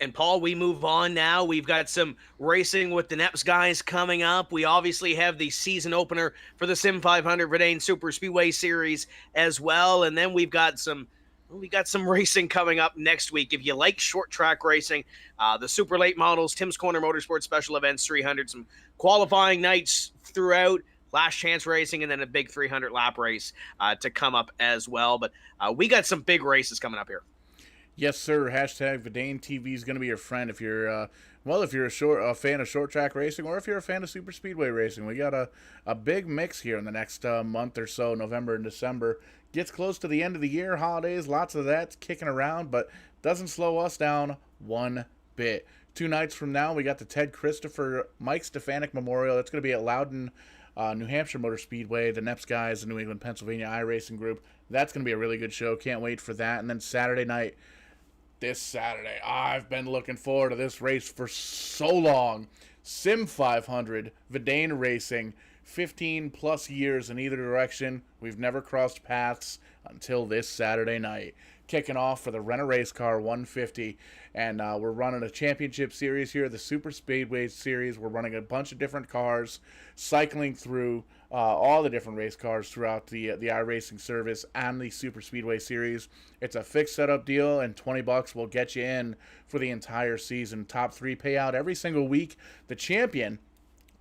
And Paul, we move on now. We've got some racing with the NEPS guys coming up. We obviously have the season opener for the Sim 500 Verdane Super Speedway Series as well. And then we got some racing coming up next week. If you like short track racing, the super late models, Tim's Corner Motorsports Special Events 300, some qualifying nights throughout, last chance racing, and then a big 300 lap race to come up as well. But we got some big races coming up here. Yes, sir. Hashtag Verdane TV is going to be your friend if you're a fan of short track racing, or if you're a fan of super speedway racing. We got a big mix here in the next month or so, November and December. Gets close to the end of the year, holidays, lots of that kicking around, but doesn't slow us down one bit. 2 nights from now, we got the Ted Christopher Mike Stefanik Memorial. That's going to be at Loudon, New Hampshire Motor Speedway. The NEPS guys, the New England, Pennsylvania iRacing Group. That's going to be a really good show. Can't wait for that. And then Saturday night, this Saturday, I've been looking forward to this race for so long. Sim 500, Verdane Racing, 15 plus years in either direction. We've never crossed paths until this Saturday night. Kicking off for the Rent-A Race Car 150, and we're running a championship series here, the Super Speedway Series. We're running a bunch of different cars, cycling through all the different race cars throughout the iRacing service and the Super Speedway Series. It's a fixed setup deal, and $20 will get you in for the entire season. Top 3 payout every single week. The champion,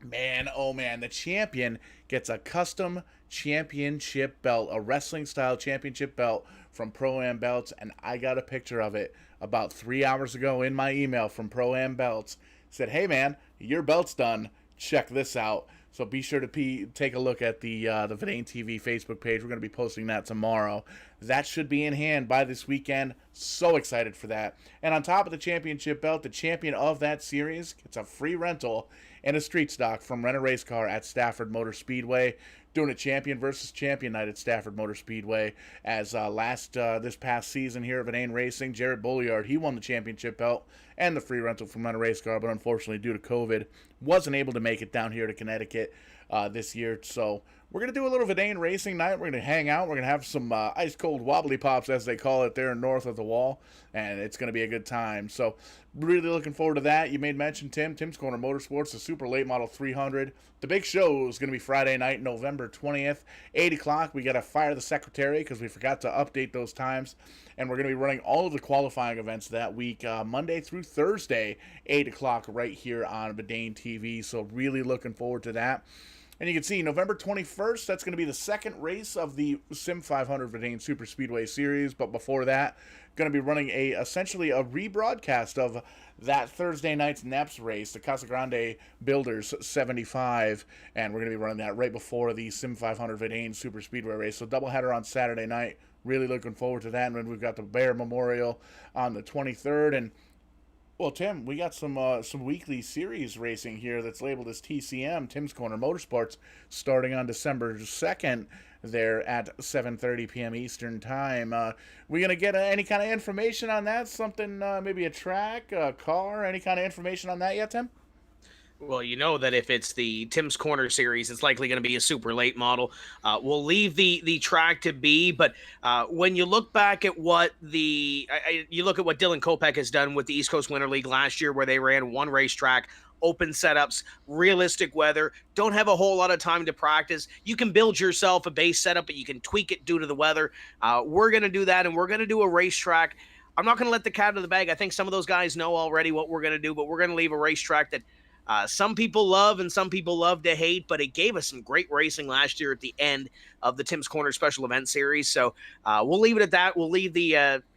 man, oh man, the champion gets a custom championship belt, a wrestling-style championship belt from Pro-Am Belts, and I got a picture of it about 3 hours ago in my email from Pro-Am Belts. Said, hey man, your belt's done. Check this out. So be sure to take a look at the Verdane TV Facebook page. We're going to be posting that tomorrow. That should be in hand by this weekend. So excited for that. And on top of the championship belt, the champion of that series gets a free rental and a street stock from Rent a Race Car at Stafford Motor Speedway. Doing a champion versus champion night at Stafford Motor Speedway. As this past season here at Verdane Racing, Jared Bolliard, he won the championship belt and the free rental from Rent a Race Car, but unfortunately due to COVID, wasn't able to make it down here to Connecticut this year. So we're going to do a little Verdane Racing night. We're going to hang out. We're going to have some ice-cold wobbly pops, as they call it, there north of the wall, and it's going to be a good time. So really looking forward to that. You made mention, Tim's Corner Motorsports, the Super Late Model 300. The big show is going to be Friday night, November 20th, 8 o'clock. We got to fire the secretary because we forgot to update those times. And we're going to be running all of the qualifying events that week, Monday through Thursday, 8 o'clock right here on Verdane TV. So really looking forward to that. And you can see November 21st, that's going to be the second race of the Sim 500 Verdane Super Speedway Series. But before that, going to be running essentially a rebroadcast of that Thursday night's NEPS race, the Casa Grande Builders 75. And we're going to be running that right before the Sim 500 Verdane Super Speedway race. So doubleheader on Saturday night. Really looking forward to that. And then we've got the Bear Memorial on the 23rd. And well, Tim, we got some weekly series racing here that's labeled as TCM, Tim's Corner Motorsports, starting on December 2nd there at 7:30 p.m. Eastern Time. We going to get any kind of information on that? Something, maybe a track, a car, any kind of information on that yet, Tim? Well, you know that if it's the Tim's Corner series, it's likely going to be a super late model. We'll leave the track to be, but when you look back at what you look at what Dylan Kopech has done with the East Coast Winter League last year, where they ran one racetrack, open setups, realistic weather, don't have a whole lot of time to practice. You can build yourself a base setup, but you can tweak it due to the weather. We're going to do that, and we're going to do a racetrack. I'm not going to let the cat out of the bag. I think some of those guys know already what we're going to do, but we're going to leave a racetrack that some people love and some people love to hate, but it gave us some great racing last year at the end of the Tim's Corner Special Event Series. So we'll leave it at that. We'll leave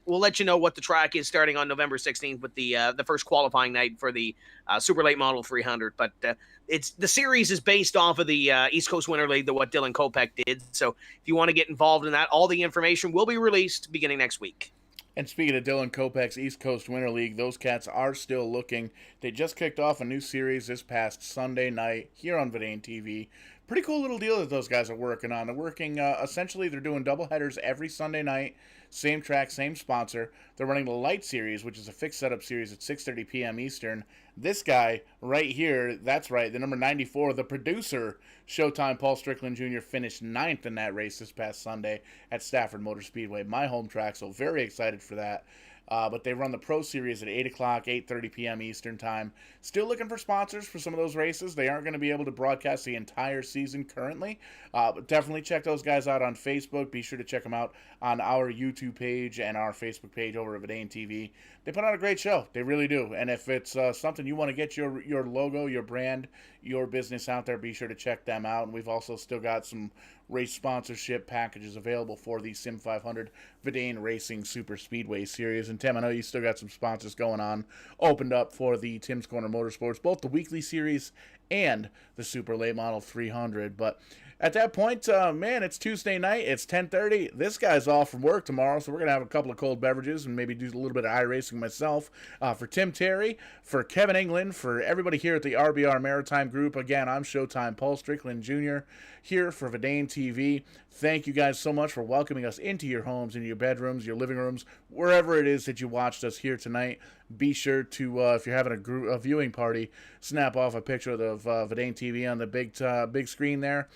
we'll let you know what the track is starting on November 16th with the first qualifying night for the Super Late Model 300. But the series is based off of the East Coast Winter League, what Dylan Kopech did. So if you want to get involved in that, all the information will be released beginning next week. And speaking of Dylan Kopech's East Coast Winter League, those cats are still looking. They just kicked off a new series this past Sunday night here on Verdane TV. Pretty cool little deal that those guys are working on. They're working, essentially, they're doing doubleheaders every Sunday night. Same track, same sponsor. They're running the Light Series, which is a fixed setup series at 6:30 p.m. Eastern. This guy right here, that's right, the number 94, the producer, Showtime Paul Strickland Jr., finished 9th in that race this past Sunday at Stafford Motor Speedway, my home track, so very excited for that. But they run the Pro Series at 8 o'clock, 8:30 p.m. Eastern Time. Still looking for sponsors for some of those races. They aren't going to be able to broadcast the entire season currently. But definitely check those guys out on Facebook. Be sure to check them out on our YouTube page and our Facebook page over at Verdane TV. They put on a great show. They really do. And if it's something you want to get your logo, your brand, your business out there, be sure to check them out. And we've also still got some race sponsorship packages available for the Sim 500 Verdane Racing Super Speedway Series. And Tim, I know you still got some sponsors going on, opened up for the Tim's Corner Motorsports, both the weekly series and the Super Late Model 300. But at that point, man, it's Tuesday night. It's 10:30. This guy's off from work tomorrow, so we're going to have a couple of cold beverages and maybe do a little bit of iRacing myself. For Tim Terry, for Kevin England, for everybody here at the RBR Maritime Group, again, I'm Showtime Paul Strickland Jr. here for Verdane TV. Thank you guys so much for welcoming us into your homes, into your bedrooms, your living rooms, wherever it is that you watched us here tonight. Be sure to, if you're having a viewing party, snap off a picture of Verdane TV on the big screen there.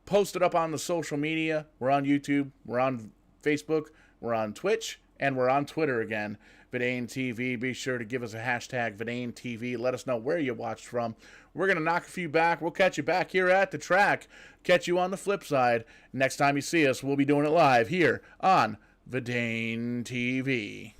Post it up on the social media. We're on YouTube, we're on Facebook, we're on Twitch, and we're on Twitter again. Verdane TV. Be sure to give us a hashtag Verdane TV. Let us know where you watched from. We're going to knock a few back. We'll catch you back here at the track. Catch you on the flip side. Next time you see us, we'll be doing it live here on Verdane TV.